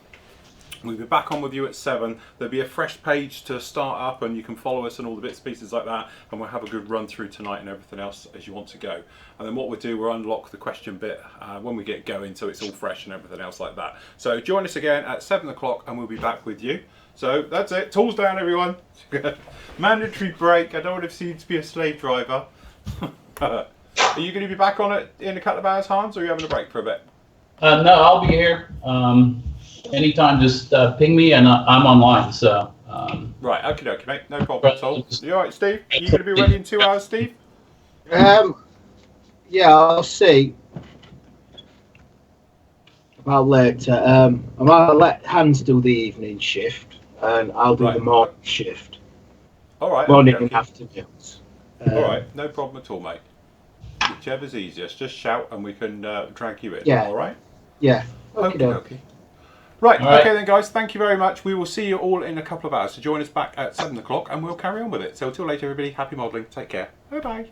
We'll be back on with you at 7. There'll be a fresh page to start up and you can follow us and all the bits and pieces like that. And we'll have a good run through tonight and everything else as you want to go. And then what we'll do, we'll unlock the question bit when we get going so it's all fresh and everything else like that. So join us again at 7 o'clock and we'll be back with you. So that's it. Tools down, everyone. Mandatory break. I don't want to seem to be a slave driver. Are you going to be back on it in a couple of hours, Hans, or are you having a break for a bit? No, I'll be here. Anytime, just ping me and I'm online. So right, okay, mate. No problem at all. You all right, Steve? Are you going to be ready in 2 hours, Steve? Yeah, I'll see. About later. I might let Hans do the evening shift, and I'll do the morning shift. All right. Morning and afternoons. All right, no problem at all, mate. Whichever's easiest, just shout and we can drag you in. Yeah. All right. Yeah. Okay. Right, okay then, guys. Thank you very much. We will see you all in a couple of hours. So join us back at 7 o'clock, and we'll carry on with it. So until later, everybody. Happy modelling. Take care. Bye bye.